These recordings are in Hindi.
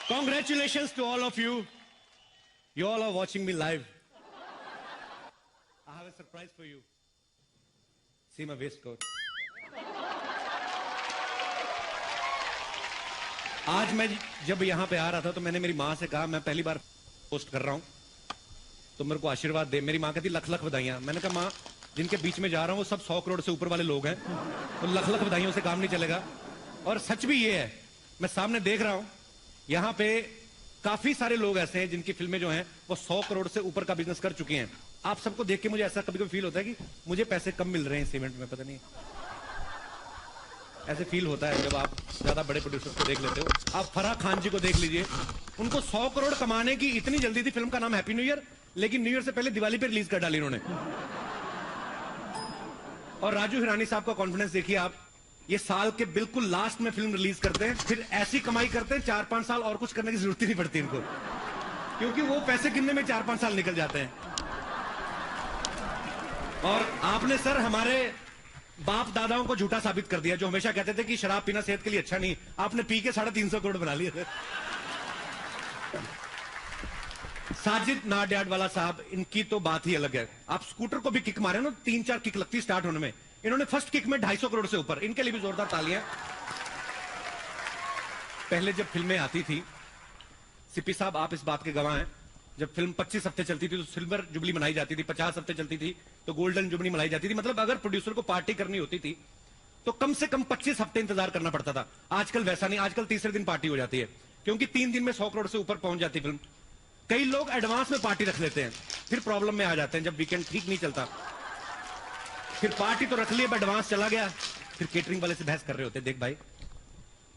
Congratulations to all of you. You all are watching me live. I have a surprise for you. See my waistcoat. आज मैं जब यहां पे आ रहा था तो मैंने मेरी मां से कहा मैं पहली बार पोस्ट कर रहा हूं तो मेरे को आशीर्वाद दे। मेरी मां कहती लख लख बधाइयां। मैंने कहा मां जिनके बीच में जा रहा हूं वो सब 100 करोड़ से ऊपर वाले लोग हैं तो लख लख बधाइयों से काम नहीं चलेगा। और सच भी ये है, मैं सामने देख रहा हूं यहां पे काफी सारे लोग ऐसे हैं जिनकी फिल्में जो हैं वो 100 करोड़ से ऊपर का बिजनेस कर चुकी हैं। आप सबको देख के मुझे ऐसा कभी कभी फील होता है कि मुझे पैसे कम मिल रहे हैं इस इवेंट में, पता नहीं ऐसे फील होता है जब आप ज्यादा बड़े प्रोड्यूसर्स को देख लेते हो। आप फराह खान जी को देख लीजिए, उनको 100 करोड़ कमाने की इतनी जल्दी थी। फिल्म का नाम हैप्पी न्यू ईयर, लेकिन न्यू ईयर से पहले दिवाली पे रिलीज कर डाली उन्होंने। और राजू हिरानी साहब का कॉन्फिडेंस देखिए आप, ये साल के बिल्कुल लास्ट में फिल्म रिलीज करते हैं, फिर ऐसी कमाई करते हैं 4-5 साल और कुछ करने की जरूरत ही नहीं पड़ती इनको, क्योंकि वो पैसे गिनने में 4-5 साल निकल जाते हैं। और आपने सर हमारे बाप दादाओं को झूठा साबित कर दिया, जो हमेशा कहते थे कि शराब पीना सेहत के लिए अच्छा नहीं। आपने पी के 350 करोड़ बना लिए थे। साजिद नाडियाडवाला साहब, इनकी तो बात ही अलग है। आप स्कूटर को भी किक मारे ना, 3-4 किक लगती स्टार्ट होने में, इन्होंने फर्स्ट किक में 250 करोड़ से ऊपर। इनके लिए भी जोरदार तालियां। पहले जब फिल्में आती थी, सिप्पी साहब आप इस बात के गवाह हैं, जब फिल्म 25 हफ्ते चलती थी तो सिल्वर जुबली मनाई जाती थी, 50 हफ्ते चलती थी तो गोल्डन जुबली मनाई जाती थी। मतलब अगर प्रोड्यूसर को पार्टी करनी होती थी तो कम से कम 25 हफ्ते इंतजार करना पड़ता था। आजकल वैसा नहीं, आजकल तीसरे दिन पार्टी हो जाती है, क्योंकि 3 दिन में 100 करोड़ से ऊपर पहुंच जाती फिल्म। कई लोग एडवांस में पार्टी रख लेते हैं, फिर प्रॉब्लम में आ जाते हैं जब वीकेंड ठीक नहीं चलता। फिर पार्टी तो रख ली, अब एडवांस चला गया, फिर केटरिंग वाले से बहस कर रहे होते, देख भाई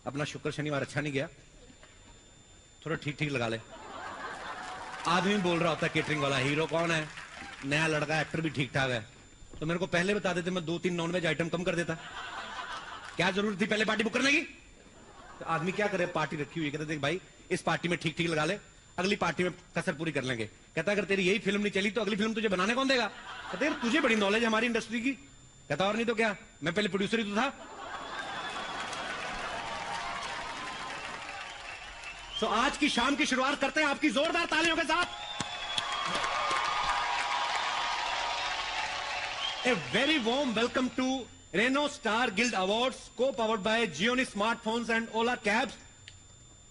अपना शुक्र शनिवार अच्छा नहीं गया, थोड़ा ठीक ठीक लगा ले। आदमी बोल रहा होता है केटरिंग वाला, हीरो कौन है, नया लड़का, एक्टर भी ठीक ठाक है, तो मेरे को पहले बता देते, मैं 2-3 नॉनवेज आइटम कम कर देता। क्या जरूरत थी पहले पार्टी बुक करने की? तो आदमी क्या करे, पार्टी रखी हुई, कहते देख भाई इस पार्टी में ठीक ठीक लगा ले, अगली पार्टी में कसर पूरी कर लेंगे। कहता अगर तेरी यही फिल्म नहीं चली तो अगली फिल्म तुझे बनाने कौन देगा? कहते यार तुझे बड़ी नॉलेज है हमारी इंडस्ट्री की। कहता और नहीं तो क्या, मैं पहले प्रोड्यूसर ही तो था। तो आज की शाम की शुरुआत करते हैं आपकी जोरदार तालियों के साथ। A very warm welcome to Renault star guild awards, co powered by Gionee smartphones and Ola cabs,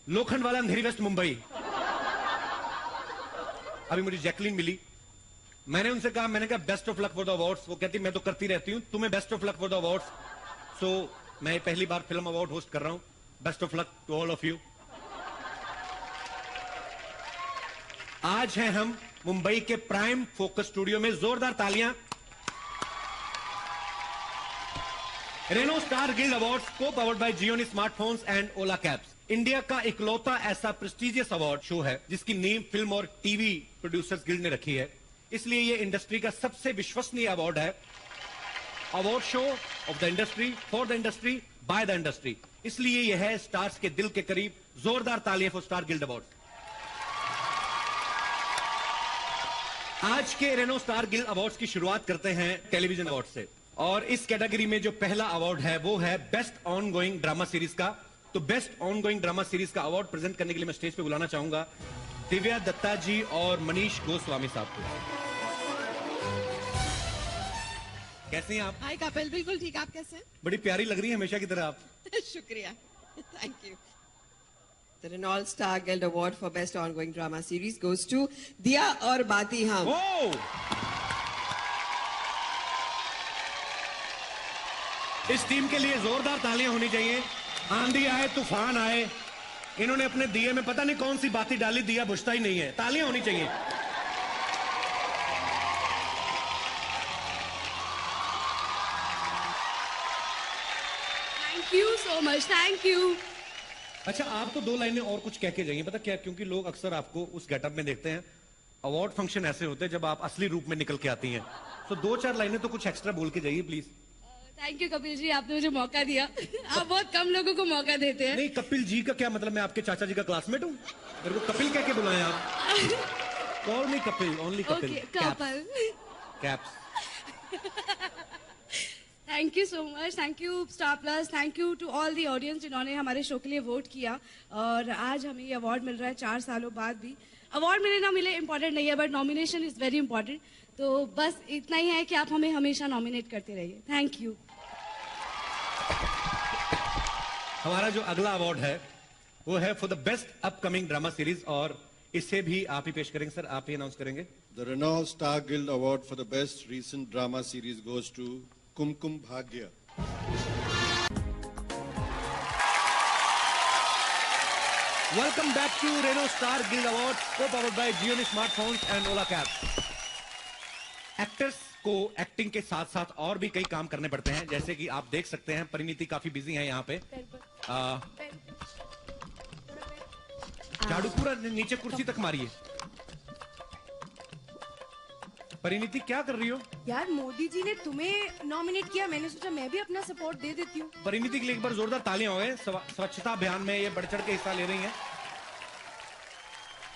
Lokhandwala Andheri west Mumbai. अभी मुझे जैकलीन मिली, मैंने उनसे कहा, मैंने कहा best of luck for the awards. वो कहती मैं तो करती रहती हूं, तुम्हें best of luck for the awards. So मैं पहली बार फिल्म अवार्ड होस्ट कर रहा हूं, best of luck to all of you. आज हैं हम मुंबई के प्राइम फोकस स्टूडियो में, जोरदार तालियां। Reno star guild awards, co powered by Gionee smartphones and Ola cabs, India का इकलौता ऐसा प्रेस्टिजियस अवार्ड शो है जिसकी नींव फिल्म और टीवी प्रोड्यूसर्स गिल्ड ने रखी है। इसलिए यह इंडस्ट्री का सबसे विश्वसनीय अवार्ड है। Award show off the industry, for the industry, by the industry. इसलिए यह है स्टार्स के दिल के करीब। जोरदार तालियां फॉर स्टार गिल्ड अवार्ड। आज के रेनो स्टार गिल्ड अवार्ड्स की शुरुआत करते हैं टेलीविजन अवार्ड से, और इस कैटेगरी में जो पहला अवार्ड है वो है best on going drama series का। तो best on going drama series का अवार्ड प्रेजेंट करने के लिए मैं स्टेज पे बुलाना चाहूंगा दिव्या दत्ता जी और मनीष गोस्वामी साहब को। कैसे हैं आप? हाय कपिल, बिल्कुल ठीक, आप कैसे हैं? बड़ी प्यारी लग रही है हमेशा की तरह आप। शुक्रिया, thank you. The Renault Star Guild Award for Best Ongoing Drama Series goes to Diya Aur Baati Hum. इस टीम के लिए जोरदार तालियां होनी चाहिए। आंधी आए तूफान आए, इन्होंने अपने दिए में पता नहीं कौन सी बाती डाली, दिया बुझता ही नहीं है। तालियां होनी चाहिए। Thank you so much, thank you. अच्छा, आप तो 2 लाइनें और कुछ कह के जाइए, पता क्या, क्योंकि लोग अक्सर आपको उस गेटअप में देखते हैं। अवार्ड फंक्शन ऐसे होते हैं जब आप असली रूप में निकल के आती हैं, तो 2-4 लाइनें तो कुछ एक्स्ट्रा बोल के जाइए please. Thank you Kapil ji, आपने मुझे मौका दिया। आप बहुत कम लोगों को मौका देते हैं। नहीं, कपिल जी का क्या मतलब, मैं आपके चाचा जी का क्लासमेट हूँ? मेरे को कपिल कह के बुलाएं आप। Call me Kapil, only Kapil. Kapil. Caps. Thank you so much, thank you Star Plus, thank you to all the audience जिन्होंने हमारे शो के लिए वोट किया और आज हमें ये अवार्ड मिल रहा है 4 सालों बाद भी। अवार्ड मिले ना मिले इम्पोर्टेंट नहीं है, but nomination is very important. तो बस इतना ही है कि आप हमें हमेशा नॉमिनेट करते रहिए। Thank you. हमारा जो अगला अवार्ड है वो है for the best upcoming drama series, और इसे भी आप ही पेश करेंगे सर, आप ही अनाउंस करेंगे। The Renault Star Guild Award for the best recent drama series goes to Kumkum Bhagya. Welcome back to Renault Star Guild Awards, co-powered by Xiaomi smartphones and Ola Cabs. Actors को एक्टिंग के साथ साथ और भी कई काम करने पड़ते हैं, जैसे कि आप देख सकते हैं परिणीति काफी बिजी है यहाँ पे। झाड़ू पूरा नीचे कुर्सी तक मारिए। परिणीति क्या कर रही हो? यार मोदी जी ने तुम्हें नॉमिनेट किया, मैंने सोचा मैं भी अपना सपोर्ट दे देती हूँ। परिणीति के लिए एक बार जोरदार तालियां हो गए। स्वच्छता अभियान में ये बढ़ चढ़ के हिस्सा ले रही हैं।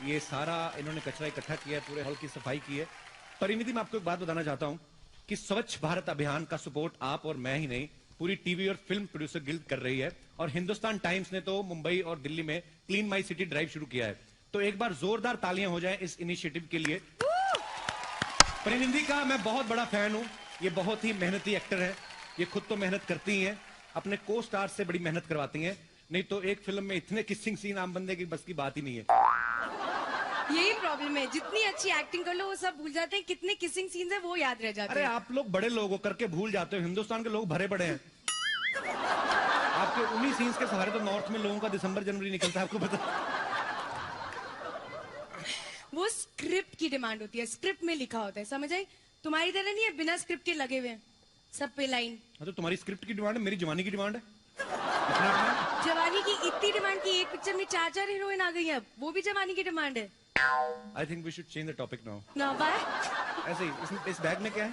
ये सारा इन्होंने कचरा इकट्ठा किया है, पूरे हॉल की सफाई की है। परिणीति, मैं आपको एक बात बताना चाहता हूं कि स्वच्छ भारत अभियान का सपोर्ट आप और मैं ही नहीं, पूरी टीवी और फिल्म प्रोड्यूसर गिल्ड कर रही है। और हिंदुस्तान टाइम्स ने तो मुंबई और दिल्ली में क्लीन माई सिटी ड्राइव शुरू किया है। तो एक बार जोरदार तालियां हो जाएं इस इनिशिएटिव के लिए। परिणीति का मैं बहुत बड़ा फैन हूं। ये बहुत ही मेहनती एक्टर है। ये खुद तो मेहनत करती हैं, अपने को स्टार से बड़ी मेहनत करवाती हैं। नहीं तो एक फिल्म में इतने किसिंग सीन आम बंदे की बस की बात ही नहीं है। यही प्रॉब्लम है, जितनी अच्छी एक्टिंग कर लो वो सब भूल जाते हैं, कितने किसिंग सीन्स है वो याद रह जाते हैं। अरे आप लोग बड़े लोग हो करके भूल जाते हो, हिंदुस्तान के लोग भरे पड़े हैं। आपके उन्हीं सीन्स के सहारे तो नॉर्थ में लोगों का दिसंबर जनवरी निकलता है, आपको पता। वो स्क्रिप्ट की डिमांड होती है, स्क्रिप्ट में लिखा होता है, समझ आई? तुम्हारी तरह नहीं है बिना स्क्रिप्ट के लगे हुए हैं सब पे लाइन। हाँ, तो तुम्हारी स्क्रिप्ट की डिमांड है, मेरी जवानी की डिमांड है। जवानी की इतनी डिमांड की एक पिक्चर में 4 हीरोइन आ गई है, अब वो भी जवानी की डिमांड है। I think we should change the topic now. ना बाय। ऐसे ही इस बैग में क्या है?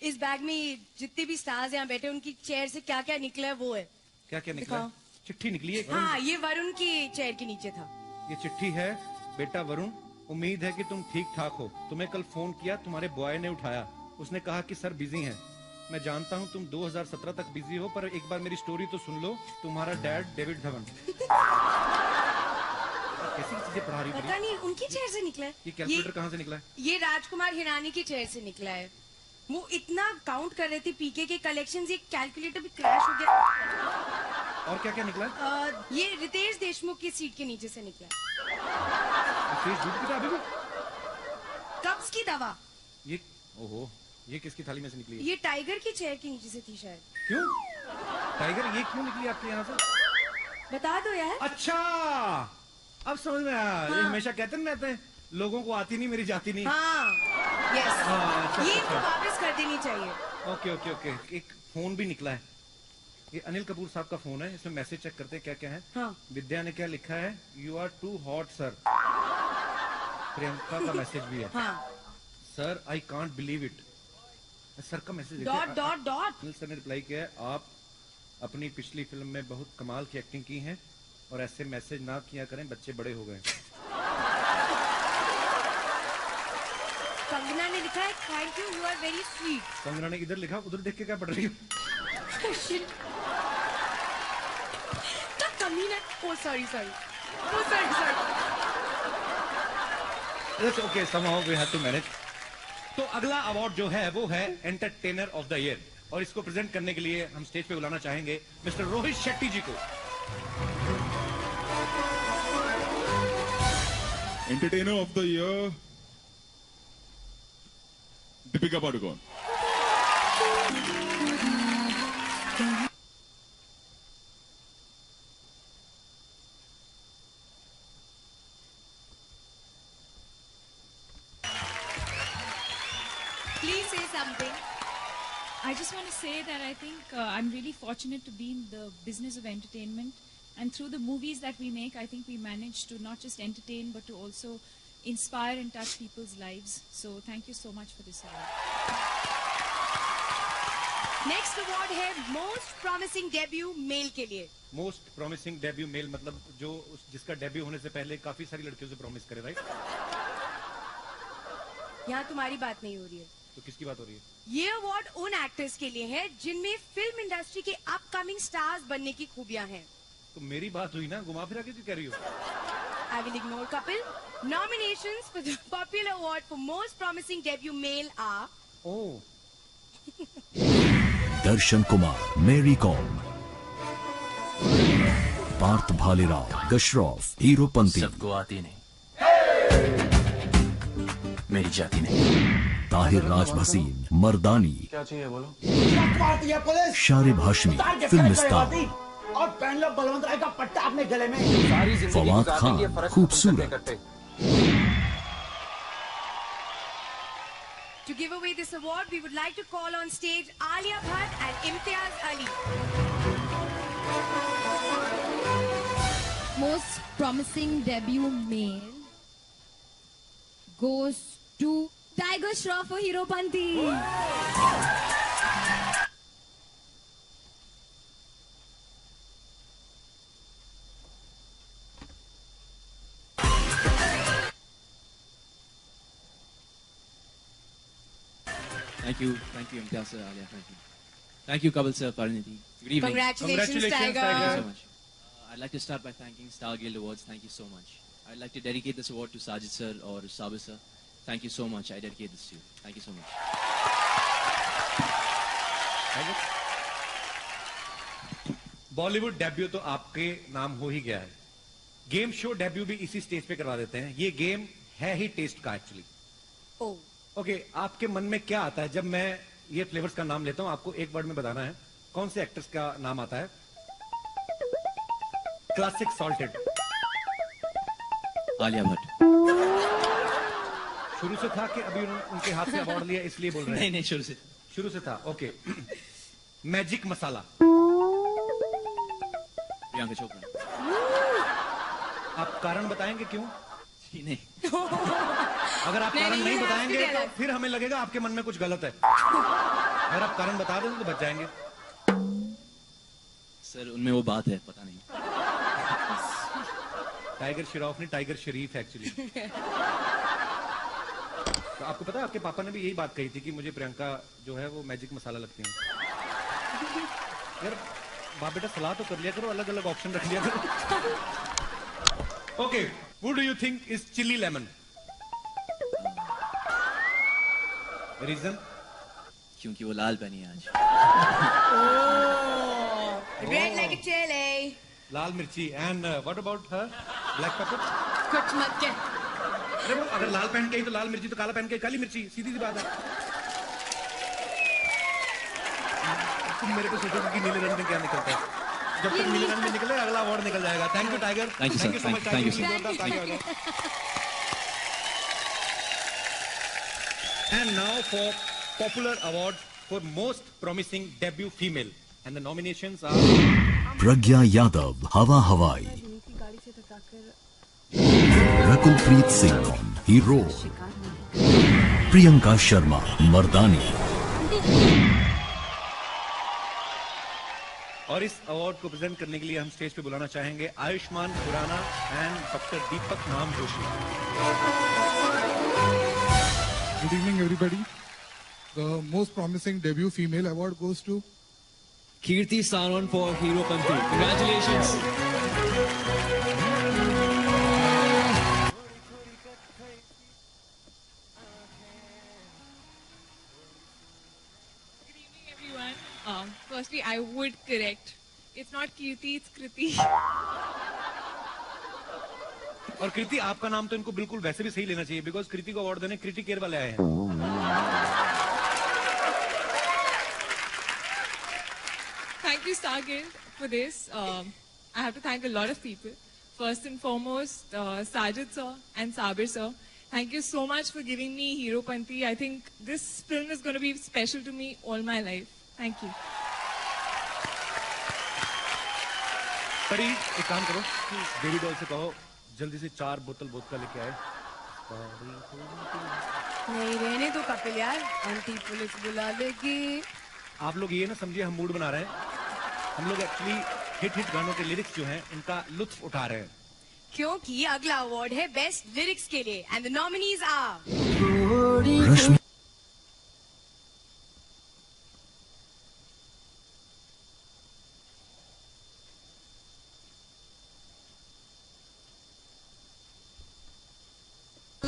इस बैग में जितने भी स्टार्स यहाँ बैठे उनकी चेयर से क्या क्या निकला है वो है। क्या क्या निकला? चिट्ठी निकली है। हाँ, ये वरुण की चेयर के नीचे था। ये चिट्ठी है, बेटा वरुण, उम्मीद है कि तुम ठीक ठाक हो। तुम्हें कल फोन किया, तुम्हारे बॉय ने उठाया। उसने कहा कि सर बिजी हैं। मैं जानता हूं तुम 2017 तक बिजी हो, पर एक बार मेरी स्टोरी तो सुन लो। तुम्हारा डैड डेविड धवन। कैसी चीजें पढ़ा रही? पता नहीं, उनकी चेयर से निकला है। ये कैलकुलेटर कहाँ से निकला है? ये राजकुमार हिरानी की चेयर से निकला है। वो इतना काउंट कर रहे थे पीके के कलेक्शंस, ये कैलकुलेटर भी क्रैश हो गया। और क्या क्या निकला है? ये रितेश देशमुख की सीट के नीचे से निकला। अभी भी कब्ज की दवा। ये ओहो, ये किसकी थाली में से निकली है? ये टाइगर की चेयर के नीचे से थी शायद। क्यों टाइगर? ये क्यों निकली आपके यहाँ से? बता दो यार। अच्छा, अब समझ में आया। हाँ। ये हमेशा कहते नहीं रहते हैं, लोगों को आती नहीं मेरी जाती नहीं। हाँ, यस। हाँ, अच्छा, ये अच्छा। वापस कर देनी चाहिए। Okay okay okay. एक फोन भी निकला है। ये अनिल कपूर साहब का फोन है। इसमें मैसेज चेक करते हैं क्या क्या है। हाँ। विद्या ने क्या लिखा है? You are too hot sir. Priyanka का मैसेज भी है। हाँ। Sir I can't believe it. Sir का message dot dot dot. Anil sir ने रिप्लाई किया है, आप अपनी पिछली फिल्म में बहुत कमाल की एक्टिंग की है और ऐसे मैसेज ना किया करें, बच्चे बड़े हो गए। कंगना ने लिखा है thank you, you are very sweet. Kangana ने इधर लिखा, उधर देख के क्या पढ़ रही हो? कमीना। Oh sorry sorry, oh sorry sorry. That's okay, somehow we have to manage. तो अगला अवार्ड जो है वो है एंटरटेनर ऑफ द ईयर, और इसको प्रेजेंट करने के लिए हम स्टेज पे बुलाना चाहेंगे मिस्टर रोहित शेट्टी जी को। Entertainer of the year Deepika Padukone. Please say something. I just want to say that I think I'm really fortunate to be in the business of entertainment, and through the movies that we make, I think we manage to not just entertain but to also inspire and touch people's lives. So thank you so much for this award. Next award है Most Promising Debut Male के लिए। मोस्ट प्रॉमिसिंग डेब्यू मेल मतलब जो जिसका डेब्यू होने से पहले काफी सारी लड़कियों से प्रॉमिस करे, राइट? यहाँ तुम्हारी बात नहीं हो रही है। तो किसकी बात हो रही है? ये अवार्ड उन एक्टर्स के लिए है जिनमें फिल्म इंडस्ट्री के अपकमिंग स्टार्स बनने की खूबियां हैं। तो मेरी बात हुई ना, घुमा फिरा के क्यों कह रही हो? I will ignore Kapil. Nominations for the popular award for most promising debut male are ओह, दर्शन कुमार, मेरी कॉम, पार्थ भालेराव, गशरॉफ, हीरोपंती, सबको आती नहीं, मेरी जाती नहीं। ताहिर राज भसीन, मर्दानी, क्या चाहिए बोलो? शारिब हाशमी, फिल्म स्टार, और पहन लो बलवंत राय का पट्टा अपने गले में। फवाद खान, खूबसूरत। To give away this award, we would like to call on stage Alia Bhatt and Imtiaz Ali. Most promising debut male goes to Tiger Shroff for Heropanti. Thank you, Imtiaz sir, Alia, thank you, Kapil sir, Parinidhi. Good evening. Congratulations, Tiger. Thank you so much. I'd like to start by thanking Star Guild Awards. Thank you so much. I'd like to dedicate this award to Sajid sir or Sabir sir. Thank you so much. I dedicate this to you. Thank you so much. Bollywood debut तो आपके नाम हो ही गया है, गेम शो डेब्यू भी इसी स्टेज पे करवा देते हैं। ये गेम है ही टेस्ट का एक्चुअली। ओके, आपके मन में क्या आता है जब मैं ये फ्लेवर्स का नाम लेता हूं? आपको एक वर्ड में बताना है कौन से एक्टर्स का नाम आता है। Classic salted, Alia Bhatt. शुरू से था कि अभी उनके हाथ से अवार्ड लिया इसलिए बोल रहे हैं? नहीं, शुरू से था। ओके। मैजिक मसाला, प्रियंका चोपड़ा। आप कारण बताएंगे क्यों? नहीं, अगर आप कारण नहीं बताएंगे तो फिर हमें लगेगा आपके मन में कुछ गलत है। अगर आप कारण बता दें तो बच जाएंगे। सर उनमें वो बात है, पता नहीं। टाइगर श्रॉफ नहीं, टाइगर शरीफ एक्चुअली। तो आपको पता है आपके पापा ने भी यही बात कही थी कि मुझे प्रियंका जो है वो मैजिक मसाला लगती है। यार बाप बेटा सलाह तो कर लिया करो, अलग अलग ऑप्शन रख लिया करो। Okay, who do you think is chili lemon? Reason? क्योंकि वो लाल पहनी है आज। Red like a chili. लाल मिर्ची। And what about her? Black pepper? कुछ मत कह। अरे वो अगर लाल पहन के आई तो लाल मिर्ची, तो काला पहन के काली मिर्ची, सीधी सी बात है। तुम मेरे को सोचो कि नीले रंग में क्या निकलता है। जब तक नीले रंग में निकले अगला अवार्ड निकल जाएगा। Thank you tiger. Thank you so much. Thank you. And now for popular award for most promising debut female, and the nominations are प्रज्ञा यादव, हवा हवाई, रकुलप्रीत सिंह, हीरो, प्रियंका शर्मा, मर्दानी। और इस अवार्ड को प्रेजेंट करने के लिए हम स्टेज पे बुलाना चाहेंगे आयुष्मान खुराना एंड डॉक्टर दीपक नाम Joshi. Good evening, everybody. The most promising debut female award goes to Kirti Sanon for Heropanti. Congratulations. Firstly, I would correct. It's not Kirti, it's Kriti. और कृति आपका नाम तो इनको बिल्कुल वैसे भी सही लेना चाहिए, बिकॉज कृति को अवार्ड देने कृति केयर वाले आए हैं। Thank you, Star Guild, for this. I have to thank a lot of people. First and foremost, Sajid sir and Sabir sir. Thank you so much for giving me Heropanti. I think this film is going to be special to me all my life. Thank you. परी एक काम करो, बेबी डॉल से कहो जल्दी से 4 बोतल वोडका लेके आए। नहीं रहने तो कपिल यार, आंटी पुलिस बुला लेगी। आप लोग ये ना समझिए हम मूड बना रहे हैं, हम लोग एक्चुअली हिट गानों के लिरिक्स जो हैं इनका लुत्फ उठा रहे हैं। क्योंकि अगला अवार्ड है बेस्ट लिरिक्स के लिए, and the nominees R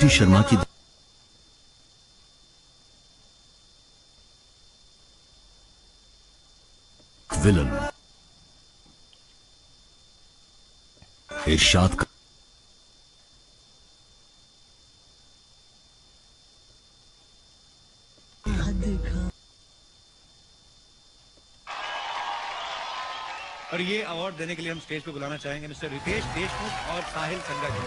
T Sharma की विलन इरशाद का और ये अवार्ड देने के लिए हम स्टेज पे बुलाना चाहेंगे मिस्टर रितेश देशमुख और साहिल संगा जी।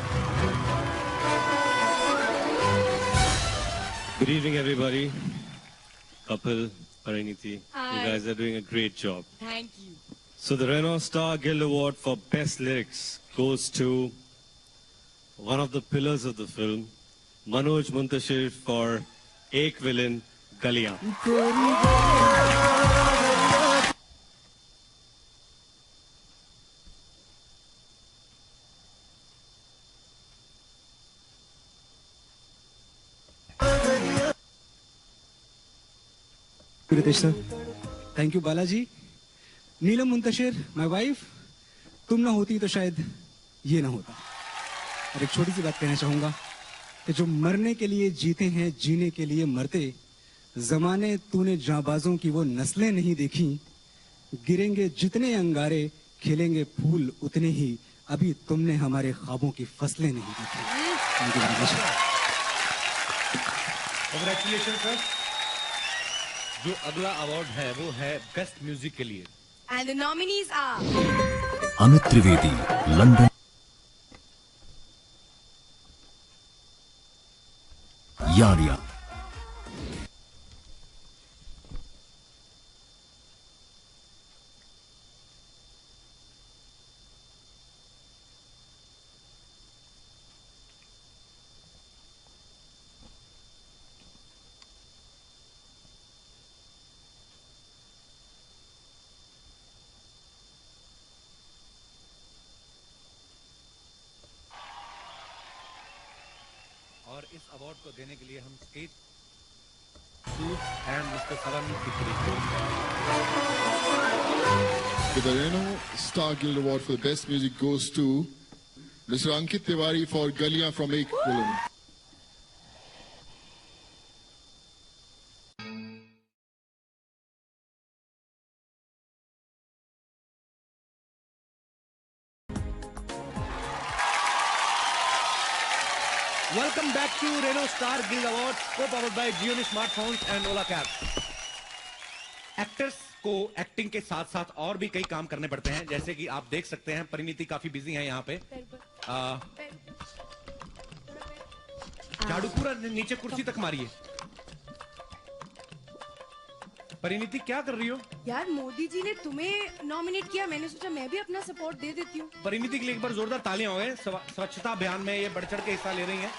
Good evening, everybody. Kapil, Pariniti, Hi. you guys are doing a great job. Thank you. So the Renault Star Guild Award for Best Lyrics goes to one of the pillars of the film, Manoj Muntashir for Ek Villain, Galiyan. Ritesh sir, thank you Balaji. Neelam Muntashir, my wife, तुम ना होती तो शायद ये ना होता। और एक छोटी सी बात कहना चाहूंगा कि जो मरने के लिए जीते हैं, जीने के लिए मरते, जमाने तूने जांबाजों की वो नस्लें नहीं देखी, गिरेंगे जितने अंगारे, खिलेंगे फूल उतने ही, अभी तुमने हमारे ख्वाबों की फसलें नहीं देखी। Thank you very much. Congratulation sir. जो अगला अवार्ड है वो है बेस्ट म्यूजिक के लिए। And the nominees are Amit Trivedi, London, Yaariyan, और इस अवार्ड को देने के लिए हम stage and mister Sawan The Renault Star Guild Award for the Best Music goes to Mr. Ankit Tiwari for Galiyan from Ek Villain. Welcome back to Renault Star Guild Awards, co-powered by Xiaomi Smartphones and Ola Cabs. Actors को एक्टिंग के साथ साथ और भी कई काम करने पड़ते हैं, जैसे कि आप देख सकते हैं परिणीति काफी बिजी है यहाँ पे। झाड़ू पूरा नीचे कुर्सी तक मारिए। परिणीति क्या कर रही हो? यार मोदी जी ने तुम्हें नॉमिनेट किया, मैंने सोचा मैं भी अपना सपोर्ट दे देती हूँ। परिणीति के लिए एक बार जोरदार तालियां हो गए। स्वच्छता अभियान में ये बढ़ चढ़ के हिस्सा ले रही हैं।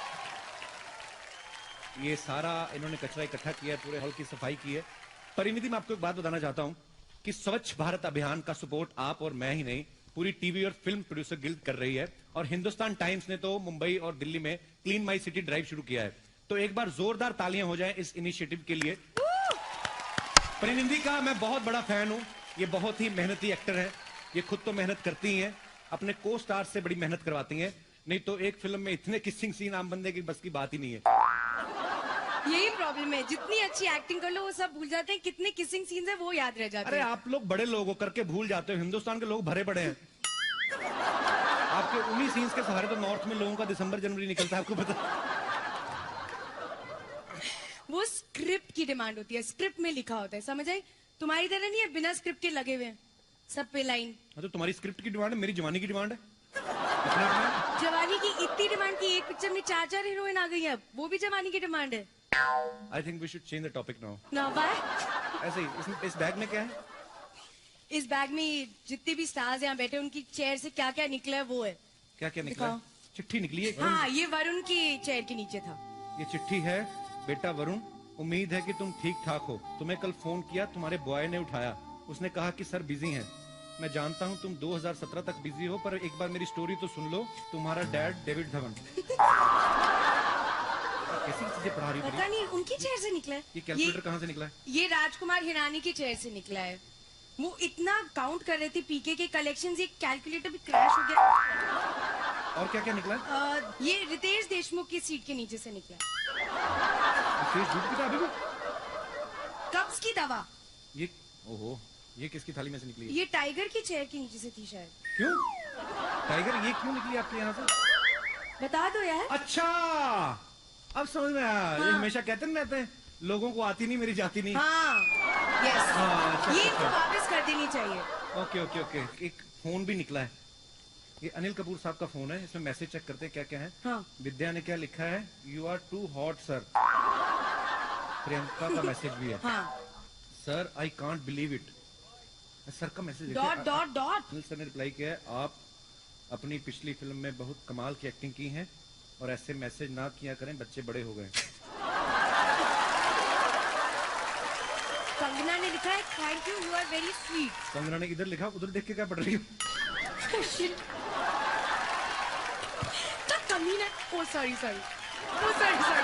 ये सारा इन्होंने कचरा इकट्ठा किया है, पूरे हॉल की सफाई की है। परिणीति, मैं आपको एक बात बताना चाहता हूं कि स्वच्छ भारत अभियान का सपोर्ट आप और मैं ही नहीं, पूरी टीवी और फिल्म प्रोड्यूसर गिल्ड कर रही है। और हिंदुस्तान टाइम्स ने तो मुंबई और दिल्ली में क्लीन माई सिटी ड्राइव शुरू किया है। तो एक बार जोरदार तालियां हो जाएं इस इनिशिएटिव के लिए। परिणीति का मैं बहुत बड़ा फैन हूं। ये बहुत ही मेहनती एक्टर है। ये खुद तो मेहनत करती हैं, अपने को स्टार से बड़ी मेहनत करवाती हैं। नहीं तो एक फिल्म में इतने किसिंग सीन आम बंदे की बस की बात ही नहीं है। यही प्रॉब्लम है, जितनी अच्छी एक्टिंग कर लो वो सब भूल जाते हैं, कितने किसिंग सीन्स है वो याद रह जाते हैं। अरे आप लोग बड़े लोग हो करके भूल जाते हो, हिंदुस्तान के लोग भरे पड़े हैं। आपके उन्हीं सीन्स के सहारे तो नॉर्थ में लोगों का दिसंबर जनवरी निकलता है, आपको पता। वो स्क्रिप्ट की डिमांड होती है, स्क्रिप्ट में लिखा होता है, समझ आई? तुम्हारी तरह नहीं है बिना स्क्रिप्ट के लगे हुए हैं सब पे लाइन। तो तुम्हारी स्क्रिप्ट की डिमांड है, मेरी जवानी की डिमांड है। जवानी की इतनी डिमांड की एक पिक्चर में 4 हीरोइन आ गई है, वो भी जवानी की डिमांड है। I think we should change the topic now. Now why? ऐसे ही इस बैग में क्या है? इस बैग में जितने भी स्टार्स यहाँ बैठे उनकी चेयर से क्या क्या निकला है वो है। क्या क्या निकला? चिट्ठी निकली है। हाँ, ये वरुण की चेयर के नीचे था। ये चिट्ठी है, बेटा वरुण, उम्मीद है कि तुम ठीक ठाक हो। तुम्हें कल फोन किया, तुम्हारे बॉय ने उठाया। उसने कहा कि सर बिजी हैं। मैं जानता हूँ तुम 2017 तक बिजी हो, पर एक बार मेरी स्टोरी तो सुन लो। तुम्हारा डैड डेविड धवन। कैसी चीजें पढ़ा रही? पता नहीं, उनकी चेयर से निकला है। ये कैलकुलेटर कहाँ से निकला है? ये राजकुमार हिरानी की चेयर से निकला है। वो इतना काउंट कर रही थी पीके के कलेक्शंस, ये कैलकुलेटर भी क्रैश हो गया। और क्या क्या निकला है? ये रितेश देशमुख की सीट के नीचे से निकला। रितेश दूध पीता अभी भी? कब्ज की दवा। ये ओहो, ये किसकी थाली में से निकली है? ये टाइगर की चेयर के नीचे से थी शायद। क्यों? टाइगर ये क्यों निकली आपके यहाँ से? बता दो यार। अच्छा, अब समझ में आया। हाँ। ये हमेशा कहते नहीं रहते हैं, लोगों को आती नहीं मेरी जाती नहीं। हाँ, यस। अच्छा, ये अच्छा। तो वापस कर देनी चाहिए। Okay okay okay. एक फोन भी निकला है, ये अनिल कपूर साहब का फोन है। इसमें मैसेज चेक करते हैं क्या क्या है। हाँ। विद्या ने क्या लिखा है? You are too hot sir. Priyanka का मैसेज भी है। हाँ। Sir I can't believe it. Sir का message dot dot dot. Anil sir ने रिप्लाई किया है, आप अपनी पिछली फिल्म में बहुत कमाल की एक्टिंग की है और ऐसे मैसेज ना किया करें, बच्चे बड़े हो गए। कंगना ने लिखा है thank you, you are very sweet. Kangana ने इधर लिखा, उधर देख के क्या पढ़ रही हो? Kangana, oh sorry sorry, oh sorry sorry.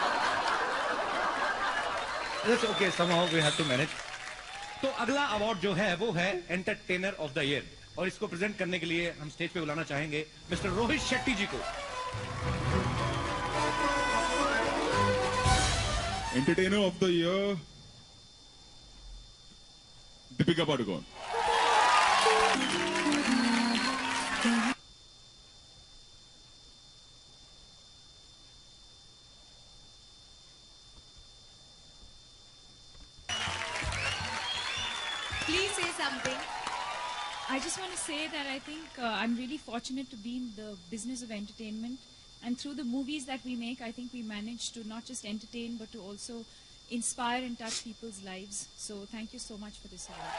That's okay, somehow we have to manage. तो अगला अवार्ड जो है वो है एंटरटेनर ऑफ द ईयर, और इसको प्रेजेंट करने के लिए हम स्टेज पे बुलाना चाहेंगे मिस्टर रोहित शेट्टी जी को। Entertainer of the year Deepika Padukone. Please say something. I just want to say that I think I'm really fortunate to be in the business of entertainment, and through the movies that we make, I think we manage to not just entertain but to also inspire and touch people's lives. So thank you so much for this award.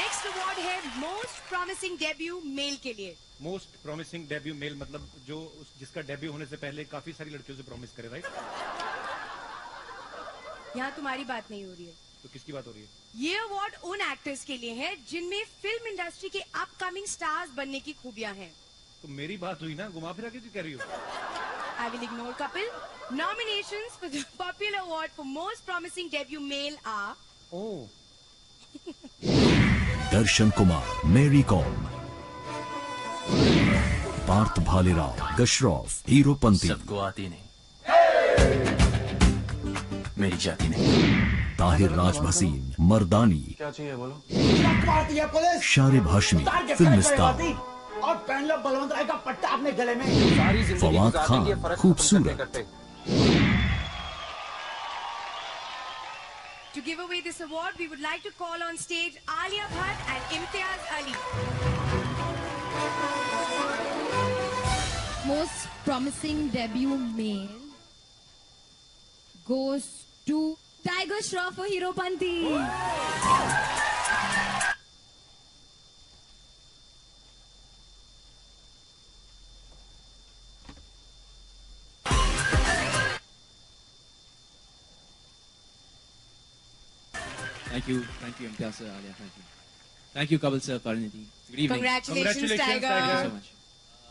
Next award है Most Promising Debut Male के लिए। मोस्ट प्रॉमिसिंग डेब्यू मेल मतलब जो जिसका डेब्यू होने से पहले काफी सारी लड़कियों से प्रॉमिस करे, राइट? यहाँ तुम्हारी बात नहीं हो रही है। तो किसकी बात हो रही है? ये अवार्ड उन एक्टर्स के लिए है जिनमें फिल्म इंडस्ट्री के अपकमिंग स्टार्स बनने की खूबियां हैं। तो मेरी बात हुई ना, घुमा फिरा के क्यों कह रही हो? I will ignore Kapil. Nominations for the popular award for most promising debut male are. Oh. Darshan Kumar, मेरी कॉम, पार्थ भालेराव, गशरॉफ, हीरोपंती, सबको आती नहीं, मेरी जाती नहीं। ताहिर राज भसीन, मर्दानी, क्या चाहिए बोलो? शारिब हाशमी, फिल्म स्टार, और पहन लो बलवंत राय का पट्टा अपने गले में। फवाद खान, खूबसूरत। To give away this award, we would like to call on stage Alia Bhatt and Imtiaz Ali. Most promising debut male goes to Tiger Shroff for Heropanti. Thank you, Imtiaz sir, Alia, thank you, Kapil sir, Pariniti. Good evening. Congratulations, Tiger. Thank you so much.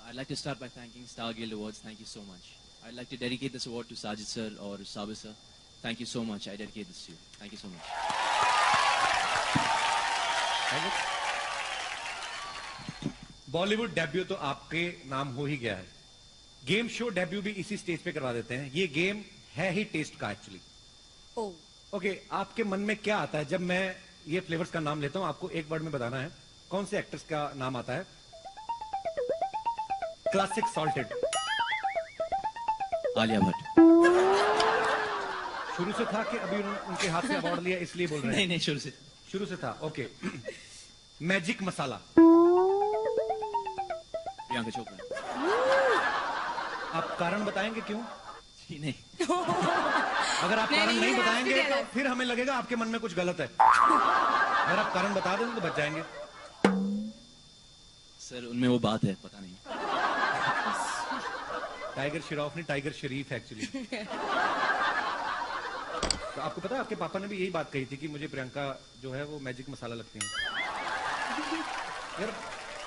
I'd like to start by thanking Star Guild Awards. Thank you so much. I'd like to dedicate this award to Sajid sir or Sabir sir. Thank you so much. I dedicate this to you. Thank you so much. Bollywood debut तो आपके नाम हो ही गया है, गेम शो डेब्यू भी इसी स्टेज पे करवा देते हैं। ये गेम है ही टेस्ट का एक्चुअली। ओके, आपके मन में क्या आता है जब मैं ये फ्लेवर्स का नाम लेता हूं? आपको एक वर्ड में बताना है कौन से एक्टर्स का नाम आता है। Classic salted, Alia Bhatt. शुरू से था कि अभी उनके हाथ से अवार्ड लिया इसलिए बोल रहे हैं? नहीं, शुरू से था। ओके। मैजिक मसाला, प्रियंका चोपड़ा। आप कारण बताएंगे क्यों? जी नहीं। अगर आप कारण नहीं बताएंगे तो फिर हमें लगेगा आपके मन में कुछ गलत है। अगर आप कारण बता दें तो बच जाएंगे। सर उनमें वो बात है, पता नहीं। टाइगर श्रॉफ नहीं, टाइगर शरीफ एक्चुअली। तो आपको पता है आपके पापा ने भी यही बात कही थी कि मुझे प्रियंका जो है वो मैजिक मसाला लगती है। यार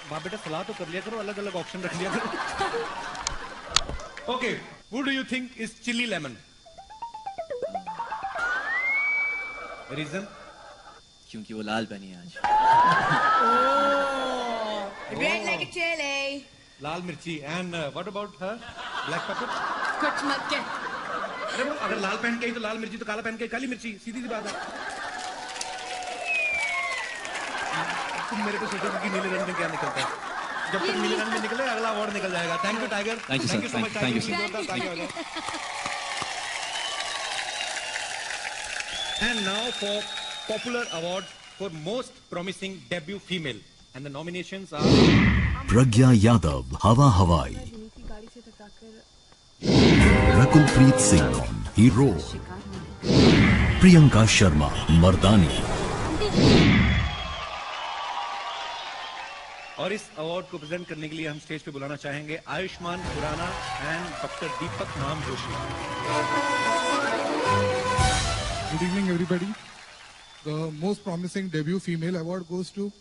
बाप बेटा सलाह तो कर लिया करो, अलग अलग ऑप्शन रख लिया करो। Okay, who do you think is chili lemon? Reason? क्योंकि वो लाल बनी आज। Red like a chili. लाल मिर्ची and what about her black pepper? कुछ मत कह. अरे वो अगर लाल पहन के आई तो लाल मिर्ची, तो काला पहन के काली मिर्ची, सीधी सी बात है. तुम मेरे को सोचो कि नीले रंग में क्या निकलता है. जब तक नीले रंग में निकले अगला अवार्ड निकल जाएगा. Thank you tiger. Thank you, sir. so much, Thank you, Tiger. And now for popular award for most promising debut female, and the nominations are प्रज्ञा यादव हवा हवाई, रकुलप्रीत सिंह हीरो, प्रियंका शर्मा मर्दानी. और इस अवार्ड को प्रेजेंट करने के लिए हम स्टेज पे बुलाना चाहेंगे आयुष्मान खुराना एंड डॉक्टर दीपक नाम Joshi. Good evening, everybody. The most promising debut female award goes to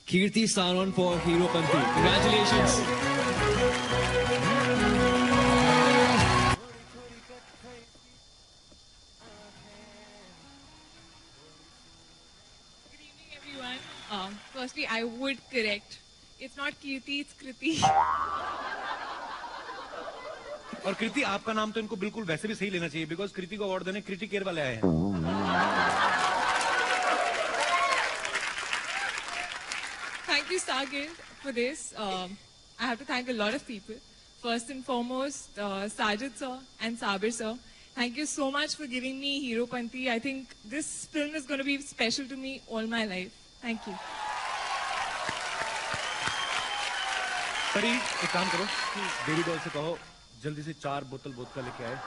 Kirti Sanon for Hero Panti. Congratulations. Everyone, firstly, I would correct. It's not Kirti, it's Kriti. और कृति, आपका नाम तो इनको बिल्कुल वैसे भी सही लेना चाहिए, बिकॉज कृति को अवार्ड देने कृति केयर वाले आए हैं. Thank you, Sagild, for this. I have to thank a lot of people. First and foremost, Sajid sir and Sabir sir. Thank you so much for giving me Hero Panti. I think this film is going to be special to me all my life. Thank you. परी, एक काम करो, बेबी डॉल से कहो जल्दी से 4 बोतल वोदका लेके आए.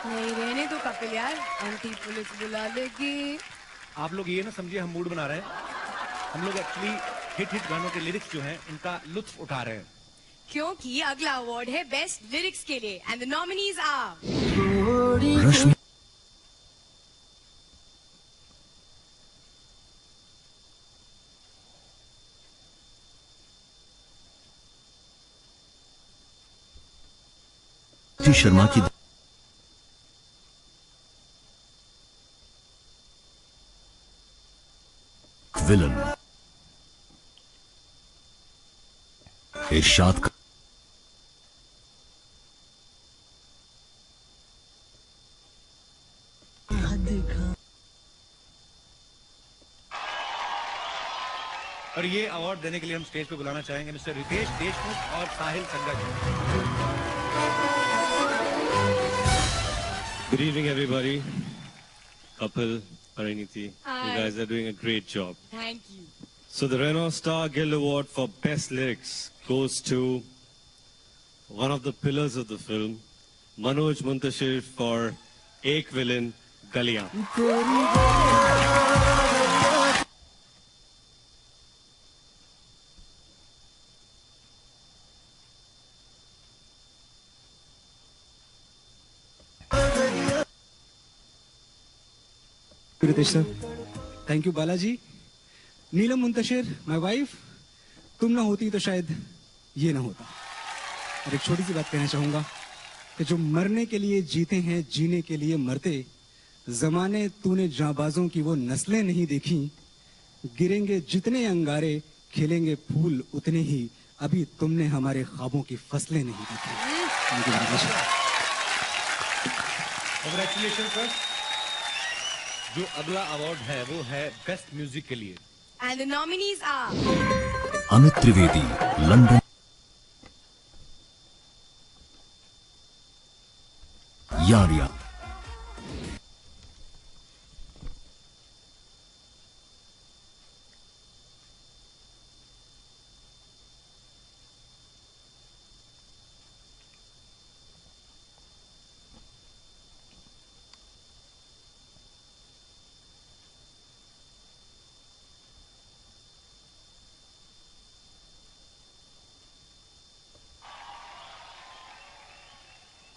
नहीं रहने दो कपिल यार, आंटी पुलिस बुला लेगी. आप लोग ये ना समझिए हम मूड बना रहे हैं. हम लोग एक्चुअली हिट गानों के लिरिक्स जो हैं उनका लुत्फ उठा रहे हैं. क्योंकि अगला अवार्ड है बेस्ट लिरिक्स के लिए एंड द नॉमिनीज आर रश्मि शर्मा की विलन, इरशाद का और ये अवार्ड देने के लिए हम स्टेज पे बुलाना चाहेंगे मिस्टर रितेश देशमुख और साहिल संगत. Good evening, everybody. Kapil, Pariniti, Hi. you guys are doing a great job. Thank you. So the Renault Star Guild Award for Best Lyrics goes to one of the pillars of the film, Manoj Muntashir for Ek Villain, Galiyan. Ritesh sir, thank you Balaji. Neelam Muntashir, my wife, तुम ना होती तो शायद ये ना होता. और एक छोटी सी बात कहना चाहूंगा कि जो मरने के लिए जीते हैं, जीने के लिए मरते, जमाने तूने जाबाजों की वो नस्लें नहीं देखी. गिरेंगे जितने अंगारे, खिलेंगे फूल उतने ही, अभी तुमने हमारे ख्वाबों की फसलें नहीं देखी. Thank you very much. Congratulation sir. जो अगला अवार्ड है वो है बेस्ट म्यूजिक के लिए and the nominees are Amit Trivedi London, Yaariyan,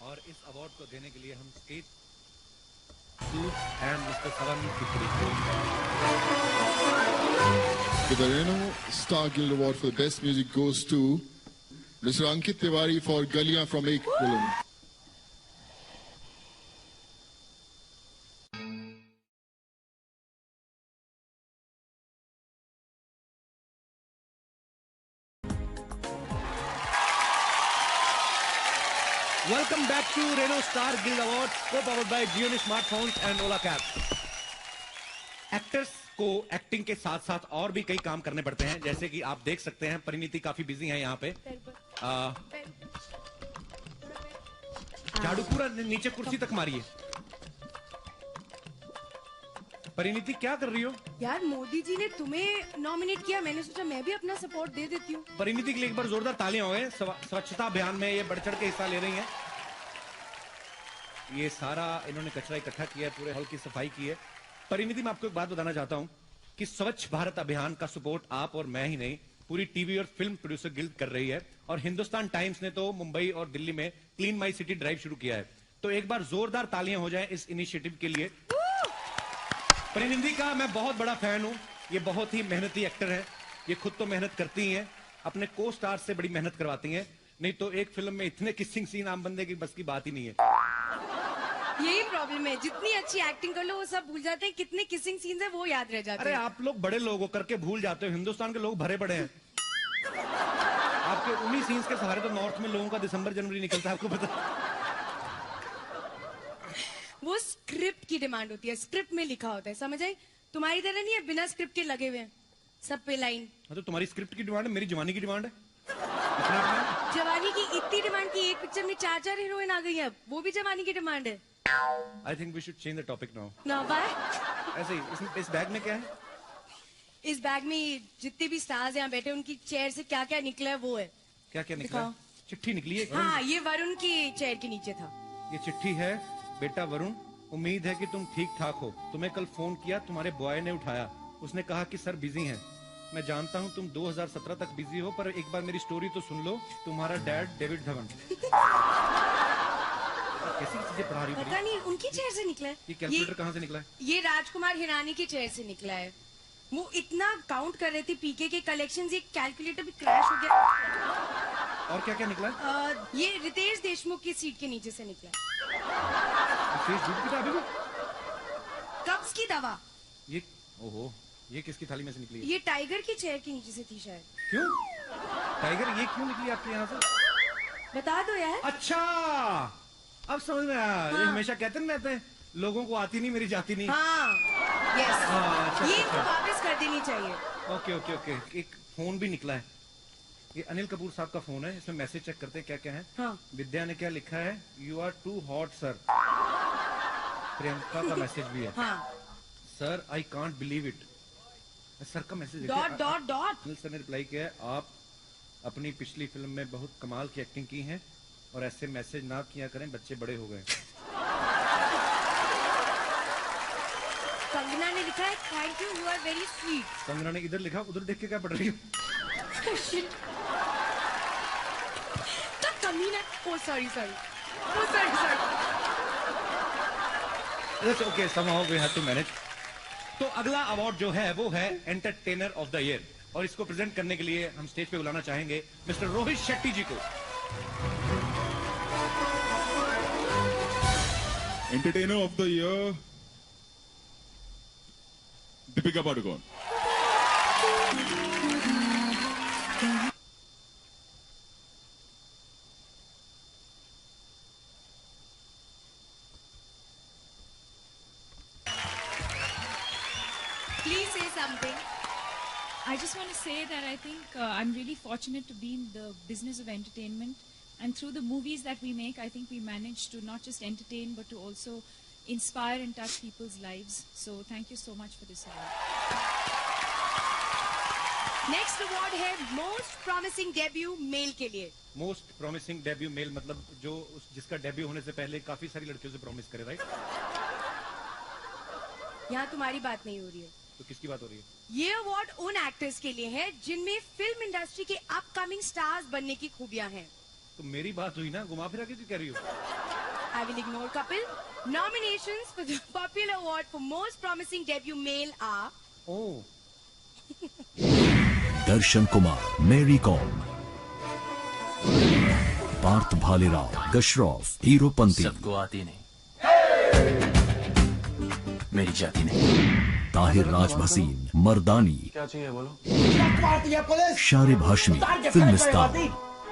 और इस अवार्ड को देने के लिए हम स्टेज एंड मिस्टर सरन की The Renault Star Guild Award for the Best Music goes to Mr. Ankit Tiwari for Galiyan from Ek Villain. Welcome back to Reno Star Guild Awards, co-powered by Gionee Smartphones and Ola Cabs. Actors को एक्टिंग के साथ साथ और भी कई काम करने पड़ते हैं, जैसे कि आप देख सकते हैं परिणीति काफी बिजी हैं यहाँ पे। झाड़ू पूरा नीचे कुर्सी तक मारिए। परिणीति क्या कर रही हो? यार मोदी जी ने तुम्हें नॉमिनेट किया, मैंने सोचा मैं भी अपना सपोर्ट दे देती हूँ। परिणीति के लिए एक बार जोरदार तालियां हो गए। स्वच्छता अभियान में ये बढ़ चढ़ के हिस्सा ले रही हैं। ये सारा इन्होंने कचरा इकट्ठा किया है, पूरे हॉल की सफाई की है। परिणीति, मैं आपको एक बात बताना चाहता हूं कि स्वच्छ भारत अभियान का सपोर्ट आप और मैं ही नहीं, पूरी टीवी और फिल्म प्रोड्यूसर गिल्ड कर रही है। और हिंदुस्तान टाइम्स ने तो मुंबई और दिल्ली में क्लीन माई सिटी ड्राइव शुरू किया है। तो एक बार जोरदार तालियां हो जाएं इस इनिशिएटिव के लिए। परिणीति का मैं बहुत बड़ा फैन हूं। ये बहुत ही मेहनती एक्टर है। ये खुद तो मेहनत करती हैं, अपने को स्टार से बड़ी मेहनत करवाती हैं। नहीं तो एक फिल्म में इतने किसिंग सीन आम बंदे की बस की बात ही नहीं है। यही प्रॉब्लम है, जितनी अच्छी एक्टिंग कर लो वो सब भूल जाते हैं। कितने किसिंग सीन्स है वो याद रह जाते हैं। अरे आप लोग बड़े लोग हो करके भूल जाते हो, हिंदुस्तान के लोग भरे पड़े हैं। आपके उन्हीं सीन्स के सहारे तो नॉर्थ में लोगों का दिसंबर जनवरी निकलता है, आपको पता। वो स्क्रिप्ट की डिमांड होती है, स्क्रिप्ट में लिखा होता है, समझ आई? तुम्हारी तरह नहीं है बिना स्क्रिप्ट के लगे हुए हैं सब पे लाइन। तो तुम्हारी स्क्रिप्ट की डिमांड है, मेरी जवानी की डिमांड है। जवानी की इतनी डिमांड की एक पिक्चर में 4 हीरोइन आ गई है, वो भी जवानी की डिमांड है। I think we should change the topic now. Now why? ऐसे ही, इस बैग में क्या है? इस बैग में जितने भी स्टार्स यहाँ बैठे उनकी चेयर से क्या क्या निकला है वो है। क्या क्या निकला? चिट्ठी निकली है। हाँ, ये वरुण की चेयर के नीचे था। ये चिट्ठी है, बेटा वरुण, उम्मीद है कि तुम ठीक ठाक हो। तुम्हें कल फोन किया, तुम्हारे बॉय ने उठाया। उसने कहा कि सर बिजी हैं। मैं जानता हूँ तुम 2017 तक बिजी हो, पर एक बार मेरी स्टोरी तो सुन लो। तुम्हारा डैड डेविड धवन। कैसी चीजें पढ़ा रही हो? पता नहीं, उनकी चेयर से निकला है। ये कैलकुलेटर कहाँ से निकला है? ये राजकुमार हिरानी की चेयर से निकला है। वो इतना काउंट कर रहे थे पीके के कलेक्शंस, ये कैलकुलेटर भी क्रैश हो गया। और क्या क्या निकला है? ये रितेश देशमुख की सीट के नीचे से निकला है। कब्ज की दवा। ये ओहो, ये किसकी थाली में से निकली है? ये टाइगर की चेयर के नीचे से थी शायद। क्यों? टाइगर ये क्यों निकली आपके यहाँ से? बता दो यार। अच्छा, अब समझ में आया। हाँ। ये हमेशा कहते हैं लोगों को आती नहीं मेरी जाती नहीं। हाँ, यस। अच्छा, ये अच्छा। वापस कर देनी चाहिए। Okay okay okay. एक फोन भी निकला है, ये अनिल कपूर साहब का फोन है। इसमें मैसेज चेक करते हैं क्या क्या है। हाँ। विद्या ने क्या लिखा है? You are too hot sir. Priyanka का मैसेज भी है। हाँ। Sir I can't believe it. Sir का message dot dot dot. Anil sir ने रिप्लाई किया है, आप अपनी पिछली फिल्म में बहुत कमाल की एक्टिंग की है और ऐसे मैसेज ना किया करें, बच्चे बड़े हो गए। कंगना ने लिखा है, thank you, you are very sweet. Kangana ने इधर लिखा, उधर देख के क्या पढ़ रही हो? कमीना। Oh sorry sorry, oh sorry sorry. That's okay, somehow we have to manage. तो अगला अवार्ड जो है वो है एंटरटेनर ऑफ द ईयर, और इसको प्रेजेंट करने के लिए हम स्टेज पे बुलाना चाहेंगे मिस्टर रोहित शेट्टी जी को। Entertainer of the year Deepika Padukone. Please say something. I just want to say that I think I'm really fortunate to be in the business of entertainment, and through the movies that we make, I think we manage to not just entertain but to also inspire and touch people's lives. So thank you so much for this award. Next award है Most Promising Debut Male के लिए। मोस्ट प्रॉमिसिंग डेब्यू मेल मतलब जो जिसका डेब्यू होने से पहले काफी सारी लड़कियों से प्रॉमिस करे, राइट? यहाँ तुम्हारी बात नहीं हो रही है। तो किसकी बात हो रही है? ये अवार्ड उन एक्टर्स के लिए है जिनमें फिल्म इंडस्ट्री के अपकमिंग स्टार्स बनने की खूबियां हैं। तो मेरी बात हुई ना, घुमा फिरा के क्यों कह रही हो? I will ignore Kapil. Nominations for the popular award for most promising debut male are. Oh. Darshan Kumar, Mary Kom, Parth Bhalerao, गशरॉफ, हीरोपंती। सबको आती नहीं, मेरी जाती नहीं। ताहिर राज भसीन, मर्दानी। क्या चाहिए बोलो? Sharib Hashmi, film star.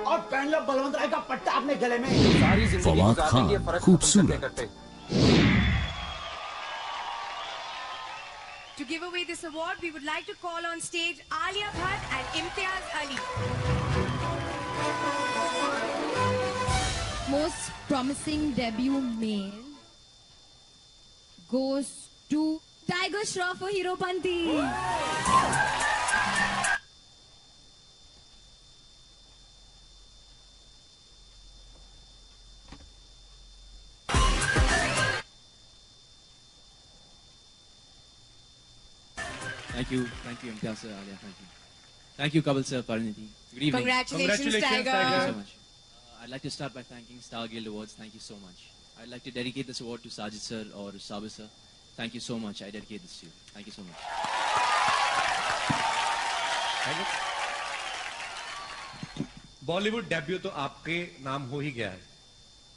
और पहन लो बलवंत राय का पट्टा अपने गले में। सारी जिंदगी फवाद गुजार खान, देंगे, फर्क खूबसूरत। करते। To give away this award, we would like to call on stage Alia Bhatt and Imtiaz Ali. Most promising debut male goes to Tiger Shroff for Hero Panti. Thank you, Imtiaz sir, Alia, thank you, Kabul sir, Pariniti. Good evening. Congratulations, Tiger. Thank you so much. I'd like to start by thanking Star Guild Awards. Thank you so much. I'd like to dedicate this award to Sajid sir or Sabir sir. Thank you so much. I dedicate this to you. Thank you so much. Bollywood debut तो आपके नाम हो ही गया है।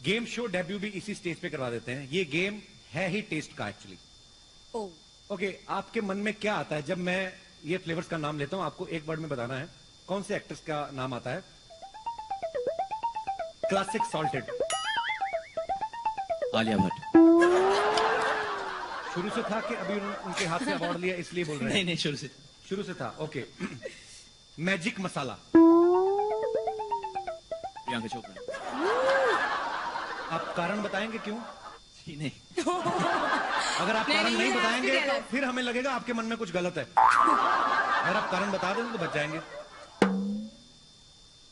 गेम शो डेब्यू भी इसी स्टेज पे करवा देते हैं। ये गेम है ही टेस्ट का एक्चुअली। ओके, आपके मन में क्या आता है जब मैं ये फ्लेवर्स का नाम लेता हूं? आपको एक वर्ड में बताना है कौन से एक्ट्रेस का नाम आता है। Classic salted, Alia Bhatt. शुरू से था कि अभी उनके हाथ से अवार्ड लिया इसलिए बोल रहे हैं? नहीं, शुरू से था। ओके। मैजिक मसाला, प्रियंका चोपड़ा। आप कारण बताएंगे क्यों? नहीं, अगर आप कारण नहीं बताएंगे तो फिर हमें लगेगा आपके मन में कुछ गलत है। अगर आप कारण बता दें तो बच जाएंगे।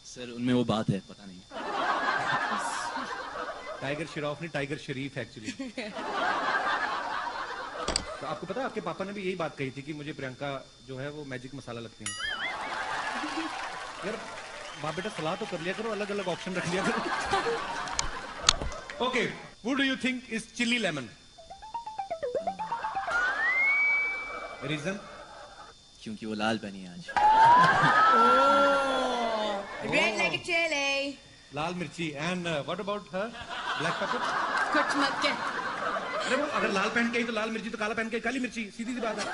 सर उनमें वो बात है, पता नहीं। टाइगर श्रॉफ नहीं, टाइगर शरीफ एक्चुअली। तो आपको पता है आपके पापा ने भी यही बात कही थी कि मुझे प्रियंका जो है वो मैजिक मसाला लगती है। यार बाप बेटा सलाह तो कर लिया करो, अलग अलग ऑप्शन रख लिया करो। Okay, who do you think is chili lemon? Reason? क्योंकि वो लाल पहनी है आज। Red like a chili. लाल मिर्ची। And what about her? Black pepper? कुछ मत कह। अरे वो अगर लाल पहन के आई तो लाल मिर्ची, तो काला पहन के काली मिर्ची, सीधी सी बात है।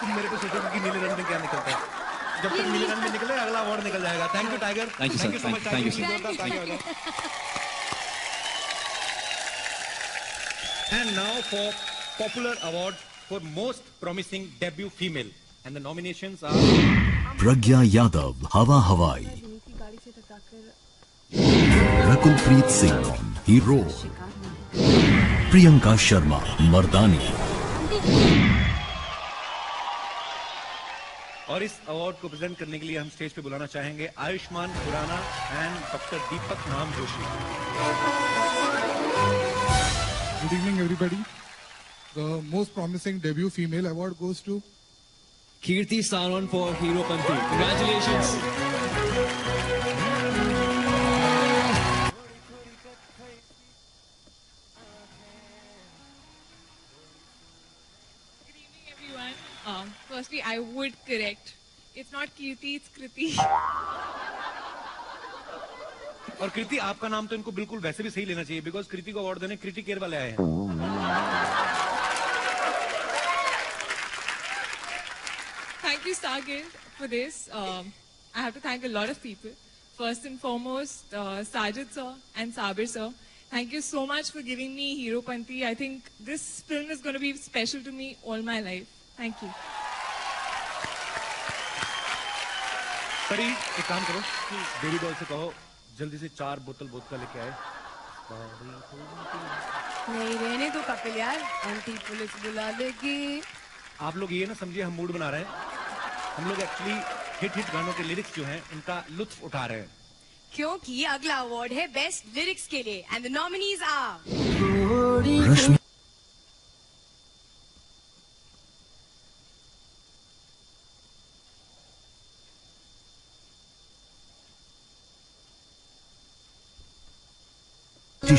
तुम मेरे को सोचो कि नीले रंग में क्या निकलता है। जब तक नीले रंग में निकले अगला अवार्ड निकल जाएगा। Thank you tiger. Thank you so much. Thank you. And now for popular award for most promising debut female, and the nominations are प्रज्ञा यादव, हवा हवाई। रकुलप्रीत सिंह, हीरो। प्रियंका शर्मा, मर्दानी। और इस अवार्ड को प्रेजेंट करने के लिए हम स्टेज पे बुलाना चाहेंगे आयुष्मान खुराना एंड डॉक्टर दीपक नाम Joshi. Good evening, everybody. The most promising debut female award goes to Kirti Sanon for Hero Panti. Congratulations. Firstly, I would correct. It's not Kirti, it's Kriti. और कृति आपका नाम तो इनको बिल्कुल वैसे भी सही लेना चाहिए, बिकॉज कृति को अवार्ड देने कृति केयर वाले आए हैं। Thank you, Star Guild, for this. I have to thank a lot of people. First and foremost, Sajid sir and Sabir sir. Thank you so much for giving me Hero Panti. I think this film is going to be special to me all my life. Thank you. परी एक काम करो, बेबी डॉल से कहो जल्दी से 4 बोतल वोडका लेके आए। नहीं रहने दो कपिल यार, आंटी पुलिस बुला लेगी। आप लोग ये ना समझिए हम मूड बना रहे हैं। हम लोग एक्चुअली हिट गानों के लिरिक्स जो हैं उनका लुत्फ उठा रहे हैं। क्योंकि अगला अवार्ड है बेस्ट लिरिक्स के लिए, एंड द नॉमिनीज आर रश्मि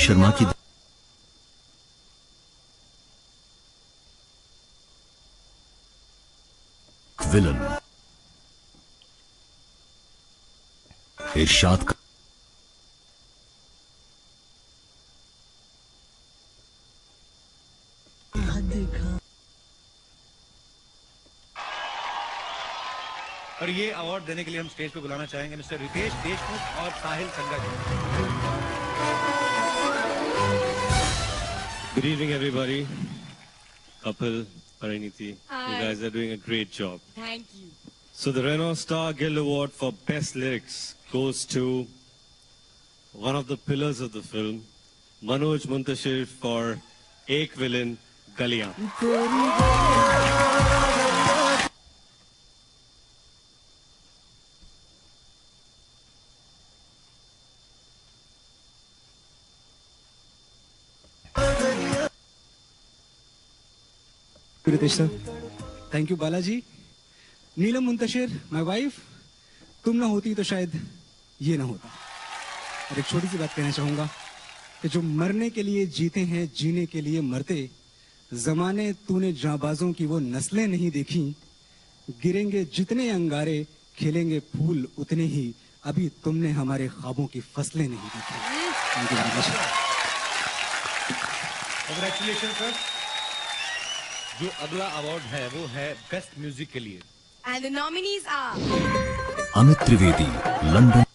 शर्मा की विलन, इरशाद का और ये अवार्ड देने के लिए हम स्टेज पे बुलाना चाहेंगे मिस्टर रितेश देशमुख और साहिल संगा जी। Good evening, everybody. Kapil, Pariniti, you guys are doing a great job. Thank you. So the Renault Star Guild Award for Best Lyrics goes to one of the pillars of the film, Manoj Muntashir for Ek Villain, Galiyan. Ritesh sir, thank you Balaji. Neelam Muntashir, my wife, तुम ना होती तो शायद ये ना होता। और एक छोटी सी बात कहना चाहूंगा कि जो मरने के लिए जीते हैं, जीने के लिए मरते, जमाने तूने जांबाजों की वो नस्लें नहीं देखी, गिरेंगे जितने अंगारे, खिलेंगे फूल उतने ही, अभी तुमने हमारे ख्वाबों की फसलें नहीं देखी। Thank you very much. Congratulation sir. जो अगला अवार्ड है वो है बेस्ट म्यूजिक के लिए। And the nominees are Amit Trivedi, London.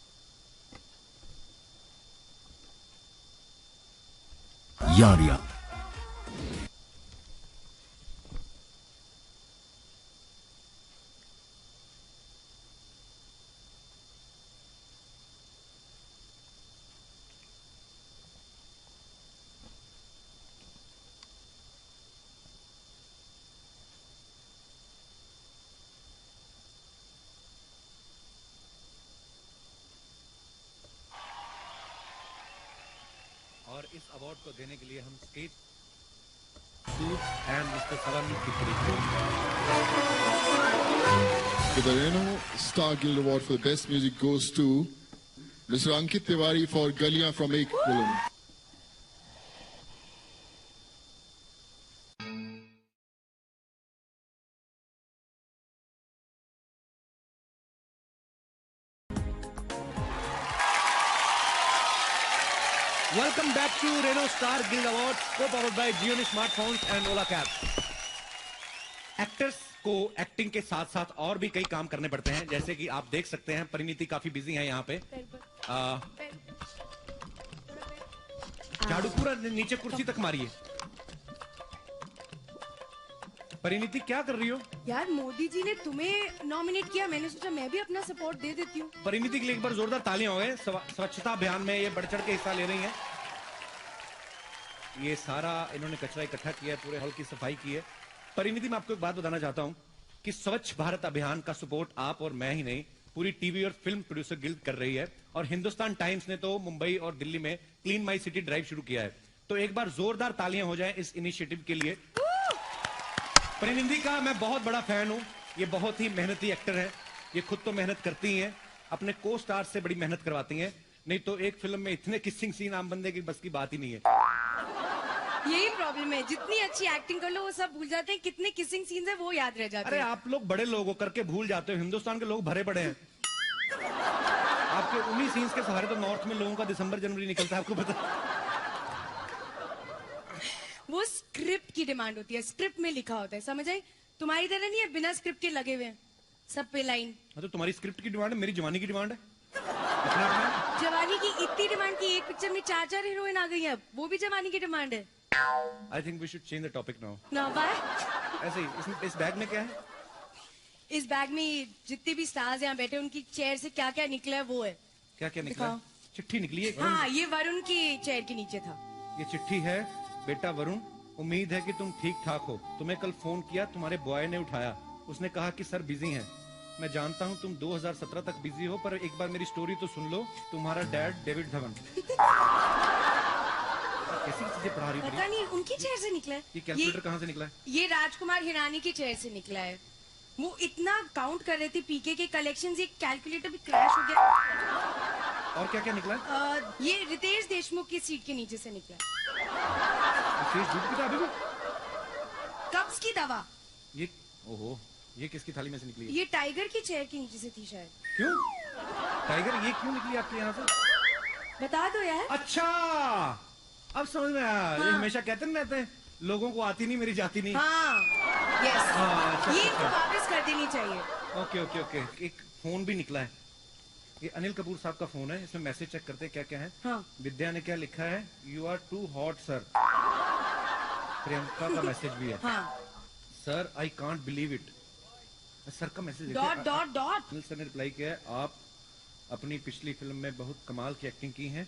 Yaariyan, और इस अवार्ड को देने के लिए हम stage and mister Saran The Renault Star Guild Award for the Best Music goes to Mr. Ankit Tiwari for Galiyan from Ek Villain. Welcome back to Renault Star Guild Awards, co-powered by Gioni Smartphones and Ola Cabs. Actors को एक्टिंग के साथ साथ और भी कई काम करने पड़ते हैं, जैसे कि आप देख सकते हैं परिणीति काफी बिजी है यहाँ पे। झाड़ू पूरा नीचे कुर्सी तक मारी है। परिणीति क्या कर रही हो? यार मोदी जी ने तुम्हें नॉमिनेट किया, मैंने सोचा मैं भी अपना सपोर्ट दे देती हूँ। परिणीति के लिए एक बार जोरदार तालियां हो गए। स्वच्छता अभियान में ये बढ़ चढ़ के हिस्सा ले रही हैं। ये सारा इन्होंने कचरा इकट्ठा किया है, पूरे हॉल की सफाई की है। परिणीति, मैं आपको एक बात बताना चाहता हूं कि स्वच्छ भारत अभियान का सपोर्ट आप और मैं ही नहीं, पूरी टीवी और फिल्म प्रोड्यूसर गिल्ड कर रही है। और हिंदुस्तान टाइम्स ने तो मुंबई और दिल्ली में क्लीन माई सिटी ड्राइव शुरू किया है। तो एक बार जोरदार तालियां हो जाएं इस इनिशिएटिव के लिए। परिणीति का मैं बहुत बड़ा फैन हूं। ये बहुत ही मेहनती एक्टर है। ये खुद तो मेहनत करती हैं, अपने को स्टार से बड़ी मेहनत करवाती हैं। नहीं तो एक फिल्म में इतने किसिंग सीन आम बंदे की बस की बात ही नहीं है। यही प्रॉब्लम है, जितनी अच्छी एक्टिंग कर लो वो सब भूल जाते हैं, कितने किसिंग सीन्स है वो याद रह जाते हैं। अरे आप लोग बड़े लोग हो करके भूल जाते हो, हिंदुस्तान के लोग भरे पड़े हैं। आपके उन्हीं सीन्स के सहारे तो नॉर्थ में लोगों का दिसंबर जनवरी निकलता है, आपको पता। वो स्क्रिप्ट की डिमांड होती है, स्क्रिप्ट में लिखा होता है, समझ आई? तुम्हारी तरह नहीं है बिना स्क्रिप्ट के लगे हुए हैं सब पे लाइन। तो तुम्हारी स्क्रिप्ट की डिमांड है, मेरी जवानी की डिमांड है। जवानी की इतनी डिमांड की एक पिक्चर में 4 हीरोइन आ गई है, वो भी जवानी की डिमांड है। I think we should change the topic now. ना बाय। ऐसे ही इस बैग में क्या है? इस बैग में जितने भी स्टार्स यहाँ बैठे उनकी चेयर से क्या क्या निकला है वो है। क्या क्या निकला? चिट्ठी निकली है। हाँ, ये वरुण की चेयर के नीचे था। ये चिट्ठी है, बेटा वरुण, उम्मीद है कि तुम ठीक ठाक हो। तुम्हें कल फोन किया, तुम्हारे बॉय ने उठाया। उसने कहा कि सर बिजी हैं। मैं जानता हूं तुम 2017 तक बिजी हो, पर एक बार मेरी स्टोरी तो सुन लो। तुम्हारा डैड डेविड धवन। कैसी चीजें पढ़ा रही? पता नहीं, उनकी चेयर से निकला है। ये कैलकुलेटर कहाँ से निकला है? ये राजकुमार हिरानी की चेयर से निकला है। वो इतना काउंट कर रहे थे पीके के कलेक्शंस, ये कैलकुलेटर भी क्रैश हो गया। और क्या क्या निकला है? ये रितेश देशमुख की सीट के नीचे से निकला। अभी भी कब्ज की दवा। ये ओहो, ये किसकी थाली में से निकली है? ये टाइगर की चेयर के नीचे से थी शायद। क्यों टाइगर? ये क्यों निकली आपके यहाँ से? बता दो यार। अच्छा, अब समझ में आया। हाँ। ये हमेशा कहते नहीं रहते हैं, लोगों को आती नहीं मेरी जाती नहीं। हाँ, यस। हाँ, ये वापस कर देनी चाहिए। ओके ओके ओके, एक फोन भी निकला है। ये अनिल कपूर साहब का फोन है, इसमें मैसेज चेक करते हैं क्या क्या है। हाँ। विद्या ने क्या लिखा है, you are too hot sir. Priyanka का मैसेज भी है। हाँ। Sir I can't believe it. Sir का message dot dot dot. Anil sir ने रिप्लाई किया है, आप अपनी पिछली फिल्म में बहुत कमाल की एक्टिंग की है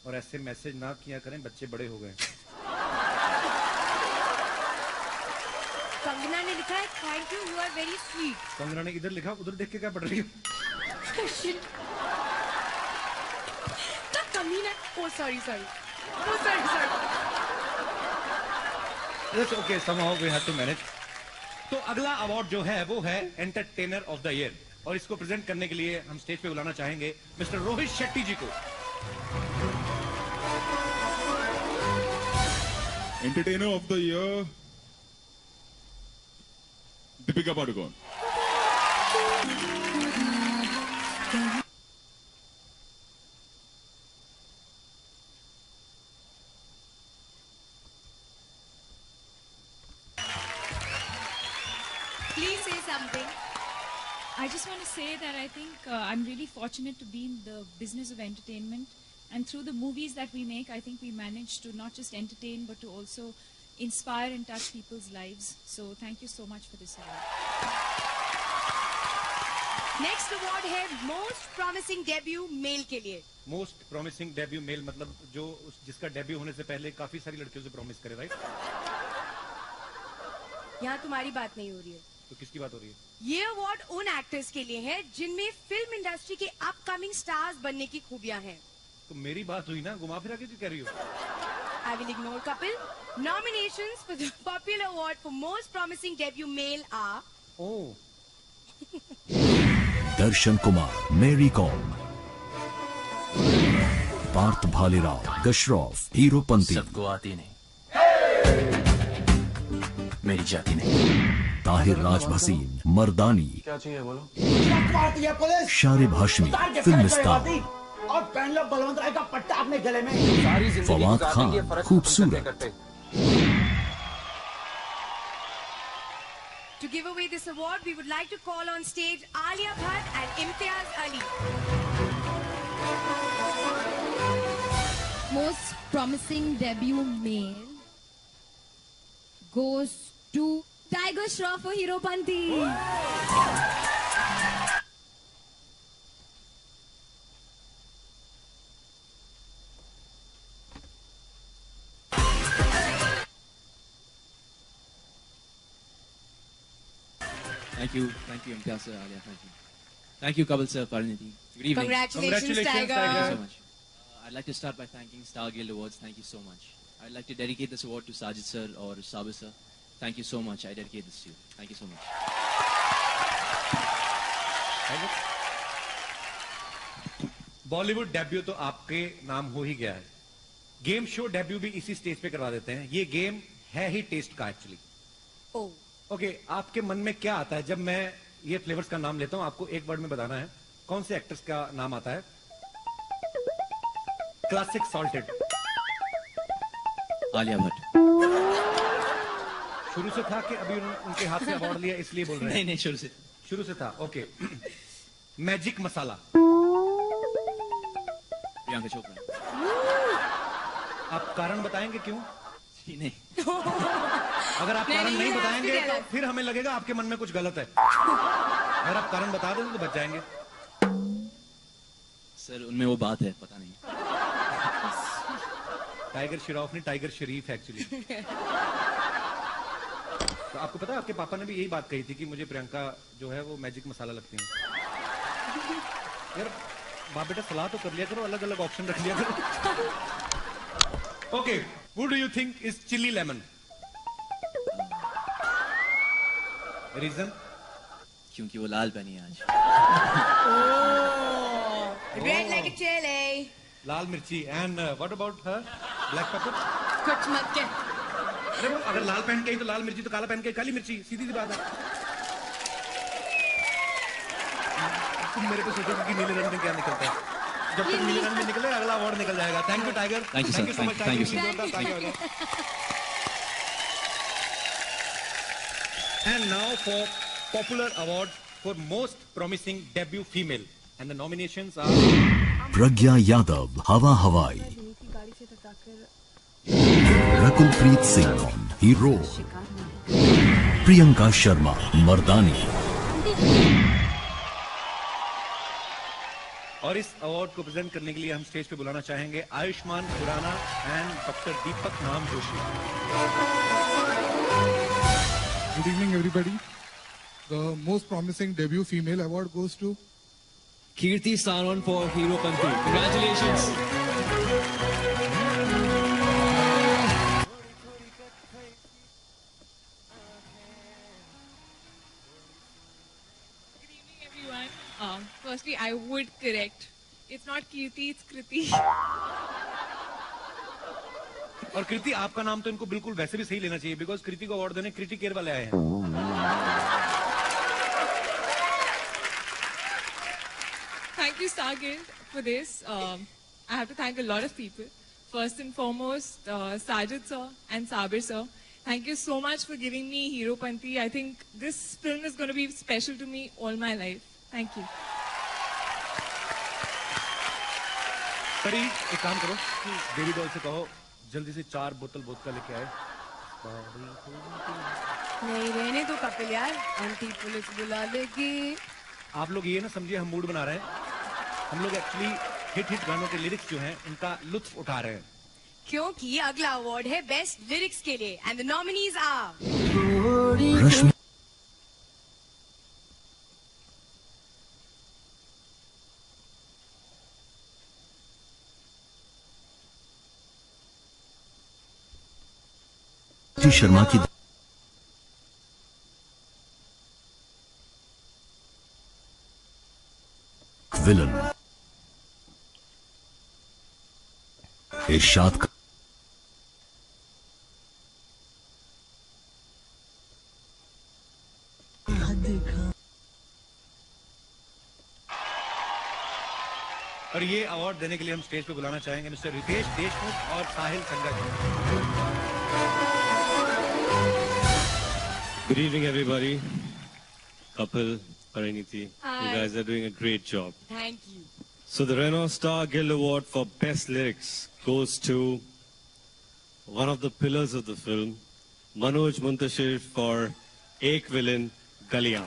और ऐसे मैसेज ना किया करें, बच्चे बड़े हो गए। कंगना ने लिखा है, thank you, you are very sweet. Kangana ने इधर लिखा, उधर देख के क्या पढ़ रही हो? कमीना, oh sorry sorry, oh sorry sorry. That's okay, somehow we have to manage. तो अगला अवार्ड जो है वो है एंटरटेनर ऑफ द ईयर, और इसको प्रेजेंट करने के लिए हम स्टेज पे बुलाना चाहेंगे मिस्टर रोहित शेट्टी जी को। Entertainer of the year Deepika Padukone. Please say something. I just want to say that I think I'm really fortunate to be in the business of entertainment, and through the movies that we make, I think we manage to not just entertain but to also inspire and touch people's lives. So thank you so much for this award. Next award है Most Promising Debut Male के लिए। मोस्ट प्रॉमिसिंग डेब्यू मेल मतलब जो जिसका डेब्यू होने से पहले काफी सारी लड़कियों से प्रॉमिस करे, राइट? यहाँ तुम्हारी बात नहीं हो रही है। तो किसकी बात हो रही है? ये अवार्ड उन एक्टर्स के लिए है जिनमें फिल्म इंडस्ट्री के अपकमिंग स्टार्स बनने की खूबियां हैं। तो मेरी बात हुई ना, घुमा फिरा के क्यों कह रही हो? I will ignore Kapil. Nominations for the popular award for most promising debut male are. Oh. Darshan Kumar, मेरी कॉम, पार्थ भालेराव, गशरॉफ, हीरोपंती। सबको आती नहीं, मेरी जाति नहीं। ताहिर राजभसीन, मर्दानी। क्या चाहिए बोलो? Sharib Hashmi, film star. और पहन लो बलवंत राय का पट्टा अपने गले में। फवाद खान, खूबसूरत। To give away this award, we would like to call on stage Alia Bhatt and Imtiaz Ali. Most promising debut male goes to Tiger Shroff for Heropanti. Thank you, Imtiaz sir, Alia, thank you, Kapil sir, Parinidhi. Good evening. Congratulations, Tiger. Thank you so much. I'd like to start by thanking Star Guild Awards. Thank you so much. I'd like to dedicate this award to Sajid sir or Sabir sir. Thank you so much. I dedicate this to you. Thank you so much. Bollywood debut तो आपके नाम हो ही गया है, गेम शो डेब्यू भी इसी स्टेज पे करवा देते हैं। ये गेम है ही टेस्ट का एक्चुअली। ओके, आपके मन में क्या आता है जब मैं ये फ्लेवर्स का नाम लेता हूं? आपको एक वर्ड में बताना है कौन से एक्टर्स का नाम आता है। Classic salted, Alia Bhatt. शुरू से था कि अभी उनके हाथ से अवार्ड लिया इसलिए बोल रहे हैं? नहीं, शुरू से था। ओके। मैजिक मसाला, प्रियंका चोपड़ा। आप कारण बताएंगे क्यों? नहीं। अगर आप कारण नहीं बताएंगे तो फिर हमें लगेगा आपके मन में कुछ गलत है। अगर आप कारण बता दें तो बच जाएंगे। सर उनमें वो बात है, पता नहीं। टाइगर श्रॉफ नहीं, टाइगर शरीफ एक्चुअली। तो आपको पता है आपके पापा ने भी यही बात कही थी कि मुझे प्रियंका जो है वो मैजिक मसाला लगती है। यार बाप बेटा सलाह तो कर लिया करो, अलग अलग ऑप्शन रख लिया करो। Okay, who do you think is chili lemon? Reason? क्योंकि वो लाल पहनी है आज। Red like a chili. लाल मिर्ची। And what about her? Black pepper? कुछ मत के। अरे वो अगर लाल पहन के ही तो लाल मिर्ची, तो काला पहन के काली मिर्ची, सीधी सी बात है। तुम मेरे को सोचोगे कि नीले रंग में क्या निकलता है। जब तक नीले रंग में निकले अगला अवार्ड निकल जाएगा। Thank you tiger, thank you so much. Thank you. And now for popular award for most promising debut female, and the nominations are प्रज्ञा यादव, हवा हवाई, रकुलप्रीत सिंह, हीरो, प्रियंका शर्मा, मर्दानी। और इस अवार्ड को प्रेजेंट करने के लिए हम स्टेज पे बुलाना चाहेंगे आयुष्मान खुराना एंड डॉक्टर दीपक नाम Joshi. Good evening, everybody. The most promising debut female award goes to Kirti Sanon for Heropanti. Congratulations. Firstly, I would correct. It's not Kirti, it's Kriti. और कृति, आपका नाम तो इनको बिल्कुल वैसे भी सही लेना चाहिए, बिकॉज कृति को अवार्ड देने कृति केयर वाले आए हैं। Thank you, Star Guild, for this. I have to thank a lot of people. First and foremost, Sajid sir and Sabir sir. Thank you so much for giving me Heropanti. I think this film is going to be special to me all my life. Thank you. परी, एक काम करो, बेबी डॉल से कहो जल्दी से 4 बोतल वोडका लेके आए। नहीं रहने तो कपिल यार, आंटी पुलिस बुला लेगी। आप लोग ये ना समझिए हम मूड बना रहे हैं, हम लोग एक्चुअली हिट गानों के लिरिक्स जो हैं उनका लुत्फ उठा रहे हैं, क्योंकि अगला अवार्ड है बेस्ट लिरिक्स के लिए एंड द नॉमिनीज आर रश्मि, शर्मा की विलन, इरशाद का और ये अवार्ड देने के लिए हम स्टेज पे बुलाना चाहेंगे मिस्टर रितेश देशमुख और साहिल संगा जी। Good evening, everybody. Kapil, Pariniti, you guys are doing a great job. Thank you. So the Renault Star Guild Award for Best Lyrics goes to one of the pillars of the film, Manoj Muntashir for Ek Villain, Galiyan.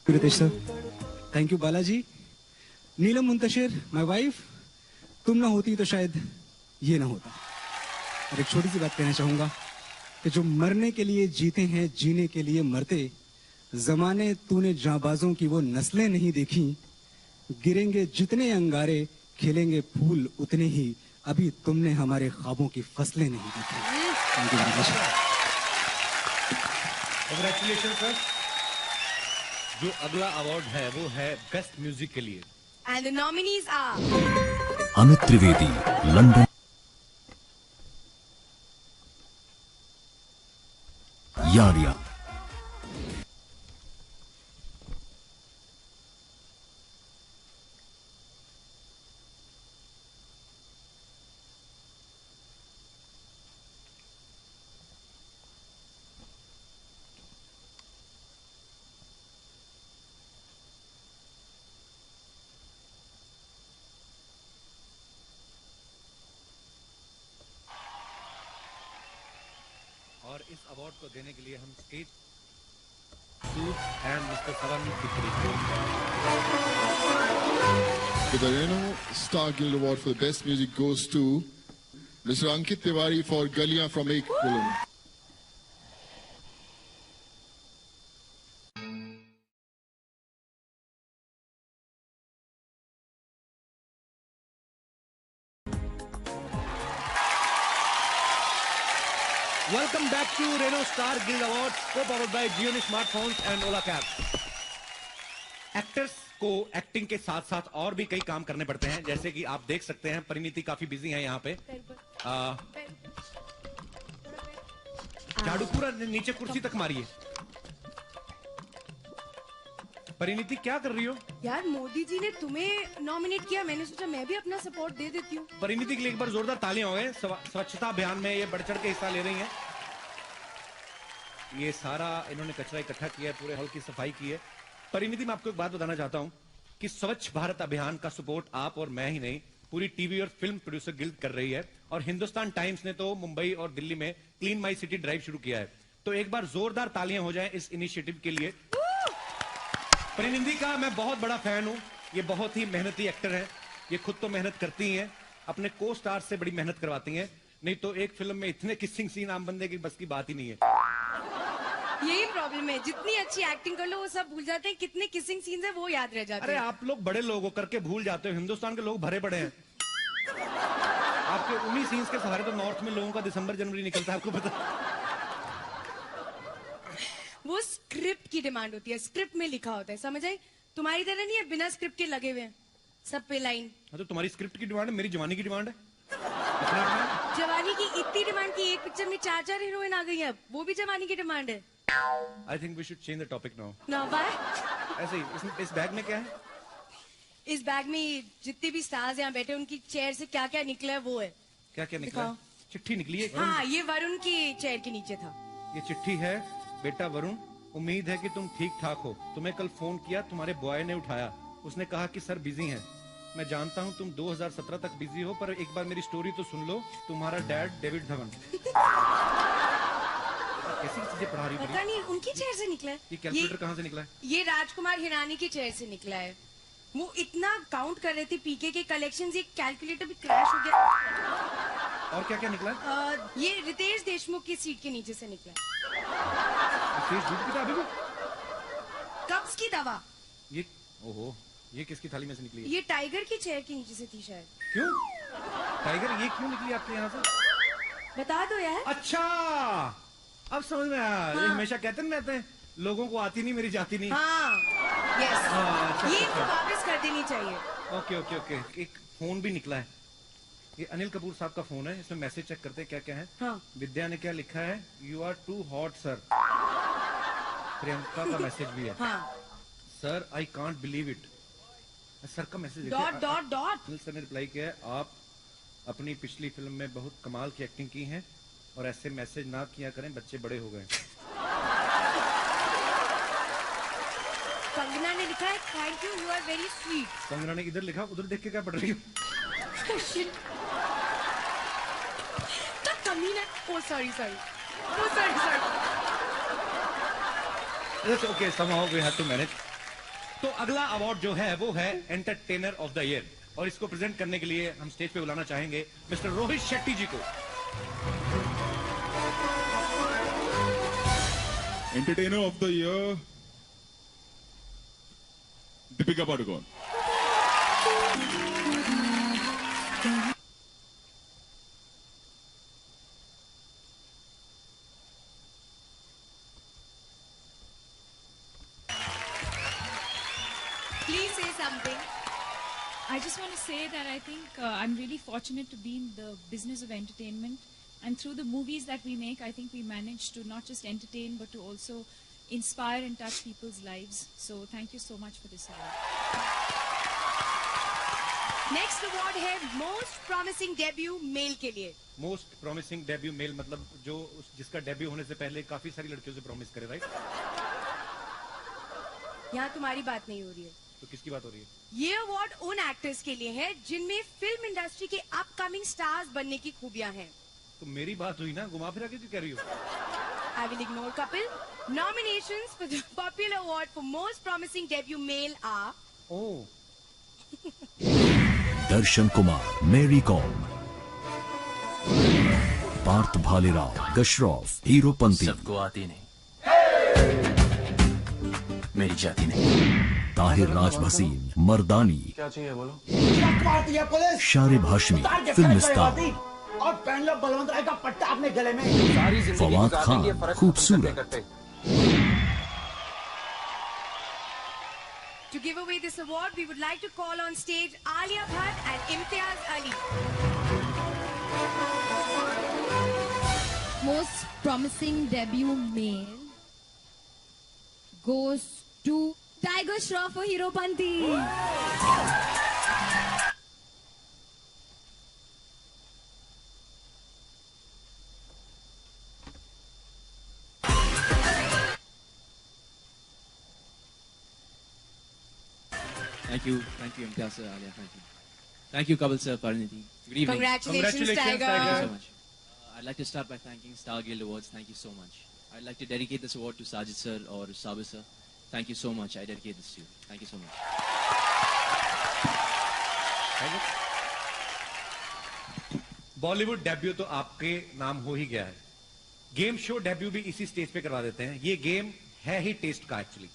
Ritesh sir, thank you Balaji. Neelam Muntashir, my wife, तुम ना होती तो शायद ये ना होता। और एक छोटी सी बात कहना चाहूंगा कि जो मरने के लिए जीते हैं, जीने के लिए मरते, जमाने तूने जांबाजों की वो नस्लें नहीं देखी, गिरेंगे जितने अंगारे, खिलेंगे फूल उतने ही, अभी तुमने हमारे ख्वाबों की फसलें नहीं देखी। Thank you. Congratulation sir. जो अगला अवार्ड है वो है बेस्ट म्यूजिक के लिए and the nominees are Amit Trivedi, London, Yaariyan, और इस अवार्ड को देने के लिए हम stage and mister Sawan The Renault Star Guild Award for the Best Music goes to Mr. Ankit Tiwari for Galiyan from Ek Villain. Welcome back to Renault Star Guild Awards, co-powered by Gioni Smartphones and Ola Cabs. Actors को एक्टिंग के साथ साथ और भी कई काम करने पड़ते हैं, जैसे कि आप देख सकते हैं परिणीति काफी बिजी हैं यहाँ पे। झाड़ू पूरा नीचे कुर्सी तक मारिए। परिणीति क्या कर रही हो? यार मोदी जी ने तुम्हें नॉमिनेट किया, मैंने सोचा मैं भी अपना सपोर्ट दे देती हूँ। परिणीति के लिए एक बार जोरदार तालियां हो गए। स्वच्छता अभियान में ये बढ़ चढ़ के हिस्सा ले रही हैं। ये सारा इन्होंने कचरा इकट्ठा किया है, पूरे हॉल की सफाई की है। परिणीति, मैं आपको एक बात बताना चाहता हूं कि स्वच्छ भारत अभियान का सपोर्ट आप और मैं ही नहीं, पूरी टीवी और फिल्म प्रोड्यूसर गिल्ड कर रही है। और हिंदुस्तान टाइम्स ने तो मुंबई और दिल्ली में क्लीन माई सिटी ड्राइव शुरू किया है। तो एक बार जोरदार तालियां हो जाएं इस इनिशिएटिव के लिए। परिणीति का मैं बहुत बड़ा फैन हूं। ये बहुत ही मेहनती एक्टर है। ये खुद तो मेहनत करती हैं, अपने को स्टार से बड़ी मेहनत करवाती हैं। नहीं तो एक फिल्म में इतने किसिंग सीन आम बंदे की बस की बात ही नहीं है। यही प्रॉब्लम है, जितनी अच्छी एक्टिंग कर लो वो सब भूल जाते हैं। कितने किसिंग सीन्स है वो याद रह जाते हैं। अरे आप लोग बड़े लोग हो करके भूल जाते हो। हिंदुस्तान के लोग भरे पड़े हैं। आपके उन्हीं सीन्स के सहारे तो नॉर्थ में लोगों का दिसंबर जनवरी निकलता है, आपको पता। वो स्क्रिप्ट की डिमांड होती है, स्क्रिप्ट में लिखा होता है, समझ आई? तुम्हारी तरह नहीं है बिना स्क्रिप्ट के लगे हुए हैं सब पे लाइन। तो तुम्हारी स्क्रिप्ट की डिमांड है, मेरी जवानी की डिमांड है। जवानी की इतनी डिमांड की एक पिक्चर में 4 हीरोइन आ गई है, वो भी जवानी की डिमांड है। I think we should change the topic now. Now why? ऐसे ही इस बैग में क्या है? इस बैग में जितने भी स्टार्स यहाँ बैठे उनकी चेयर से क्या क्या निकला है वो है। क्या क्या निकला? चिट्ठी निकली है। हाँ, ये वरुण की चेयर के नीचे था। ये चिट्ठी है, बेटा वरुण, उम्मीद है कि तुम ठीक ठाक हो। तुम्हें कल फोन किया, तुम्हारे बॉय ने उठाया। उसने कहा कि सर बिजी हैं। मैं जानता हूँ तुम 2017 तक बिजी हो, पर एक बार मेरी स्टोरी तो सुन लो। तुम्हारा डैड डेविड धवन। कैसी चीजें पढ़ा रही? पता नहीं, उनकी चेयर से निकला है। ये कैलकुलेटर कहाँ से निकला है? ये राजकुमार हिरानी की चेयर से निकला है। वो इतना काउंट कर रहे थे पीके के कलेक्शंस, ये कैलकुलेटर भी क्रैश हो गया। और क्या क्या निकला है? ये रितेश देशमुख की सीट के नीचे से निकला है। कब्ज की दवा। ये ओहो, ये किसकी थाली में से निकली है? ये टाइगर की चेयर के नीचे से थी शायद। क्यों टाइगर? ये क्यों निकली आपके यहाँ से? बता दो यार। अच्छा, अब समझ में आया। हाँ। ये हमेशा कहते नहीं रहते हैं, लोगों को आती नहीं मेरी जाती नहीं। हाँ, यस। अच्छा, ये अच्छा। वापस कर देनी चाहिए। Okay okay okay. एक फोन भी निकला है। ये अनिल कपूर साहब का फोन है। इसमें मैसेज चेक करते हैं क्या क्या है। हाँ। विद्या ने क्या लिखा है? You are too hot sir. Priyanka का मैसेज भी है। हाँ। Sir I can't believe it. Sir का message dot dot dot. Anil sir ने रिप्लाई किया है, आप अपनी पिछली फिल्म में बहुत कमाल की एक्टिंग की है और ऐसे मैसेज ना किया करें, बच्चे बड़े हो गए। कंगना ने लिखा है, thank you, you are very sweet. Kangana ने इधर लिखा, उधर देख के क्या पढ़ रही हो? कमीना। Oh sorry sorry, oh sorry sorry. Okay, somehow we have to manage। तो अगला अवार्ड जो है वो है एंटरटेनर ऑफ द ईयर, और इसको प्रेजेंट करने के लिए हम स्टेज पे बुलाना चाहेंगे मिस्टर रोहित शेट्टी जी को। Entertainer of the year Deepika Padukone. Please say something. I just want to say that I think I'm really fortunate to be in the business of entertainment, and through the movies that we make, I think we manage to not just entertain but to also inspire and touch people's lives. So thank you so much for this award. Next award है Most Promising Debut Male के लिए। मोस्ट प्रॉमिसिंग डेब्यू मेल मतलब जो जिसका डेब्यू होने से पहले काफी सारी लड़कियों से प्रॉमिस करे, राइट? यहाँ तुम्हारी बात नहीं हो रही है। तो किसकी बात हो रही है? ये अवार्ड उन एक्टर्स के लिए है जिनमें फिल्म इंडस्ट्री के अपकमिंग स्टार्स बनने की खूबियां हैं। तो मेरी बात हुई ना, घुमा फिरा के क्यों कह रही हो? I will ignore Kapil. Nominations for the popular award for most promising debut male are. Oh. Darshan Kumar, मेरी कॉम, पार्थ भालेराव, गशरॉफ, हीरोपंती। सबको आती नहीं, मेरी जाती नहीं। ताहिर राज भसीन, मर्दानी। क्या चाहिए बोलो? Sharib Hashmi, film star. और पहन लो बलवंत राय का पट्टा अपने गले में। फवाद खान, खूबसूरत। To give away this award, we would like to call on stage Alia Bhatt and Imtiaz Ali. Most promising debut male goes to Tiger Shroff for Heropanti. Thank you, Imtiaz sir, Alia, thank you, Kapil sir, Pariniti. Good evening. Congratulations, Tiger. Thank you so much. I'd like to start by thanking Star Guild Awards. Thank you so much. I'd like to dedicate this award to Sajid sir or Sabir sir. Thank you so much. I dedicate this to you. Thank you so much. Bollywood debut तो आपके नाम हो ही गया है, गेम शो डेब्यू भी इसी स्टेज पे करवा देते हैं। ये गेम है ही टेस्ट का एक्चुअली।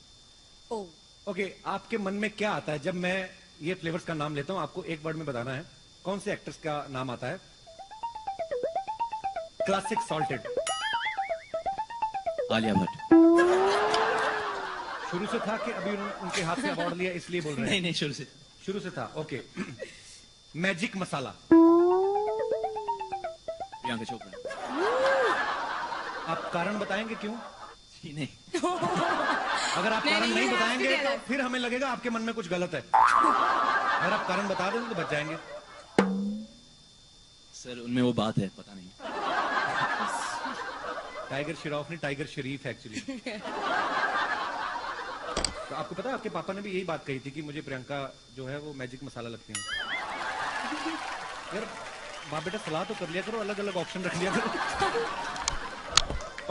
ओके, आपके मन में क्या आता है जब मैं ये फ्लेवर्स का नाम लेता हूं? आपको एक वर्ड में बताना है कौन से एक्टर्स का नाम आता है। Classic salted, Alia Bhatt. शुरू से था कि अभी उनके हाथ से अवार्ड लिया इसलिए बोल रहे हैं? नहीं, शुरू से था। ओके। मैजिक मसाला, प्रियंका चोपड़ा। आप कारण बताएंगे क्यों? नहीं। अगर आप कारण नहीं बताएंगे तो फिर हमें लगेगा आपके मन में कुछ गलत है। अगर आप कारण बता दें तो बच जाएंगे। सर, उनमें वो बात है, पता नहीं। टाइगर श्रॉफ नहीं, टाइगर शरीफ एक्चुअली। तो आपको पता है आपके पापा ने भी यही बात कही थी कि मुझे प्रियंका जो है वो मैजिक मसाला लगती है। यार बाप बेटा सलाह तो कर लिया करो, अलग अलग ऑप्शन रख लिया करो।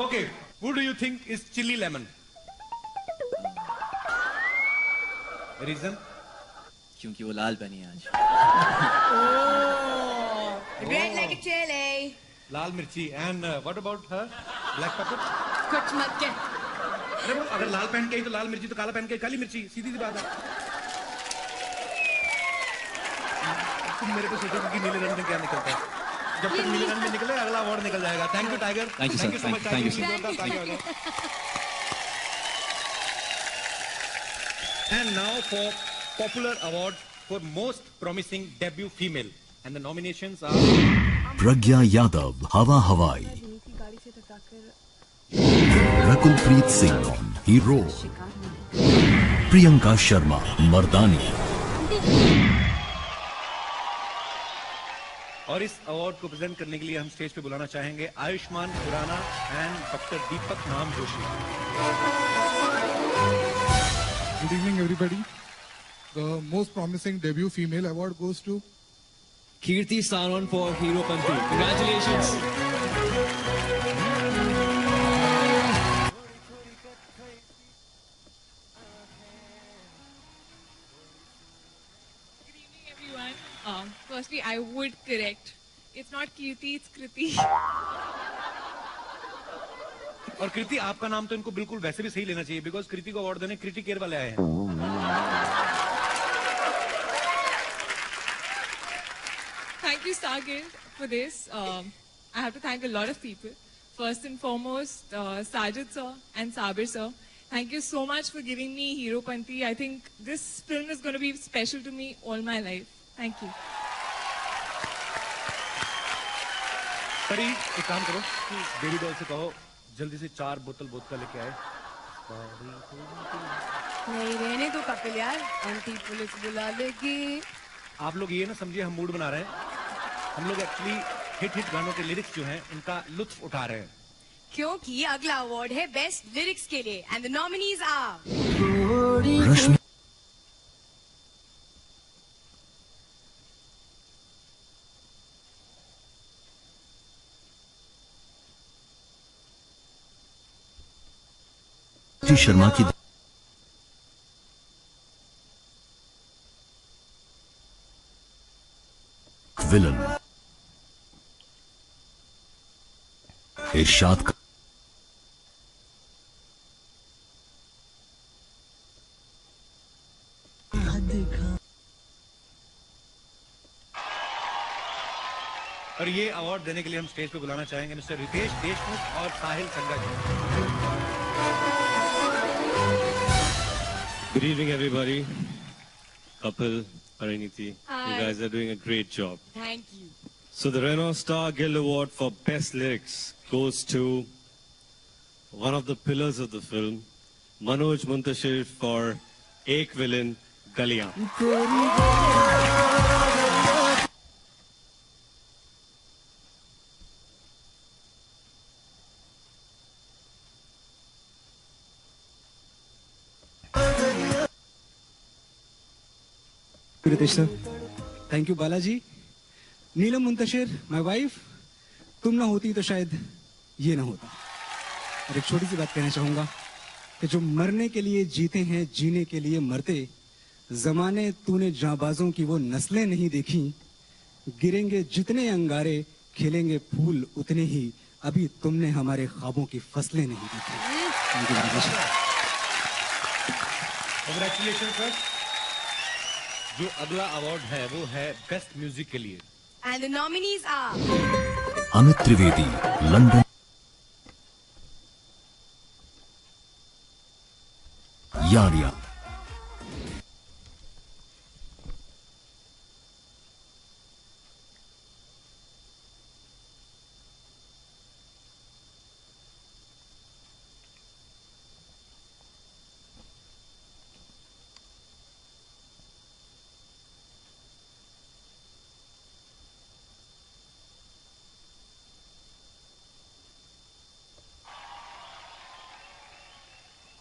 Okay, who do you think is chili lemon? Reason? क्योंकि वो लाल बनी आज। Red like a chili. लाल मिर्ची। And what about her? Black pepper? कुछ मत कह। अरे वो अगर लाल पहन के आई तो लाल मिर्ची, तो काला पहन के काली मिर्ची, सीधी सी बात है। तुम मेरे को सोचो कि नीले रंग में क्या निकलता है। जब तक नीले रंग में निकले अगला अवार्ड निकल जाएगा। Thank you tiger. Thank you so much. Thank you. And now for popular award for most promising debut female, and the nominations are प्रज्ञा यादव, हवा हवाई, रकुलप्रीत सिंह, हीरो, प्रियंका शर्मा, मर्दानी। और इस अवार्ड को प्रेजेंट करने के लिए हम स्टेज पे बुलाना चाहेंगे आयुष्मान खुराना एंड डॉक्टर दीपक नाम Joshi. Good evening, everybody. The most promising debut female award goes to Kirti Sanon for Heropanti. Congratulations. Good evening, everyone. Firstly, I would correct. It's not Kirti, it's Kriti. और कृति आपका नाम तो इनको बिल्कुल वैसे भी सही लेना चाहिए, बिकॉज कृति को अवार्ड देने कृति केयर वाले आए हैं। Thank you, Star Guild, for this. I have to thank a lot of people. First and foremost, Sajid sir and Sabir sir. Thank you so much for giving me Heropanti. I think this film is going to be special to me all my life. Thank you. परी एक काम करो, बेबी डॉल से कहो जल्दी से 4 बोतल वोडका लेके आए। नहीं रहने दो कपिल यार, आंटी पुलिस बुला लेगी। आप लोग ये ना समझिए हम मूड बना रहे हैं, हम लोग एक्चुअली हिट गानों के लिरिक्स जो हैं उनका लुत्फ उठा रहे हैं। क्योंकि अगला अवार्ड है बेस्ट लिरिक्स के लिए एंड द नॉमिनीज आर रश्मि शर्मा की विलन, इरशाद का और ये अवार्ड देने के लिए हम स्टेज पे बुलाना चाहेंगे मिस्टर रितेश देशमुख और साहिल संगा जी। Good evening, everybody. Kapil, Pariniti, Hi. you guys are doing a great job. Thank you. So the Renault Star Guild Award for Best Lyrics goes to one of the pillars of the film, Manoj Muntashir for Ek Villain Galiyan. Ritesh sir, thank you Balaji. Neelam Muntashir, my wife, तुम ना होती तो शायद ये ना होता। और एक छोटी सी बात कहना चाहूंगा कि जो मरने के लिए जीते हैं, जीने के लिए मरते, जमाने तूने जांबाजों की वो नस्लें नहीं देखी, गिरेंगे जितने अंगारे, खिलेंगे फूल उतने ही, अभी तुमने हमारे ख्वाबों की फसलें नहीं देखी। Thank you very much. Congratulation sir. जो अगला अवार्ड है वो है बेस्ट म्यूजिक के लिए। And the nominees are Amit Trivedi, London. Yaariyan,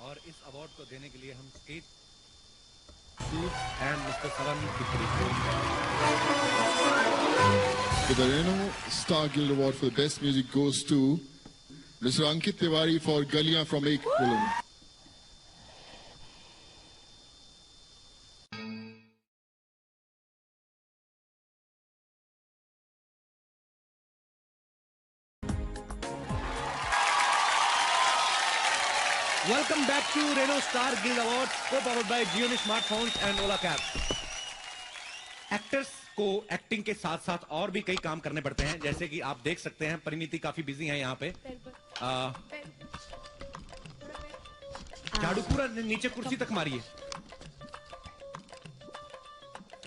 और इस अवार्ड को देने के लिए हम stage and mister Saran The Reno Star Guild Award for the Best Music goes to Mr. Ankit Tiwari for Galiyan from Ek Villain. Welcome back to Renault star guild award, co powered by Gionee smartphones and Ola cab. Actors को एक्टिंग के साथ साथ और भी कई काम करने पड़ते हैं, जैसे कि आप देख सकते हैं परिणीति काफी बिजी हैं यहाँ पे। झाड़ू पूरा नीचे कुर्सी तक मारिए।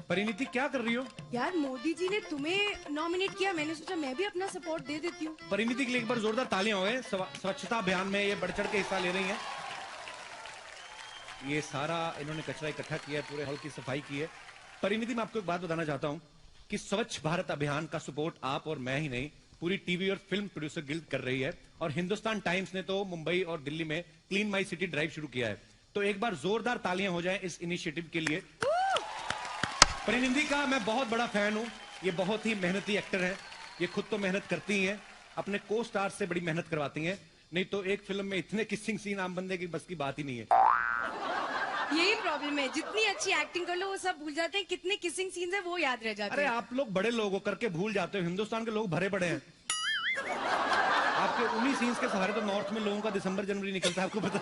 परिणीति क्या कर रही हो? यार मोदी जी ने तुम्हें नॉमिनेट किया, मैंने सोचा मैं भी अपना सपोर्ट दे देती हूँ। परिणीति के लिए एक बार जोरदार तालियां हो गए। स्वच्छता अभियान में ये बढ़ चढ़ के हिस्सा ले रही हैं। ये सारा इन्होंने कचरा इकट्ठा किया है, पूरे हॉल की सफाई की है। परिणीति, मैं आपको एक बात बताना चाहता हूं कि स्वच्छ भारत अभियान का सपोर्ट आप और मैं ही नहीं, पूरी टीवी और फिल्म प्रोड्यूसर गिल्ड कर रही है। और हिंदुस्तान टाइम्स ने तो मुंबई और दिल्ली में क्लीन माई सिटी ड्राइव शुरू किया है। तो एक बार जोरदार तालियां हो जाएं इस इनिशिएटिव के लिए। परिणीति का मैं बहुत बड़ा फैन हूं। ये बहुत ही मेहनती एक्टर है। ये खुद तो मेहनत करती हैं, अपने को स्टार से बड़ी मेहनत करवाती हैं। नहीं तो एक फिल्म में इतने किसिंग सीन आम बंदे की बस की बात ही नहीं है। यही प्रॉब्लम है, जितनी अच्छी एक्टिंग कर लो वो सब भूल जाते हैं, कितने किसिंग सीन्स है वो याद रह जाते हैं। अरे आप लोग बड़े लोग हो करके भूल जाते हो, हिंदुस्तान के लोग भरे बड़े हैं। आपके उन्हीं सीन्स के सहारे तो नॉर्थ में लोगों का दिसंबर जनवरी निकलता है, आपको पता।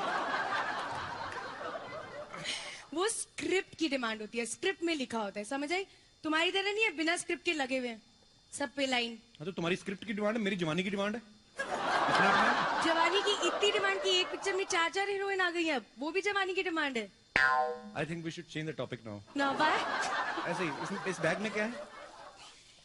वो स्क्रिप्ट की डिमांड होती है, स्क्रिप्ट में लिखा होता है, समझ आई? तुम्हारी तरह नहीं है बिना स्क्रिप्ट के लगे हुए हैं सब पे लाइन। तो तुम्हारी स्क्रिप्ट की डिमांड है, मेरी जवानी की डिमांड है। जवानी की इतनी डिमांड की एक पिक्चर में 4-4 हीरोइन आ गई है, वो भी जवानी की डिमांड है। I think we should change the topic now. ना बाय। ऐसे ही इस बैग में क्या है?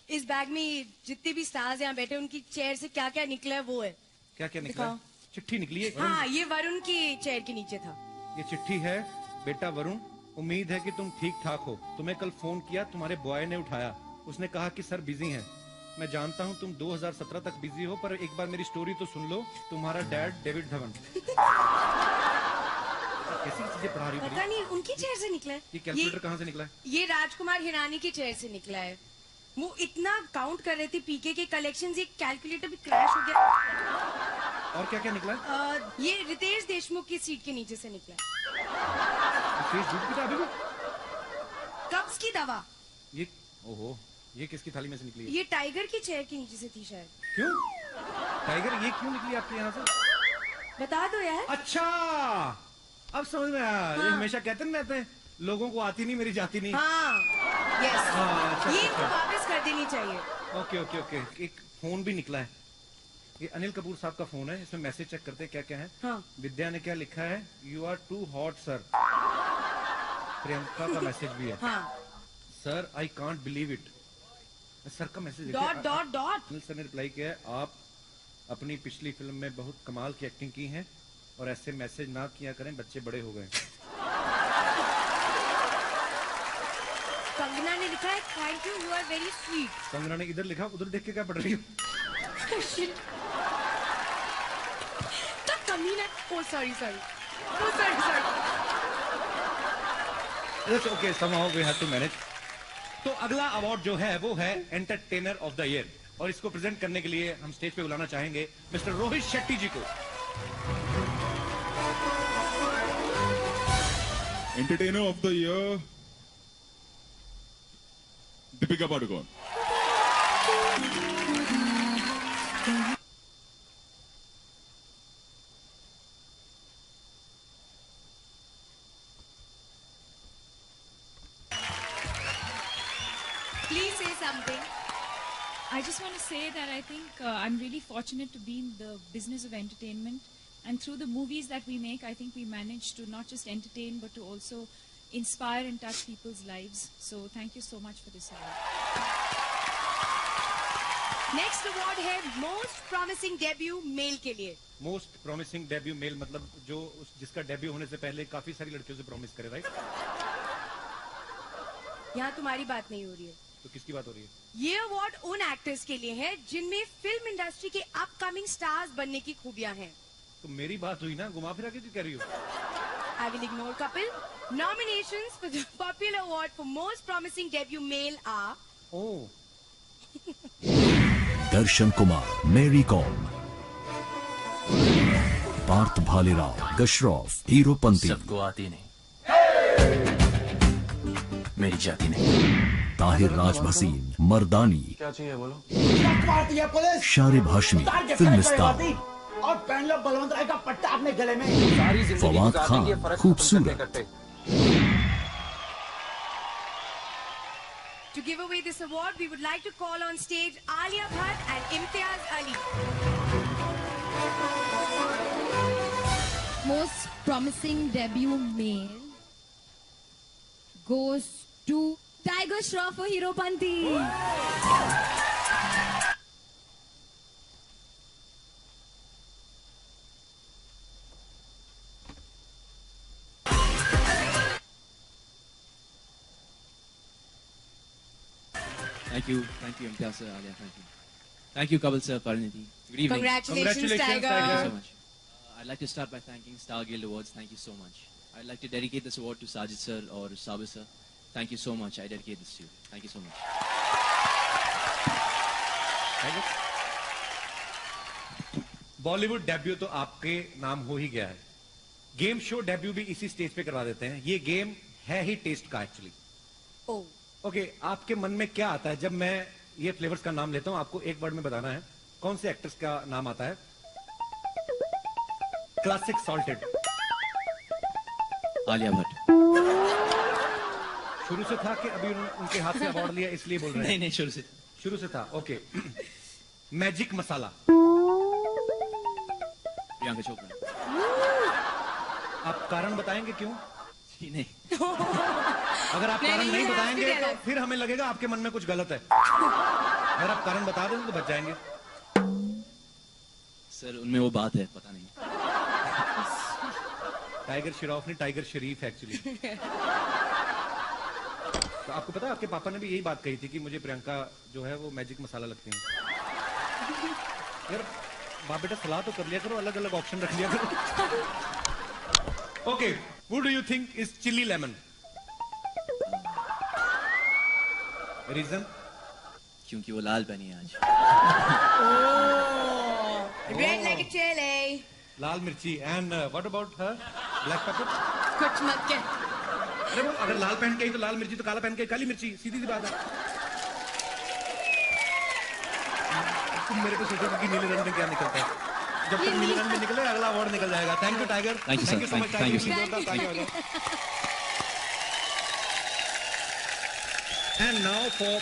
इस बैग में जितने भी स्टार्स यहाँ बैठे उनकी चेयर से क्या क्या निकला है वो है। क्या क्या निकला है? चिट्ठी निकली है। हाँ, ये वरुण की चेयर के नीचे था। ये चिट्ठी है, बेटा वरुण, उम्मीद है कि तुम ठीक ठाक हो। तुम्हें कल फोन किया, तुम्हारे बॉय ने उठाया। उसने कहा कि सर बिजी हैं। मैं जानता हूं तुम 2017 तक बिजी हो, पर एक बार मेरी स्टोरी तो सुन लो। तुम्हारा डैड डेविड धवन। कैसी चीजें पढ़ा रही हो? पता नहीं उनकी चेयर से निकला है। ये कैलकुलेटर कहाँ से निकला है? ये राजकुमार हिरानी की चेयर से निकला है। वो इतना काउंट कर रहे थे पीके के कलेक्शंस, ये कैलकुलेटर भी क्रैश हो गया। और क्या क्या निकला है? ये रितेश देशमुख की सीट के नीचे से निकला है। कब्ज की दवा। ये ओहो, ये किसकी थाली में से निकली है? ये टाइगर की चेयर के नीचे से थी शायद। क्यों टाइगर? ये क्यों निकली आपके यहाँ से? बता दो यार। अच्छा, अब समझ में आया। हाँ। ये हमेशा कहते हैं लोगों को आती नहीं मेरी जाती नहीं। हाँ, यस। अच्छा, ये अच्छा। वापस कर देनी चाहिए। Okay okay okay. एक फोन भी निकला है, ये अनिल कपूर साहब का फोन है। इसमें मैसेज चेक करते हैं क्या क्या है। हाँ। विद्या ने क्या लिखा है? You are too hot sir. Priyanka का मैसेज भी है। हाँ। Sir I can't believe it. Sir का message dot dot dot. Anil sir ने रिप्लाई किया है, आप अपनी पिछली फिल्म में बहुत कमाल की एक्टिंग की है और ऐसे मैसेज ना किया करें, बच्चे बड़े हो गए। कंगना ने लिखा है thank you, you are very sweet. Kangana ने इधर लिखा, उधर देख के क्या पढ़ रही हो? तो कमीना, oh sorry sorry, oh sorry. That's okay, somehow we have to manage. तो अगला अवार्ड जो है वो है एंटरटेनर ऑफ द ईयर, और इसको प्रेजेंट करने के लिए हम स्टेज पे बुलाना चाहेंगे मिस्टर रोहित शेट्टी जी को। Entertainer of the year, Deepika Padukone. Please say something. I just want to say that I think I'm really fortunate to be in the business of entertainment. And through the movies that we make, I think we manage to not just entertain, but to also inspire and touch people's lives. So thank you so much for this award. Next award है Most Promising Debut Male के लिए। मोस्ट प्रॉमिसिंग डेब्यू मेल मतलब जो जिसका डेब्यू होने से पहले काफी सारी लड़कियों से प्रॉमिस करे, राइट? यहाँ तुम्हारी बात नहीं हो रही है। तो किसकी बात हो रही है? ये अवार्ड उन एक्टर्स के लिए है जिनमें फिल्म इंडस्ट्री के अपकमिंग स्टार्स बनने की खूबियां हैं। तो मेरी बात हुई ना, घुमा फिरा के क्यों कह रही हो? I will ignore Kapil. Nominations for the popular award for most promising debut male are. Oh. Darshan Kumar, Mary Kom, Parth Bhalerao, गशरॉफ, हीरोपंती। सबको आती नहीं, मेरी जाति नहीं। ताहिर राज भसीन, मर्दानी। क्या चाहिए बोलो? Sharib Hashmi, film star. और पहन लो बलवंत राय का पट्टा अपने गले में। फवाद खान, खूबसूरत। To give away this award, we would like to call on stage Alia Bhatt and Imtiaz Ali. Most promising debut male goes to Tiger Shroff for Heropanti. Thank you, Imtiaz sir, Alia, thank you, Kapil sir, Pariniti. Good evening. Congratulations, Tiger. Thank you so much. I'd like to start by thanking Star Guild Awards. Thank you so much. I'd like to dedicate this award to Sajid sir or Sabir sir. Thank you so much. I dedicate this to you. Thank you so much. Bollywood debut तो आपके नाम हो ही गया है, गेम शो डेब्यू भी इसी स्टेज पे करवा देते हैं। ये गेम है ही टेस्ट का एक्चुअली। ओके, आपके मन में क्या आता है जब मैं ये फ्लेवर्स का नाम लेता हूं? आपको एक वर्ड में बताना है कौन से एक्टर्स का नाम आता है। Classic salted, Alia Bhatt. शुरू से था कि अभी उनके हाथ से अवार्ड लिया इसलिए बोल रहे हैं? नहीं, शुरू से था। ओके। मैजिक मसाला, प्रियंका चोपड़ा। आप कारण बताएंगे क्यों? नहीं, अगर आप कारण नहीं बताएंगे तो फिर हमें लगेगा आपके मन में कुछ गलत है। अगर आप कारण बता दें तो बच जाएंगे। सर उनमें वो बात है, पता नहीं। टाइगर श्रॉफ नहीं, टाइगर शरीफ एक्चुअली। तो आपको पता है आपके पापा ने भी यही बात कही थी कि मुझे प्रियंका जो है वो मैजिक मसाला लगती है। यार बाप बेटा सलाह तो कर लिया करो, अलग अलग ऑप्शन रख लिया करो। Okay, who do you think is chili lemon? Reason? क्योंकि वो लाल पहनी है आज। Red like a chili. लाल मिर्ची। And what about her? Black pepper? कुछ मत कह। अरे वो अगर लाल पहन के आई तो लाल मिर्ची, तो काला पहन के काली मिर्ची, सीधी सी बात है। तुम मेरे को सोचोगे कि नीले रंग में क्या निकलता है। जब तक नीले रंग में निकले अगला अवार्ड निकल जाएगा। Thank you tiger. Thank you so much. Thank you. And now for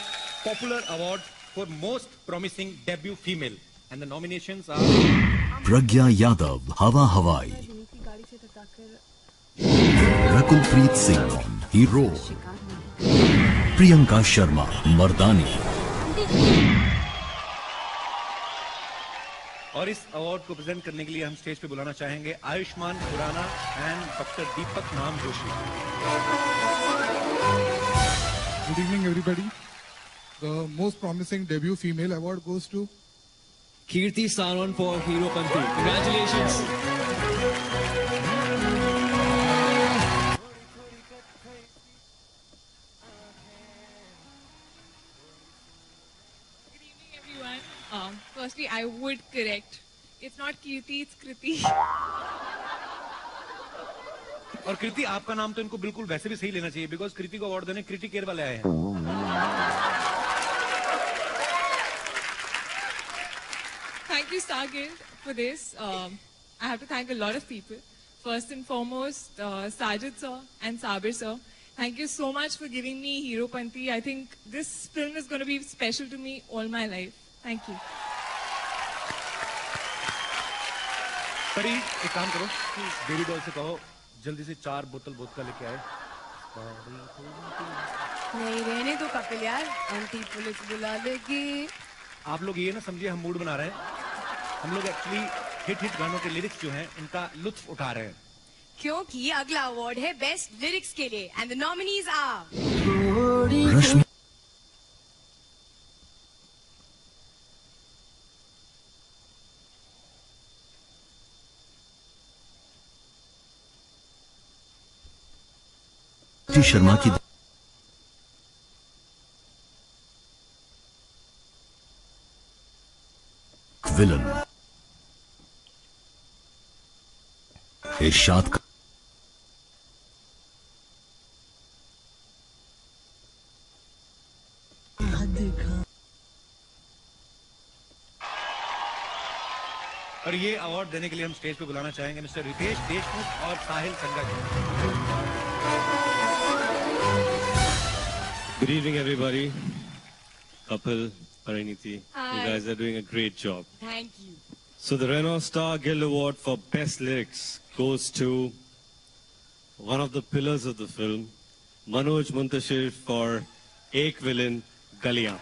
popular award for most promising debut female, and the nominations are प्रज्ञा यादव, हवा हवाई। रकुलप्रीत सिंह, हीरो। प्रियंका शर्मा, मर्दानी। और इस अवार्ड को प्रेजेंट करने के लिए हम स्टेज पे बुलाना चाहेंगे आयुष्मान खुराना एंड डॉक्टर दीपक नाम Joshi. Good evening, everybody. The most promising debut female award goes to Kirti Sanon for Heropanti. Congratulations. everyone. Firstly, I would correct. It's not Kirti, it's Kriti. और कृति आपका नाम तो इनको बिल्कुल वैसे भी सही लेना चाहिए बिकॉज कृति को अवार्ड देने कृति केयर वाले आए हैं. Thank you, Star Guild, for this. I have to thank a lot of people. First and foremost, Sajid sir and Sabir sir. Thank you so much for giving me Heropanti. I think this film is going to be special to me all my life. Thank you. परी एक काम करो बेबी डॉल से कहो जल्दी से 4 बोतल वोडका लेके आए. नहीं रहने दो कपिल यार, आंटी पुलिस बुला लेगी. आप लोग ये ना समझिए हम मूड बना रहे हैं. हम लोग एक्चुअली हिट गानों के लिरिक्स जो हैं उनका लुत्फ उठा रहे हैं. क्योंकि अगला अवार्ड है बेस्ट लिरिक्स के लिए and the nominees are Sharma की विलन इरशाद का और ये अवार्ड देने के लिए हम स्टेज पे बुलाना चाहेंगे मिस्टर रितेश देशमुख और साहिल संघा जी. Good evening, everybody. Kapil, Pariniti, Hi. you guys are doing a great job. Thank you. So the Renault Star Guild Award for Best Lyrics goes to one of the pillars of the film, Manoj Muntashir for Ek Villain, Galiyan.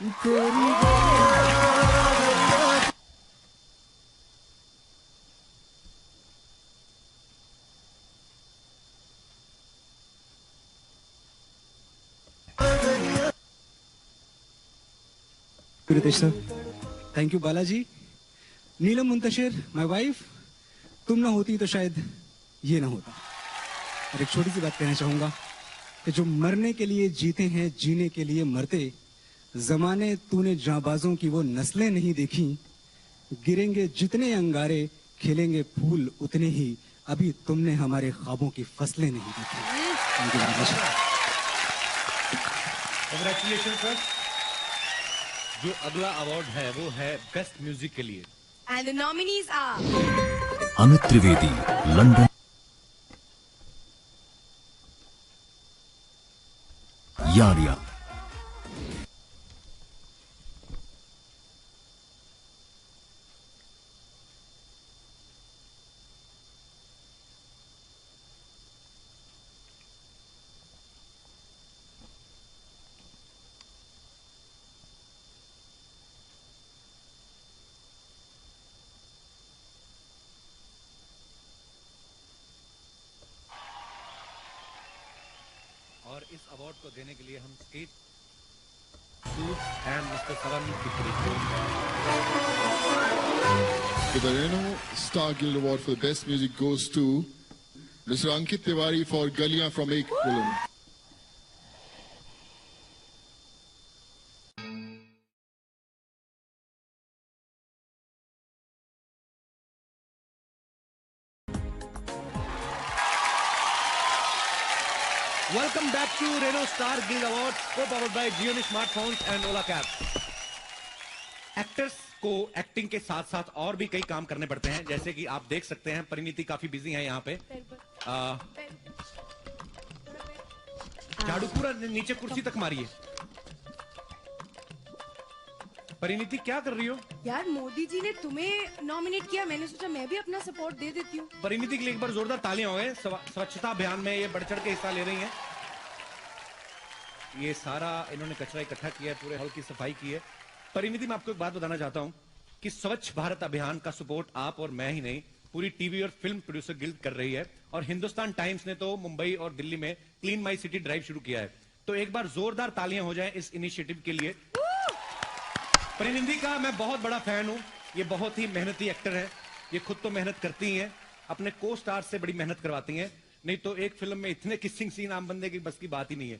Ritesh sir, thank you Balaji. Neelam Muntashir, my wife, तुम ना होती तो शायद ये ना होता. और एक छोटी सी बात कहना चाहूंगा कि जो मरने के लिए जीते हैं, जीने के लिए मरते, जमाने तूने जांबाजों की वो नस्लें नहीं देखी. गिरेंगे जितने अंगारे, खिलेंगे फूल उतने ही, अभी तुमने हमारे ख्वाबों की फसलें नहीं देखी. Thank you very much. Congratulation sir. जो अगला अवार्ड है वो है बेस्ट म्यूजिक के लिए and the nominees are Amit Trivedi, London. Yaariyan, और इस अवार्ड को देने के लिए हम स्टेज एंड मिस्टर सरन की The Renault Star Guild Award for the Best Music goes to Mr. Ankit Tiwari for Galiyan from Ek Villain. Welcome back to Renault Star Guild Awards, co-powered by Gioni Smartphones and Ola Cabs. Actors को एक्टिंग के साथ साथ और भी कई काम करने पड़ते हैं, जैसे कि आप देख सकते हैं परिणीति काफी बिजी है यहाँ पे. झाड़ू पूरा नीचे कुर्सी तक मारी है. परिणीति क्या कर रही हो? यार मोदी जी ने तुम्हें नॉमिनेट किया, मैंने सोचा मैं भी अपना सपोर्ट दे देती हूँ. परिणीति के लिए एक बार जोरदार तालियां हो गए. स्वच्छता अभियान में ये बढ़ चढ़ के हिस्सा ले रही हैं. ये सारा इन्होंने कचरा इकट्ठा किया है, पूरे हॉल की सफाई की है. परिणीति, मैं आपको एक बात बताना चाहता हूं कि स्वच्छ भारत अभियान का सपोर्ट आप और मैं ही नहीं, पूरी टीवी और फिल्म प्रोड्यूसर गिल्ड कर रही है. और हिंदुस्तान टाइम्स ने तो मुंबई और दिल्ली में क्लीन माई सिटी ड्राइव शुरू किया है. तो एक बार जोरदार तालियां हो जाएं इस इनिशिएटिव के लिए। परिनिधि का मैं बहुत बड़ा फैन हूं। ये बहुत ही मेहनती एक्टर है। ये खुद तो मेहनत करती हैं, अपने को स्टार से बड़ी मेहनत करवाती हैं। नहीं तो एक फिल्म में इतने किसिंग सीन आम बंदे की बस की बात ही नहीं है।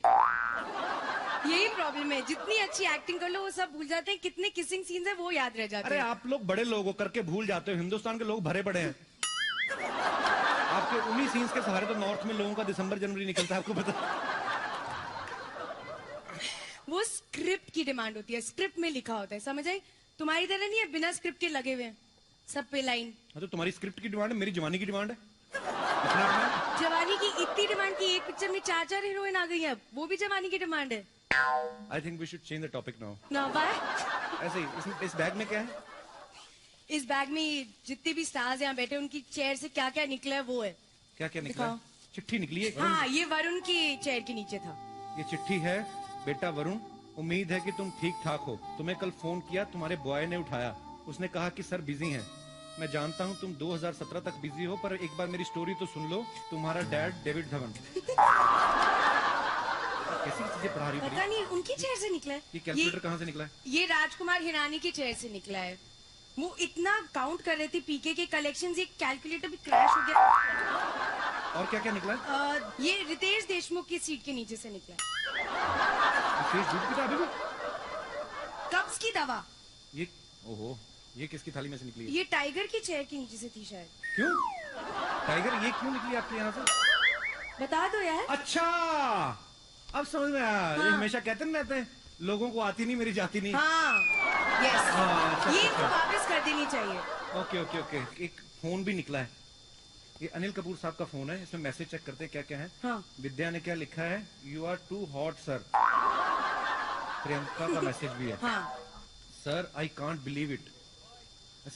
यही प्रॉब्लम है, जितनी अच्छी एक्टिंग कर लो वो सब भूल जाते हैं, कितने किसिंग सीन्स है वो याद रह जाते अरे हैं। आप लोग बड़े लोग हो करके भूल जाते हो, हिंदुस्तान के लोग भरे पड़े हैं। आपके उन्हीं सीन्स के सहारे तो नॉर्थ में लोगों का दिसंबर जनवरी निकलता है, आपको पता। वो स्क्रिप्ट की डिमांड होती है, स्क्रिप्ट में लिखा होता है, समझ आई? तुम्हारी तरह नहीं है बिना स्क्रिप्ट के लगे हुए हैं सब पे लाइन। हाँ तो तुम्हारी स्क्रिप्ट की डिमांड है, मेरी जवानी की डिमांड है। जवानी की इतनी डिमांड की एक पिक्चर में 4 हीरोइन आ गई है, अब वो भी जवानी की डिमांड है। I think we should change the topic now. ना बाय। ऐसे ही इस बैग में क्या है? इस बैग में जितने भी स्टार्स यहाँ बैठे उनकी चेयर से क्या क्या निकला है वो है। क्या क्या निकला? चिट्ठी निकली है। हाँ, ये वरुण की चेयर के नीचे था। ये चिट्ठी है, बेटा वरुण, उम्मीद है कि तुम ठीक ठाक हो। तुम्हें कल फोन किया, तुम्हारे बॉय ने उठाया। उसने कहा कि सर बिजी हैं। मैं जानता हूं तुम 2017 तक बिजी हो, पर एक बार मेरी स्टोरी तो सुन लो। तुम्हारा डैड डेविड धवन। कैसी चीजें पढ़ा रही? पता नहीं, उनकी चेयर से निकला है। ये कैलकुलेटर कहाँ से निकला है? ये राजकुमार हिरानी की चेयर से निकला है। वो इतना काउंट कर रहे थे पीके के कलेक्शंस, ये कैलकुलेटर भी क्रैश हो गया। और क्या क्या निकला है? ये रितेश देशमुख की सीट के नीचे से निकला है। कब्ज की दवा। ये ओहो, ये किसकी थाली में से निकली है? ये टाइगर की चेयर के नीचे से थी शायद। क्यों? टाइगर ये क्यों निकली आपके यहाँ से? बता दो यार। अच्छा, अब समझ में आया। हाँ। ये हमेशा कहते नहीं रहते हैं, लोगों को आती नहीं मेरी जाती नहीं। हाँ, यस। अच्छा, ये अच्छा। वापस कर देनी चाहिए। Okay okay okay. एक फोन भी निकला है। ये अनिल कपूर साहब का फोन है। इसमें मैसेज चेक करते हैं क्या क्या है। हाँ। विद्या ने क्या लिखा है? You are too hot sir. Priyanka का मैसेज भी है। हाँ। Sir I can't believe it.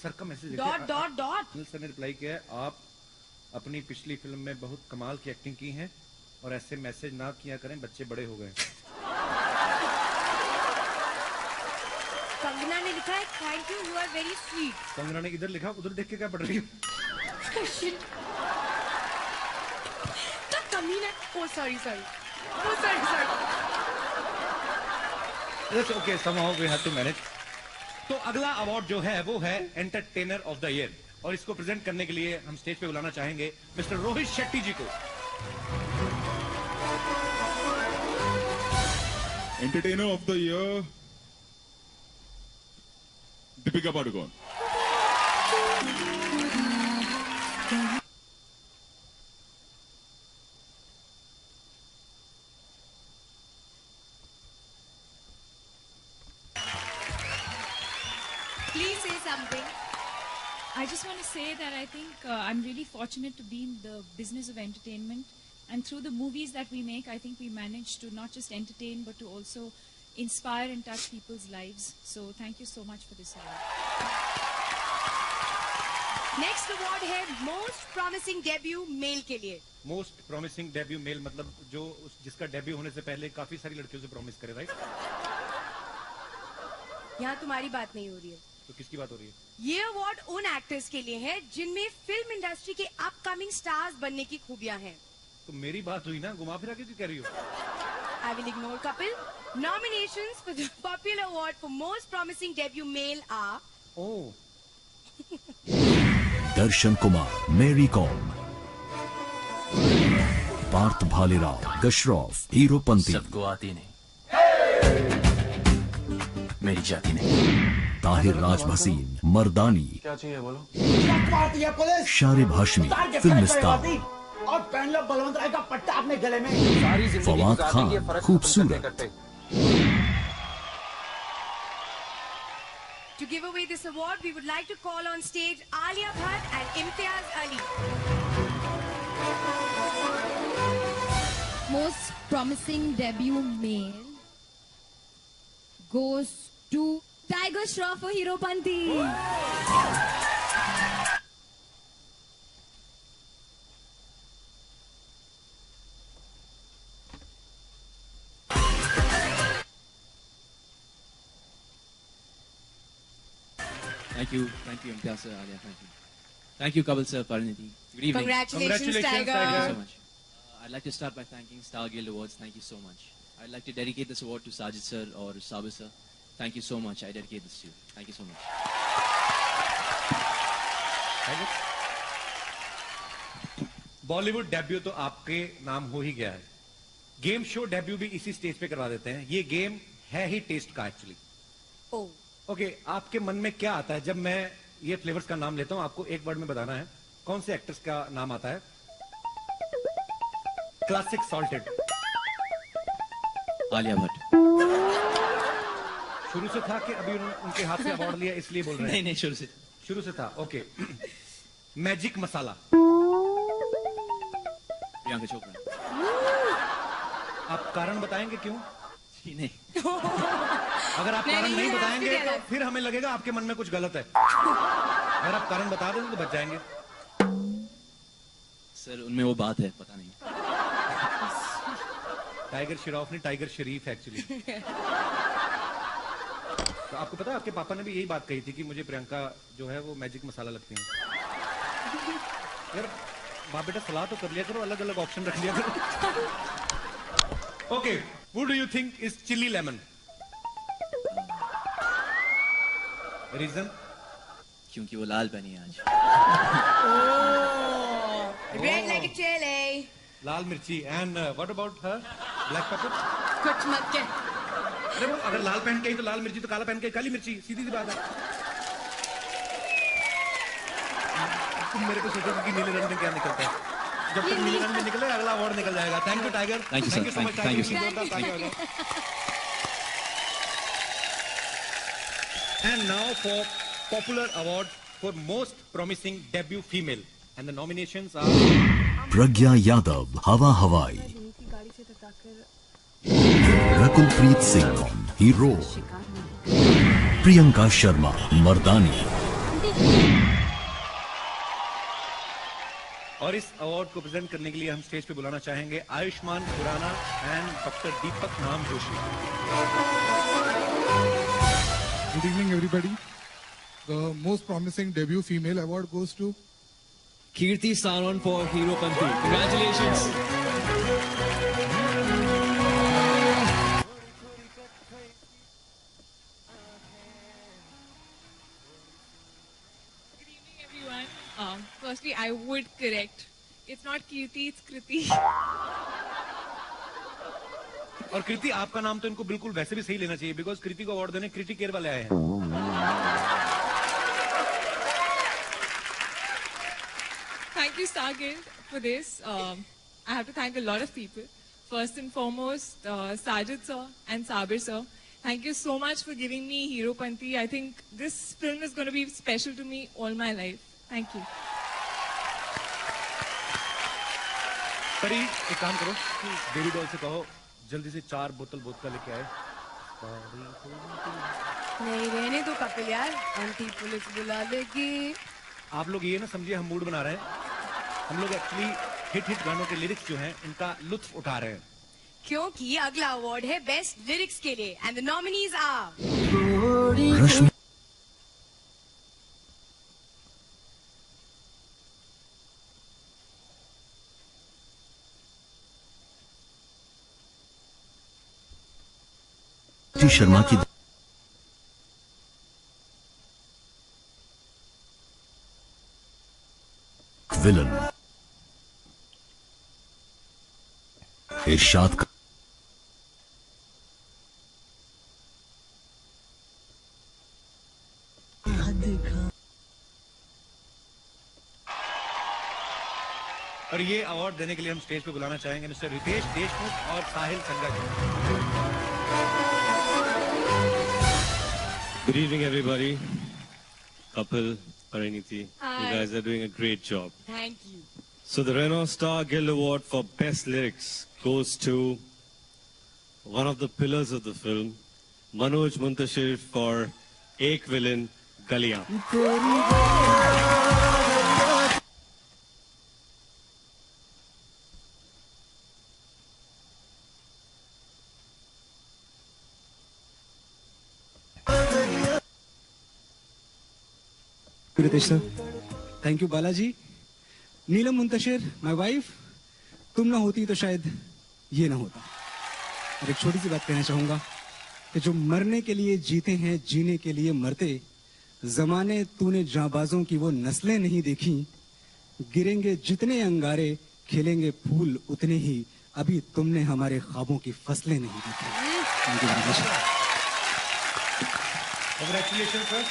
Sir का message dot dot dot. Anil sir ने रिप्लाई किया है, आप अपनी पिछली फिल्म में बहुत कमाल की एक्टिंग की है और ऐसे मैसेज ना किया करें, बच्चे बड़े हो गए। कंगना ने लिखा है, thank you, you are very sweet. Kangana ने इधर लिखा, उधर देख के क्या पढ़ रही हो? कमीना। Oh sorry sorry, oh sorry sorry. That's okay, somehow we have to manage. तो अगला अवार्ड जो है वो है एंटरटेनर ऑफ द ईयर, और इसको प्रेजेंट करने के लिए हम स्टेज पे बुलाना चाहेंगे मिस्टर रोहित शेट्टी जी को। Entertainer of the year Deepika Padukone. Please say something. I just want to say that I think I'm really fortunate to be in the business of entertainment. And through the movies that we make, I think we manage to not just entertain, but to also inspire and touch people's lives. So thank you so much for this award. Next award है मोस्ट प्रॉमिसिंग डेब्यू मेल के लिए। मोस्ट प्रॉमिसिंग डेब्यू मेल मतलब जो जिसका डेब्यू होने से पहले काफी सारी लड़कियों से प्रॉमिस करे, राइट? यहाँ तुम्हारी बात नहीं हो रही है। तो किसकी बात हो रही है? ये अवार्ड उन एक्टर्स के लिए है जिनमें फिल्म इंडस्ट्री के अपकमिंग स्टार्स बनने की खूबियां हैं। तो मेरी बात हुई ना, घुमा फिरा के क्यों कह रही हो? I will ignore Kapil. Nominations for the popular award for most promising debut male are. Oh. Darshan Kumar, मेरी कॉम, पार्थ भालेराव, गशरॉफ, हीरोपंती। सबको आती नहीं, मेरी जाती नहीं। ताहिर राज भसीन, मर्दानी। क्या चाहिए बोलो? Sharib Hashmi, film star. और पहन लो बलवंत राय का पट्टा अपने गले में। फवाद खान, खूबसूरत। To give away this award, we would like to call on stage Alia Bhatt and Imtiaz Ali. Most promising debut male goes to Tiger Shroff for Heropanti. Thank you, Imtiaz sir, Alia, thank you, Kapil sir, Parinidhi. Good evening. Congratulations, Tiger. Thank you so much. I'd like to start by thanking Star Guild Awards. Thank you so much. I'd like to dedicate this award to Sajid sir or Sabir sir. Thank you so much. I dedicate this to you. Thank you so much. Bollywood debut तो आपके नाम हो ही गया है, गेम शो डेब्यू भी इसी स्टेज पे करवा देते हैं. ये गेम है ही टेस्ट का एक्चुअली. ओके, आपके मन में क्या आता है जब मैं ये फ्लेवर्स का नाम लेता हूं? आपको एक वर्ड में बताना है कौन से एक्टर्स का नाम आता है. Classic salted, Alia Bhatt. शुरू से था कि अभी उनके हाथ से अवार्ड लिया इसलिए बोल रहे हैं? नहीं, शुरू से था. ओके. मैजिक मसाला, प्रियंका चोपड़ा. आप कारण बताएंगे क्यों? नहीं. अगर आप कारण नहीं बताएंगे तो फिर हमें लगेगा आपके मन में कुछ गलत है. अगर आप कारण बता दें तो बच जाएंगे. सर उनमें वो बात है, पता नहीं. टाइगर श्रॉफ नहीं, टाइगर शरीफ एक्चुअली. तो आपको पता है आपके पापा ने भी यही बात कही थी कि मुझे प्रियंका जो है वो मैजिक मसाला लगती है. यार बाप बेटा सलाह तो कर लिया करो, अलग अलग ऑप्शन रख लिया करो. Okay, who do you think is chili lemon? Reason? क्योंकि वो लाल पहनी है आज. Red like a chili. लाल मिर्ची. And what about her? Black pepper? कुछ मत कह. अरे वो अगर लाल पहन के आई तो लाल मिर्ची, तो काला पहन के काली मिर्ची, सीधी सी बात है. तुम मेरे को सोचो कि नीले रंग में क्या निकलता है. जब तक नीले रंग में निकले अगला अवार्ड निकल जाएगा. Thank you tiger. Thank you so much. Thank you. And now for popular award for most promising debut female, and the nominations are प्रज्ञा यादव, हवा हवाई. रकुलप्रीत सिंह, हीरो. प्रियंका शर्मा, मर्दानी. और इस अवार्ड को प्रेजेंट करने के लिए हम स्टेज पे बुलाना चाहेंगे आयुष्मान खुराना एंड डॉक्टर दीपक नाम Joshi. Good evening, everybody. The most promising debut female award goes to Kirti Sanon for Heropanti. Congratulations. Good evening, everyone. Firstly, I would correct. It's not Kirti, it's Kriti. और कृति आपका नाम तो इनको बिल्कुल वैसे भी सही लेना चाहिए, बिकॉज कृति को अवार्ड देने कृति केयर वाले आए हैं. Thank you, Star Guild, for this. I have to thank a lot of people. First and foremost, Sajid sir and Sabir sir. Thank you so much for giving me Heropanti. I think this film is going to be special to me all my life. Thank you. परी एक काम करो, बेबी डॉल से कहो जल्दी से 4 बोतल वोडका लेके आए. नहीं रहने तो कपिल यार, आंटी पुलिस बुला लेगी. आप लोग ये ना समझिए हम मूड बना रहे हैं. हम लोग एक्चुअली हिट गानों के लिरिक्स जो हैं इनका लुत्फ उठा रहे हैं. क्योंकि अगला अवार्ड है बेस्ट लिरिक्स के लिए एंड द नॉमिनीज आर रश्मि शर्मा की विलन, इरशाद और ये अवार्ड देने के लिए हम स्टेज पे बुलाना चाहेंगे मिस्टर रितेश देशमुख और साहिल संगा जी. Good evening, everybody. Kapil, Pariniti, you guys are doing a great job. Thank you. So the Renault Star Guild Award for Best Lyrics goes to one of the pillars of the film, Manoj Muntashir for Ek Villain, Galiyan. Ritesh sir, thank you Balaji. Neelam Muntashir, my wife, तुम ना होती तो शायद ये ना होता. और एक छोटी सी बात कहना चाहूंगा कि जो मरने के लिए जीते हैं, जीने के लिए मरते, जमाने तूने जांबाजों की वो नस्लें नहीं देखी, गिरेंगे जितने अंगारे, खिलेंगे फूल उतने ही, अभी तुमने हमारे ख्वाबों की फसलें नहीं देखी। Congratulation sir.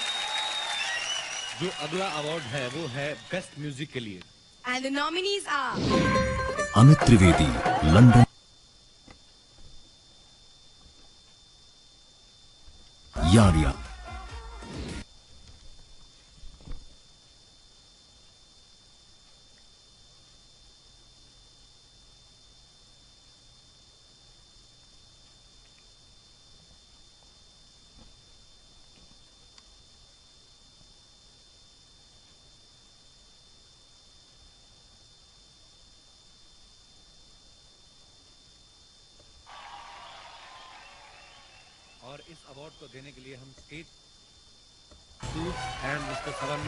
जो अगला अवार्ड है वो है बेस्ट म्यूजिक के लिए। And the nominees are Amit Trivedi, London. Yaariyan, और इस अवार्ड को देने के लिए हम stage and mister Sawan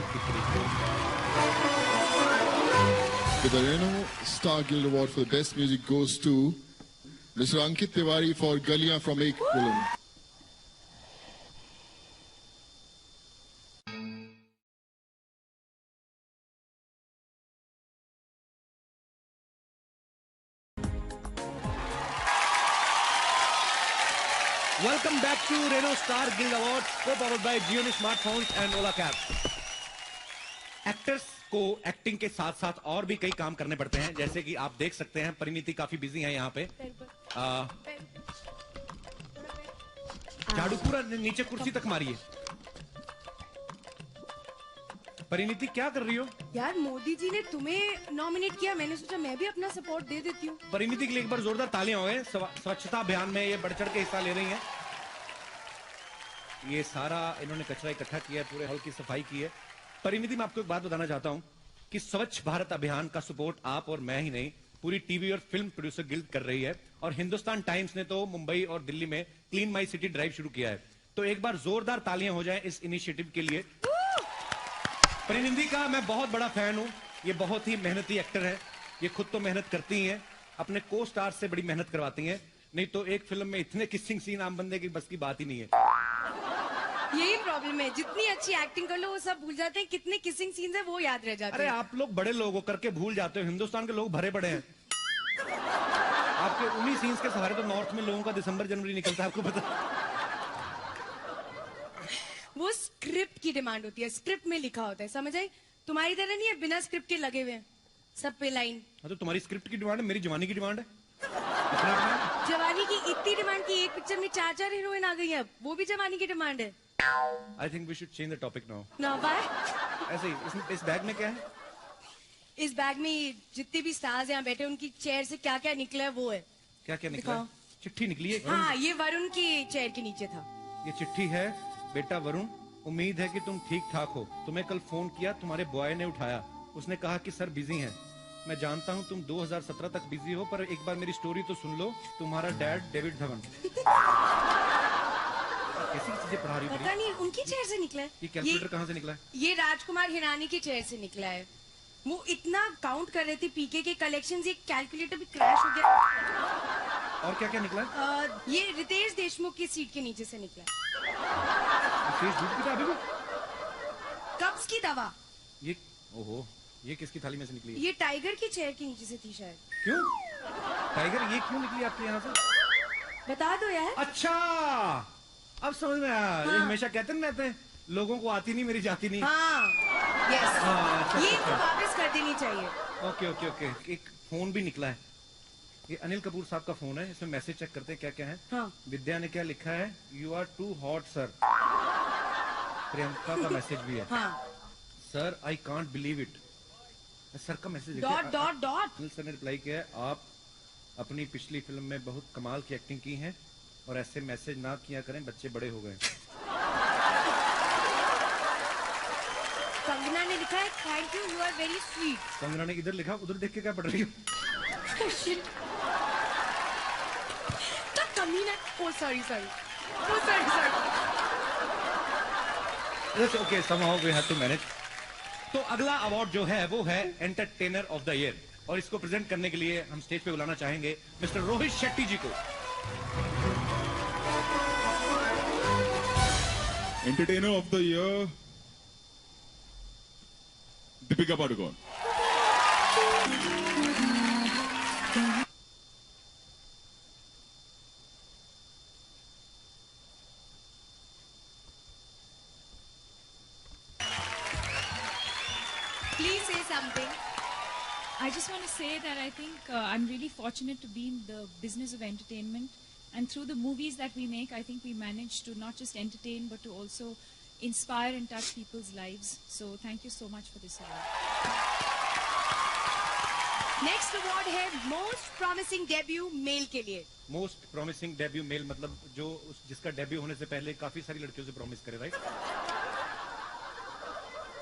The Reno Star Guild Award for the Best Music goes to Mr. Ankit Tiwari for Galiyan from Ek Villain. Welcome back to Reno Star Guild Awards, co-powered by Gioni Smartphones and Ola Cabs. Actors को एक्टिंग के साथ साथ और भी कई काम करने पड़ते हैं, जैसे कि आप देख सकते हैं परिणीति काफी बिजी है यहाँ पे। झाड़ू पूरा नीचे कुर्सी तक मारिए। परिणीति क्या कर रही हो? यार मोदी जी ने तुम्हें नॉमिनेट किया, मैंने सोचा मैं भी अपना सपोर्ट दे देती हूँ। परिणीति के लिए एक बार जोरदार तालियां हो गए। स्वच्छता अभियान में ये बढ़ चढ़ के हिस्सा ले रही हैं। ये सारा इन्होंने कचरा इकट्ठा किया है, पूरे हॉल की सफाई की है। परिणीति, मैं आपको एक बात बताना चाहता हूं कि स्वच्छ भारत अभियान का सपोर्ट आप और मैं ही नहीं, पूरी टीवी और फिल्म प्रोड्यूसर गिल्ड कर रही है। और हिंदुस्तान टाइम्स ने तो मुंबई और दिल्ली में क्लीन माई सिटी ड्राइव शुरू किया है। तो एक बार जोरदार तालियां हो जाएं इस इनिशिएटिव के लिए। परिणीति का मैं बहुत बड़ा फैन हूं। ये बहुत ही मेहनती एक्टर है। ये खुद तो मेहनत करती हैं, अपने को स्टार से बड़ी मेहनत करवाती हैं। नहीं तो एक फिल्म में इतने किसिंग सीन आम बंदे की बस की बात ही नहीं है। यही प्रॉब्लम है, जितनी अच्छी एक्टिंग कर लो वो सब भूल जाते हैं, कितने किसिंग सीन्स है वो याद रह जाते हैं। अरे आप लोग बड़े लोग हो करके भूल जाते हो, हिंदुस्तान के लोग भरे पड़े हैं। आपके उन्हीं सीन्स के सहारे तो नॉर्थ में लोगों का दिसंबर जनवरी निकलता है, आपको पता। वो स्क्रिप्ट की डिमांड होती है, स्क्रिप्ट में लिखा होता है, समझ आई? तुम्हारी तरह नहीं है बिना स्क्रिप्ट के लगे हुए हैं सब पे लाइन। तो तुम्हारी स्क्रिप्ट की डिमांड है, मेरी जवानी की डिमांड है। जवानी की इतनी डिमांड की एक पिक्चर में 4 हीरोइन आ गई है, वो भी जवानी की डिमांड है। I think we should change the topic now. No, why? ऐसे ही इस बैग में क्या है? इस बैग में जितने भी स्टार्स यहाँ बैठे उनकी चेयर से क्या क्या निकला है वो है। क्या क्या निकला है? चिट्ठी निकली है। हाँ, ये वरुण की चेयर के नीचे था। ये चिट्ठी है, बेटा वरुण, उम्मीद है कि तुम ठीक ठाक हो। तुम्हें कल फोन किया, तुम्हारे बॉय ने उठाया। उसने कहा कि सर बिजी हैं। मैं जानता हूँ तुम 2017 तक बिजी हो, पर एक बार मेरी स्टोरी तो सुन लो। तुम्हारा डैड डेविड धवन। कैसी चीजें पढ़ा रही हो? पता नहीं, उनकी चेयर से निकला है। ये कैलकुलेटर कहाँ से निकला है? ये राजकुमार हिरानी की चेयर से निकला है। वो इतना काउंट कर रहे थे पीके के कलेक्शंस, ये कैलकुलेटर भी क्रैश हो गया। और क्या क्या निकला है? ये रितेश देशमुख की सीट के नीचे से निकला। कब्ज की दवा। ये ओहो, ये किसकी थाली में से निकली है? ये टाइगर की चेयर के नीचे से थी शायद। क्यों? टाइगर ये क्यों निकली आपके यहाँ से? बता दो यार। अच्छा, अब समझ में आया। हाँ। ये हमेशा कहते नहीं रहते हैं, लोगों को आती नहीं मेरी जाती नहीं। हाँ, यस। अच्छा, ये अच्छा। वापस कर देनी चाहिए। Okay okay okay. एक फोन भी निकला है, ये अनिल कपूर साहब का फोन है। इसमें मैसेज चेक करते हैं क्या क्या है। हाँ। विद्या ने क्या लिखा है? You are too hot sir. Priyanka का मैसेज भी है। हाँ। Sir I can't believe it. Sir का message dot dot dot. Anil sir ने रिप्लाई किया है, आप अपनी पिछली फिल्म में बहुत कमाल की एक्टिंग की है और ऐसे मैसेज ना किया करें, बच्चे बड़े हो गए। कंगना ने लिखा है, thank you, you are very sweet. Kangana ने इधर लिखा, उधर देख के क्या पढ़ रही हो? कमीना। Oh sorry sorry, oh sorry sorry. Okay, somehow we have to manage। तो अगला अवार्ड जो है वो है एंटरटेनर ऑफ द ईयर, और इसको प्रेजेंट करने के लिए हम स्टेज पे बुलाना चाहेंगे मिस्टर रोहित शेट्टी जी को। Entertainer of the Year, Deepika Padukone. Please say something. I just want to say that I think I'm really fortunate to be in the business of entertainment. And through the movies that we make, I think we manage to not just entertain, but to also inspire and touch people's lives. So thank you so much for this award. Next award है Most Promising Debut Male के लिए. मोस्ट प्रॉमिसिंग डेब्यू मेल मतलब जो जिसका डेब्यू होने से पहले काफी सारी लड़कियों से प्रॉमिस करे, राइट?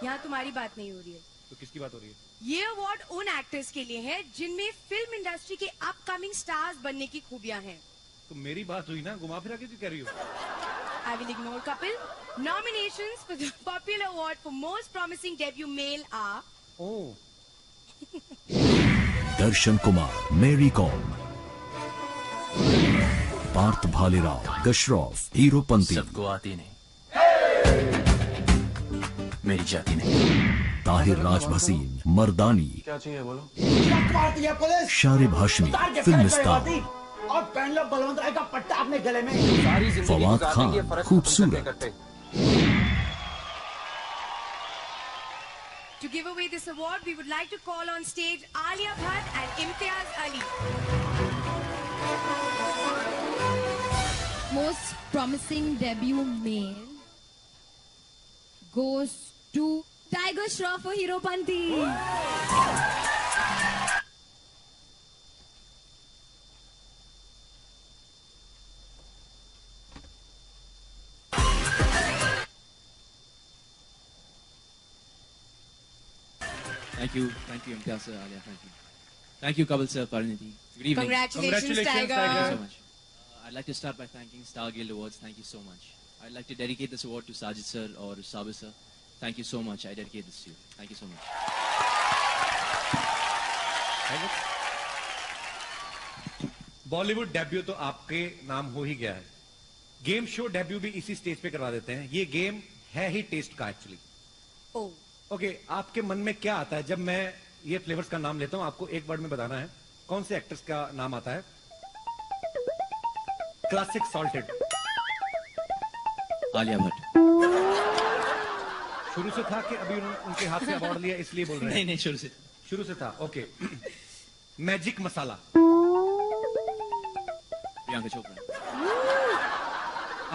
यहाँ तुम्हारी बात नहीं हो रही है. तो किसकी बात हो रही है? ये अवार्ड उन एक्टर्स के लिए है जिनमें फिल्म इंडस्ट्री के अपकमिंग स्टार्स बनने की खूबियां हैं. तो मेरी बात हुई ना, घुमा फिरा के क्यों कह रही हो? I will ignore Kapil. Nominations for the popular award for most promising debut male are. Oh. Darshan Kumar, मेरी कॉम, पार्थ भालेराव, गशरॉफ, हीरोपंती, सबको आती नहीं, मेरी जाति नहीं, ताहिर राज भसीन, मर्दानी, क्या चाहिए बोलो? शारिब हाशमी, फिल्म स्टार, और पहन लो बलवंत राय का पट्टा अपने गले में. फवाद खान, खूबसूरत. To give away this award, we would like to call on stage Alia Bhatt and Imtiaz Ali. Most promising debut male goes to Tiger Shroff for Heropanti. Thank you, Imtiaz sir, Alia, thank you, Kapil sir, Pariniti. Good evening. Congratulations, Tiger. Thank you so much. I'd like to start by thanking Star Guild Awards. Thank you so much. I'd like to dedicate this award to Sajid sir or Sabir sir. Thank you so much. I dedicate this to you. Thank you so much. Bollywood debut तो आपके नाम हो ही गया है. गेम शो डेब्यू भी इसी स्टेज पे करवा देते हैं. ये गेम है ही टेस्ट का एक्चुअली. ओके, आपके मन में क्या आता है जब मैं ये फ्लेवर्स का नाम लेता हूं? आपको एक वर्ड में बताना है कौन से एक्टर्स का नाम आता है. Classic salted, Alia Bhatt. शुरू से था कि अभी उनके हाथ से अवार्ड लिया इसलिए बोल रहे हैं? नहीं, शुरू से था. ओके. मैजिक मसाला, प्रियंका चोपड़ा.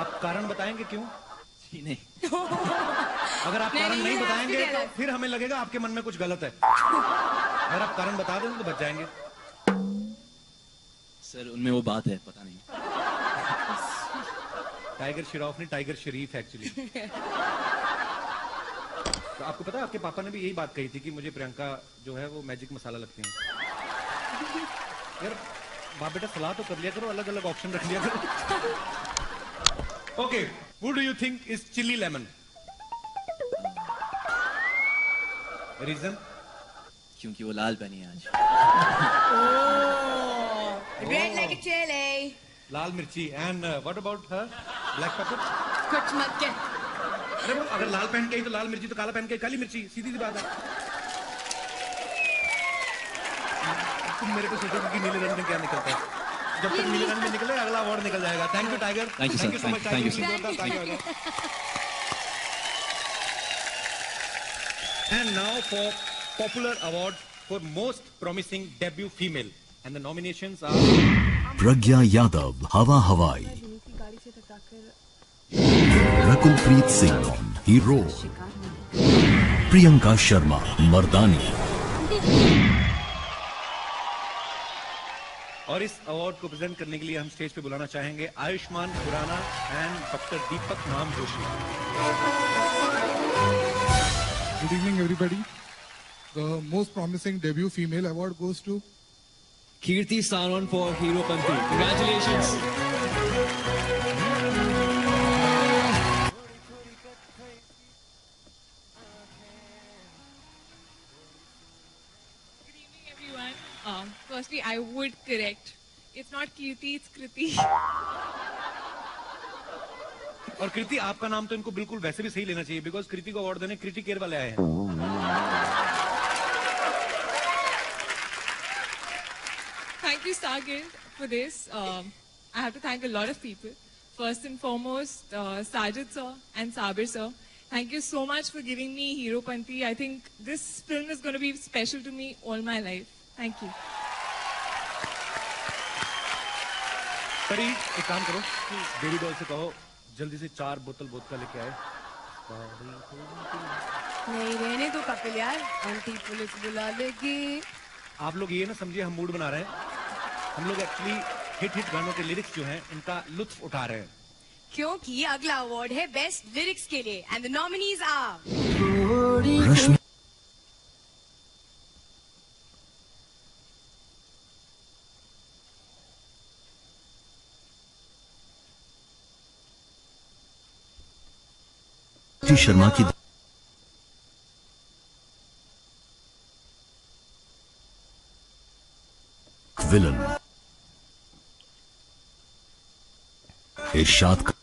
आप कारण बताएंगे क्यों? नहीं. अगर आप कारण नहीं बताएंगे तो फिर हमें लगेगा आपके मन में कुछ गलत है. अगर आप कारण बता दें तो बच जाएंगे. सर उनमें वो बात है, पता नहीं. टाइगर श्रॉफ नहीं, टाइगर शरीफ एक्चुअली. तो आपको पता है आपके पापा ने भी यही बात कही थी कि मुझे प्रियंका जो है वो मैजिक मसाला लगती है. यार बाप बेटा सलाह तो कर लिया करो, अलग अलग ऑप्शन रख लिया करो. Okay, who do you think is chili lemon? Reason? क्योंकि वो लाल पहनी है आज. Red like a chili. लाल मिर्ची. And what about her? Black pepper? कुछ मत कह. अरे वो अगर लाल पहन के आई तो लाल मिर्ची, तो काला पहन के काली मिर्ची. सीधी सी बात है. तुम मेरे को सोचो कि नीले रंग में क्या निकलता है. जब तक नीले रंग में निकले अगला अवार्ड निकल जाएगा. Thank you tiger. Thank you so much. Thank you. And now for popular award for most promising debut female, and the nominations are प्रज्ञा यादव, हवा हवाई, रकुलप्रीत सिंह, हीरो, प्रियंका शर्मा, मर्दानी. और इस अवार्ड को प्रेजेंट करने के लिए हम स्टेज पे बुलाना चाहेंगे आयुष्मान खुराना एंड डॉक्टर दीपक नाम Joshi. Good evening, everybody. The most promising debut female award goes to Kirti Sanon for Heropanti. Congratulations. Good evening, everyone. Firstly, I would correct. It's not Kirti, it's Kriti. और कृति, आपका नाम तो इनको बिल्कुल वैसे भी सही लेना चाहिए, बिकॉज कृति को अवार्ड देने कृति केयर वाले आए हैं। Thank you, Star Guild, for this. I have to thank a lot of people. First and foremost, Sajid sir and Sabir sir. Thank you so much for giving me Hero Panti. I think this film is going to be special to me all my life. Thank you. परी, एक काम करो, बेबी डॉल से कहो जल्दी से 4 बोतल वोडका लेके आए। नहीं रहने दो कपिल यार, आंटी पुलिस बुला लेगी। आप लोग ये ना समझिए हम मूड बना रहे हैं, हम लोग एक्चुअली हिट गानों के लिरिक्स जो हैं उनका लुत्फ उठा रहे हैं। क्योंकि अगला अवार्ड है बेस्ट लिरिक्स के लिए एंड द नॉमिनीज आर रश्मि शर्मा की विलन, इरशाद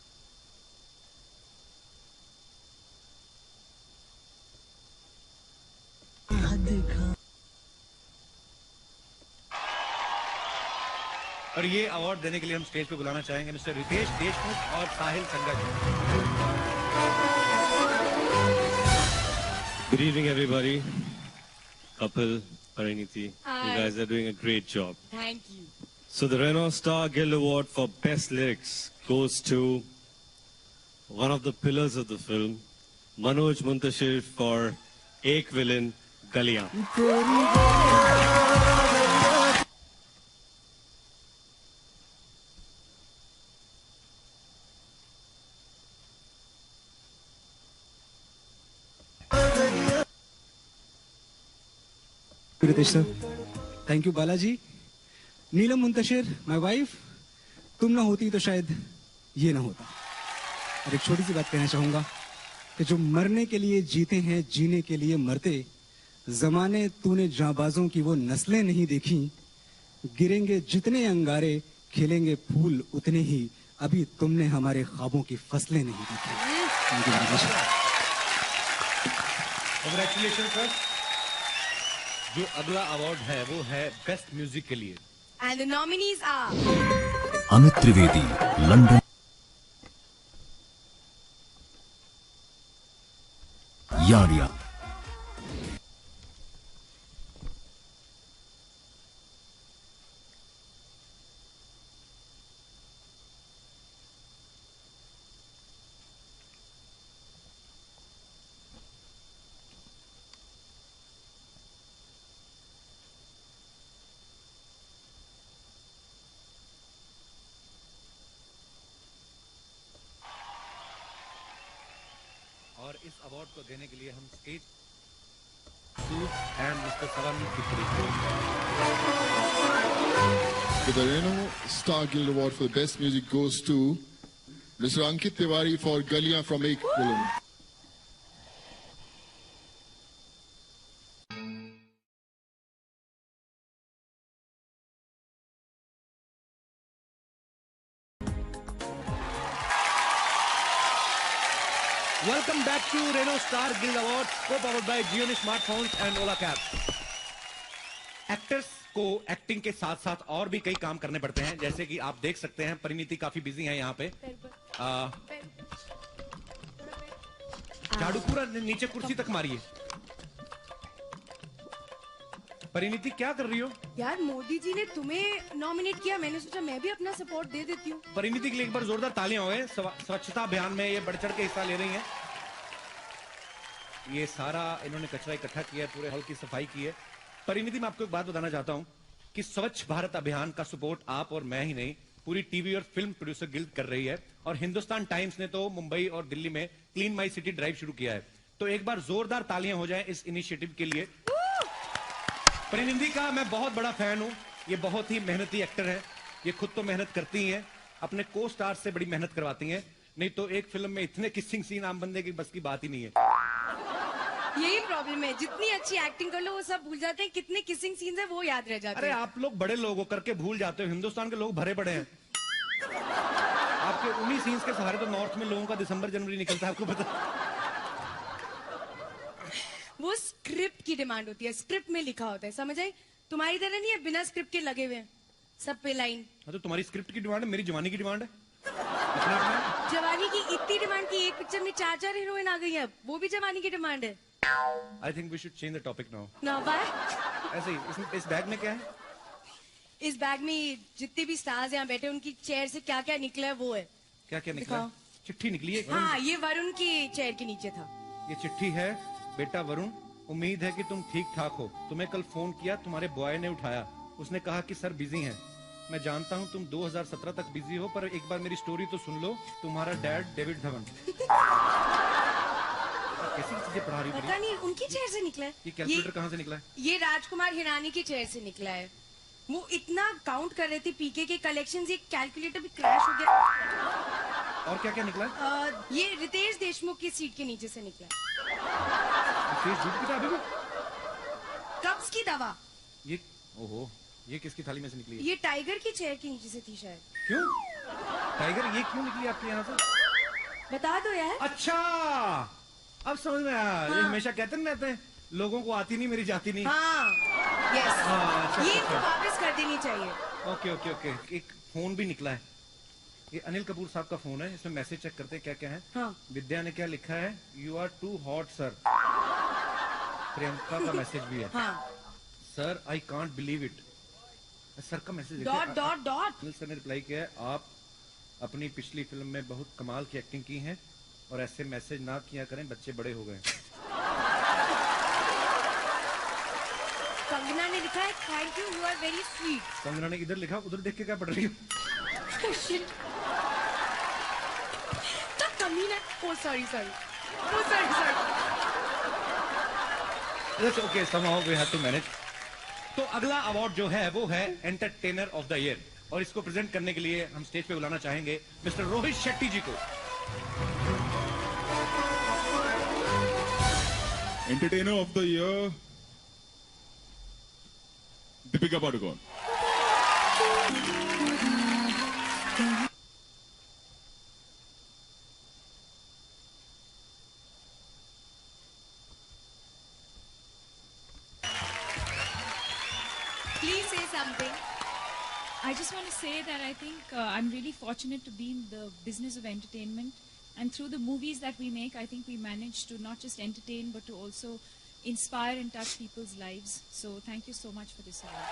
और ये अवार्ड देने के लिए हम स्टेज पे बुलाना चाहेंगे मिस्टर रितेश देशमुख और साहिल संगत। Good evening, everybody. Kapil, Pariniti, you guys are doing a great job. Thank you. So the Renault Star Guild Award for Best Lyrics goes to one of the pillars of the film, Manoj Muntashir for Ek Villain, Galiyan. Ritesh sir, thank you Balaji. Neelam Muntashir, my wife, तुम ना होती तो शायद ये ना होता। और एक छोटी सी बात कहना चाहूंगा कि जो मरने के लिए जीते हैं, जीने के लिए मरते, जमाने तूने जांबाजों की वो नस्लें नहीं देखी, गिरेंगे जितने अंगारे, खिलेंगे फूल उतने ही, अभी तुमने हमारे ख्वाबों की फसलें नहीं देखी। Congratulation sir. जो अगला अवार्ड है वो है बेस्ट म्यूजिक के लिए and the nominees are Amit Trivedi, London, Yaariyan, और इस अवार्ड को देने के लिए हम stage and mister Sawan The Renault Star Guild Award for the Best Music goes to Mr. Ankit Tiwari for Galiyan from Ek Villain. Welcome back to Renault star guild award, co powered by Gionee smartphones and Ola cab. Actors को एक्टिंग के साथ साथ और भी कई काम करने पड़ते हैं, जैसे कि आप देख सकते हैं परिणीति काफी बिजी है यहाँ पे। झाड़ू पूरा नीचे कुर्सी तक मारिए। परिणीति क्या कर रही हो? यार मोदी जी ने तुम्हें नॉमिनेट किया, मैंने सोचा मैं भी अपना सपोर्ट दे देती हूँ। परिणीति के लिए एक बार जोरदार तालियां हो गए। स्वच्छता अभियान में ये बढ़ चढ़ के हिस्सा ले रही हैं। ये सारा इन्होंने कचरा इकट्ठा किया, पूरे हॉल की सफाई की है। परिणीति, मैं आपको एक बात बताना चाहता हूं कि स्वच्छ भारत अभियान का सपोर्ट आप और मैं ही नहीं, पूरी टीवी और फिल्म प्रोड्यूसर गिल्ड कर रही है। और हिंदुस्तान टाइम्स ने तो मुंबई और दिल्ली में क्लीन माई सिटी ड्राइव शुरू किया है। तो एक बार जोरदार तालियां हो जाएं इस इनिशिएटिव के लिए। परिणीति का मैं बहुत बड़ा फैन हूं। ये बहुत ही मेहनती एक्टर है। ये खुद तो मेहनत करती ही हैं, अपने को स्टार से बड़ी मेहनत करवाती हैं। नहीं तो एक फिल्म में इतने किसिंग सीन आम बंदे की बस की बात ही नहीं है। यही प्रॉब्लम है, जितनी अच्छी एक्टिंग कर लो वो सब भूल जाते हैं, कितने किसिंग सीन्स है वो याद रह जाते हैं। अरे आप लोग बड़े लोग हो करके भूल जाते हो, हिंदुस्तान के लोग भरे पड़े हैं। आपको आपके उन्हीं सीन्स के सहारे तो नॉर्थ में लोगों का दिसंबर जनवरी निकलता है, आपको पता? वो स्क्रिप्ट की डिमांड होती है, स्क्रिप्ट में लिखा होता है, समझ आई? तुम्हारी तरह नहीं है बिना स्क्रिप्ट के लगे हुए हैं सब पे लाइन। हाँ, तो तुम्हारी स्क्रिप्ट की डिमांड है, मेरी जवानी की डिमांड है। जवानी की इतनी डिमांड की एक पिक्चर में 4 हीरोइन आ गई है, वो भी जवानी की डिमांड है। I think we should change the topic now. ना बाय ऐसे ही इस बैग में क्या है? इस बैग में जितने भी स्टार्स यहाँ बैठे उनकी चेयर से क्या क्या निकला है वो है। क्या क्या निकला है? चिट्ठी निकली है। हाँ, ये वरुण की चेयर के नीचे था। ये चिट्ठी है, बेटा वरुण, उम्मीद है कि तुम ठीक ठाक हो। तुम्हें कल फोन किया, तुम्हारे बॉय ने उठाया। उसने कहा कि सर बिजी हैं। मैं जानता हूं तुम 2017 तक बिजी हो, पर एक बार मेरी स्टोरी तो सुन लो। तुम्हारा डैड डेविड धवन। कैसी चीजें पढ़ा रही हो? पता नहीं उनकी चेयर से निकला है। ये कैलकुलेटर कहाँ से निकला है? ये राजकुमार हिरानी की चेयर से निकला है। वो इतना काउंट कर रहे थे पीके के कलेक्शंस, ये कैलकुलेटर भी क्रैश हो गया। और क्या क्या निकला है? ये रितेश देशमुख की सीट के नीचे से निकला है। कब्ज की दवा। ये ओहो, ये किसकी थाली में से निकली है? ये टाइगर की चेयर के नीचे से थी शायद। क्यों? टाइगर ये क्यों निकली आपके यहाँ से? बता दो यार। अच्छा, अब समझ में आया। हाँ। ये हमेशा कहते नहीं रहते हैं, लोगों को आती नहीं मेरी जाती नहीं। हाँ, यस। अच्छा, ये अच्छा। वापस कर देनी चाहिए। Okay okay okay. एक फोन भी निकला है, ये अनिल कपूर साहब का फोन है। इसमें मैसेज चेक करते हैं क्या क्या है। हाँ। विद्या ने क्या लिखा है? You are too hot sir. Priyanka का मैसेज भी है। हाँ। Sir I can't believe it. Sir का message dot dot dot. Anil sir ने रिप्लाई किया है, आप अपनी पिछली फिल्म में बहुत कमाल की एक्टिंग की है और ऐसे मैसेज ना किया करें, बच्चे बड़े हो गए। कंगना ने लिखा है thank you, you are very sweet. Kangana ने इधर लिखा, उधर देख के क्या पढ़ रही हो? तो कमीना। Oh sorry sorry, oh sorry sorry. That's okay, somehow we have to manage. तो अगला अवार्ड जो है वो है एंटरटेनर ऑफ द ईयर, और इसको प्रेजेंट करने के लिए हम स्टेज पे बुलाना चाहेंगे मिस्टर रोहित शेट्टी जी को। Entertainer of the year Deepika Padukone. Please say something. I just want to say that I think I'm really fortunate to be in the business of entertainment. And through the movies that we make, I think we manage to not just entertain, but to also inspire and touch people's lives. So thank you so much for this award.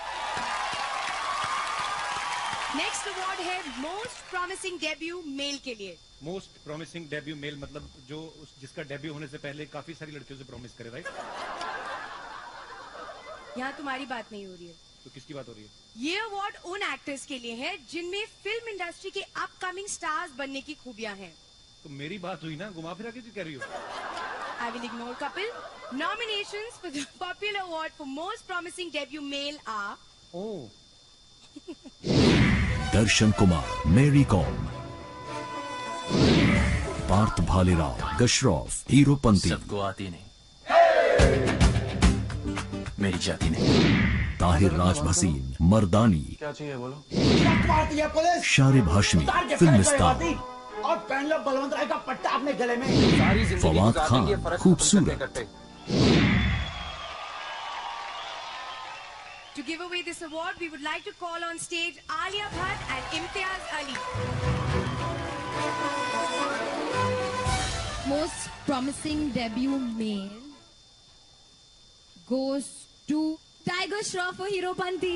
Next award है Most Promising Debut Male के लिए। मोस्ट प्रॉमिसिंग डेब्यू मेल मतलब जो जिसका डेब्यू होने से पहले काफी सारी लड़कियों से प्रॉमिस करे, राइट? यहाँ तुम्हारी बात नहीं हो रही है। तो किसकी बात हो रही है? ये अवार्ड उन एक्टर्स के लिए है जिनमें फिल्म इंडस्ट्री के अपकमिंग स्टार्स बनने की खूबियां हैं। तो मेरी बात हुई ना, घुमा फिरा के क्यों कह रही हो? I will ignore Kapil. Nominations for the popular award for most promising debut male are. Oh. Darshan Kumar, Mary Kom, Parth Bhalerao, गशरॉफ, हीरोपंती। सबको आती नहीं, मेरी जाती नहीं। ताहिर राज भसीन, मर्दानी। क्या चाहिए बोलो? Sharib Hashmi, film star. और पहन लो बलवंत राय का पट्टा अपने गले में। फवाद खान, खूबसूरत। To give away this award, we would like to call on stage Alia Bhatt and Imtiaz Ali. Most promising debut male goes to Tiger Shroff for Heropanti.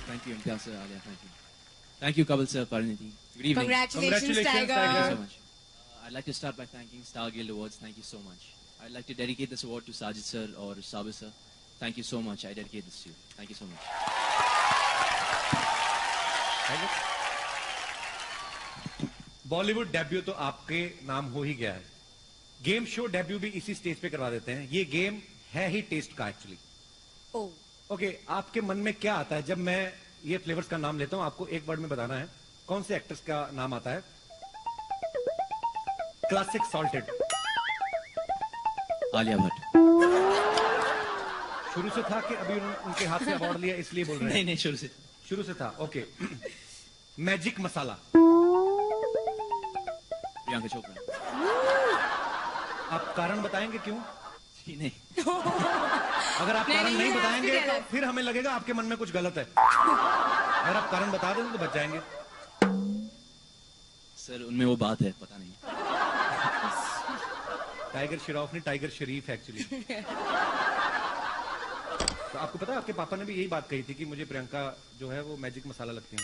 Thank you, Imtiaz sir, Alia, thank you, Kapil sir, Pariniti. Good evening. Congratulations, Tiger. Thank you so much. I'd like to start by thanking Star Guild Awards. Thank you so much. I'd like to dedicate this award to Sajid sir or Sabir sir. Thank you so much. I dedicate this to you. Thank you so much. Bollywood debut तो आपके नाम हो ही गया है, गेम शो डेब्यू भी इसी स्टेज पे करवा देते हैं। ये गेम है ही टेस्ट का एक्चुअली। ओके, आपके मन में क्या आता है जब मैं ये फ्लेवर्स का नाम लेता हूं? आपको एक वर्ड में बताना है कौन से एक्टर्स का नाम आता है। Classic salted. आलिया भट्ट। शुरू से था कि अभी उनके हाथ से अवार्ड लिया इसलिए बोल रहे हैं? नहीं नहीं, शुरू से था। ओके। मैजिक मसाला। प्रियंका चोपड़ा। आप कारण बताएंगे क्यों? जी नहीं। अगर आप कारण नहीं बताएंगे तो फिर हमें लगेगा आपके मन में कुछ गलत है। अगर आप कारण बता दें तो बच जाएंगे। सर उनमें वो बात है, पता नहीं। टाइगर श्रॉफ नहीं, टाइगर शरीफ एक्चुअली। तो आपको पता है आपके पापा ने भी यही बात कही थी कि मुझे प्रियंका जो है वो मैजिक मसाला लगती है।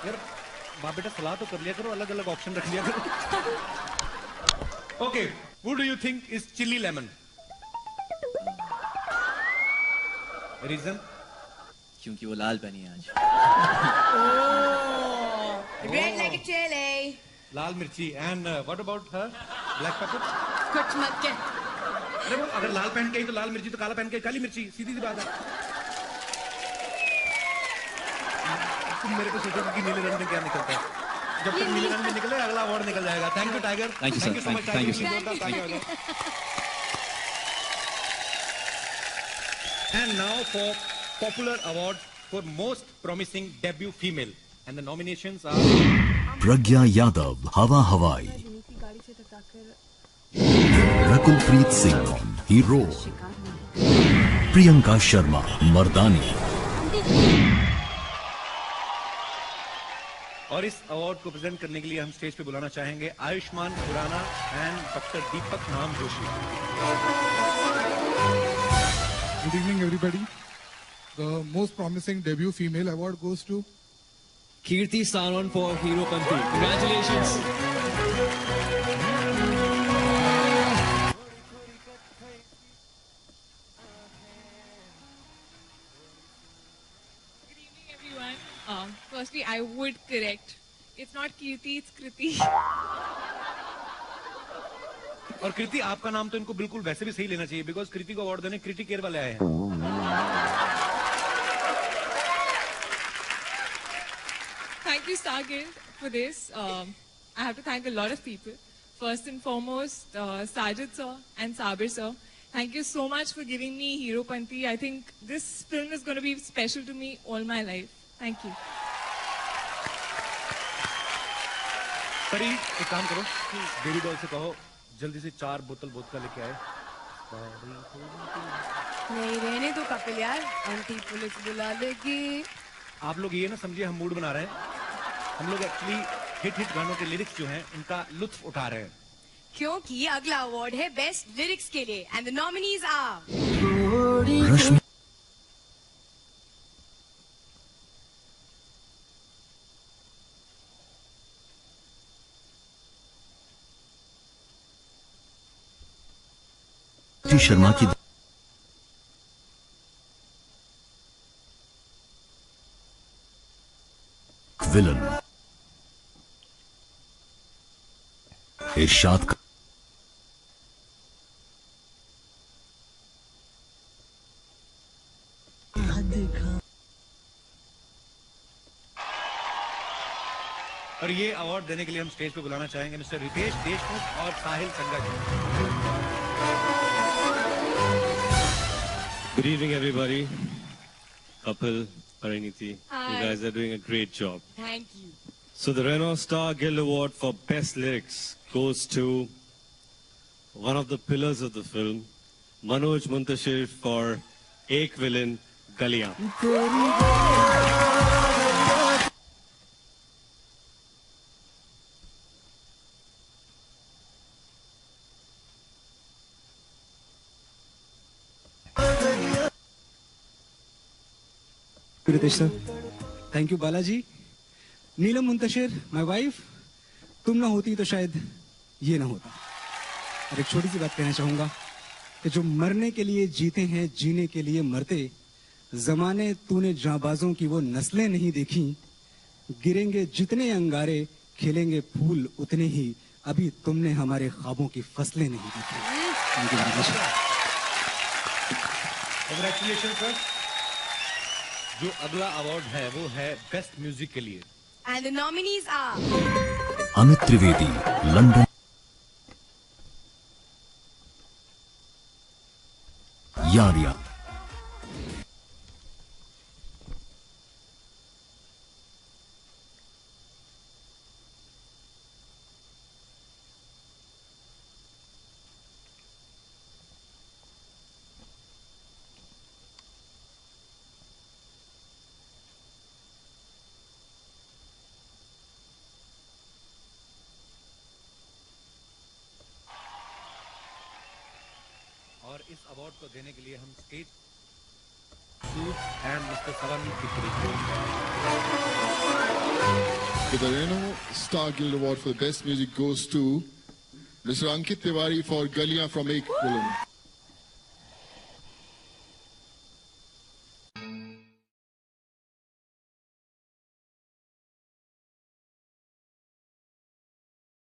यार बाप बेटा सलाह तो कर लिया करो, अलग अलग ऑप्शन रख लिया करो। Okay, who do you think is chili lemon? Reason? क्योंकि वो लाल पहनी है आज। Red like a chili. लाल मिर्ची। And what about her? Black pepper? कुछ मत कह। अरे वो अगर लाल पहन के आई तो लाल मिर्ची, तो काला पहन के काली मिर्ची, सीधी सी बात है। तुम मेरे को सोचो कि नीले रंग में क्या निकलता है। जब तक नीले रंग में निकले अगला अवार्ड निकल जाएगा। Thank you tiger. Thank you so much. Thank you. And now for popular award for most promising debut female, and the nominations are प्रज्ञा यादव, हवा हवाई। रकुलप्रीत सिंह, हीरो। प्रियंका शर्मा, मर्दानी। और इस अवार्ड को प्रेजेंट करने के लिए हम स्टेज पे बुलाना चाहेंगे आयुष्मान खुराना एंड डॉक्टर दीपक नाम Joshi. Good evening, everybody. The most promising debut female award goes to Kirti Sanon for Heropanti. Congratulations. Firstly, I would correct. It's not Kirti, it's Kriti. और कृति आपका नाम तो इनको बिल्कुल वैसे भी सही लेना चाहिए, बिकॉज कृति को अवार्ड देने कृति केयर वाले आए हैं। Thank you, Star Guild, for this. I have to thank a lot of people. First and foremost, Sajid sir and Sabir sir. Thank you so much for giving me Heropanti. I think this film is going to be special to me all my life. Thank you. परी एक काम करो, बेबी डॉल से कहो जल्दी से 4 बोतल वोदका लेके आए। नहीं रहने दो कपिल यार, आंटी पुलिस बुला लेगी। आप लोग ये ना समझिए हम मूड बना रहे हैं, हम लोग एक्चुअली हिट गानों के लिरिक्स जो हैं उनका लुत्फ उठा रहे हैं। क्योंकि अगला अवार्ड है बेस्ट लिरिक्स के लिए, एंड द नॉमिनीज आर रश्मि शर्मा की विलन, इरशाद का और ये अवार्ड देने के लिए हम स्टेज पे बुलाना चाहेंगे मिस्टर रितेश देशमुख और साहिल संगा जी। Good evening, everybody. Kapil, Pariniti, you guys are doing a great job. Thank you. So the Renault Star Guild Award for Best Lyrics goes to one of the pillars of the film, Manoj Muntashir for Ek Villain, Galiyan. Ritesh sir, thank you Balaji. Neelam Muntashir, my wife, तुम ना होती तो शायद ये ना होता। और एक छोटी सी बात कहना चाहूंगा कि जो मरने के लिए जीते हैं, जीने के लिए मरते, जमाने तूने जांबाजों की वो नस्लें नहीं देखी, गिरेंगे जितने अंगारे, खिलेंगे फूल उतने ही, अभी तुमने हमारे ख्वाबों की फसलें नहीं देखी। Thank you very much. Congratulation sir. जो अगला अवार्ड है वो है बेस्ट म्यूजिक के लिए, and the nominees are Amit Trivedi, London. Yaariyan, और इस अवार्ड को देने के लिए हम स्टेज एंड मिस्टर सवन की The Reno Star Guild Award for the Best Music goes to Mr. Ankit Tiwari for Galiyan from Ek Villain.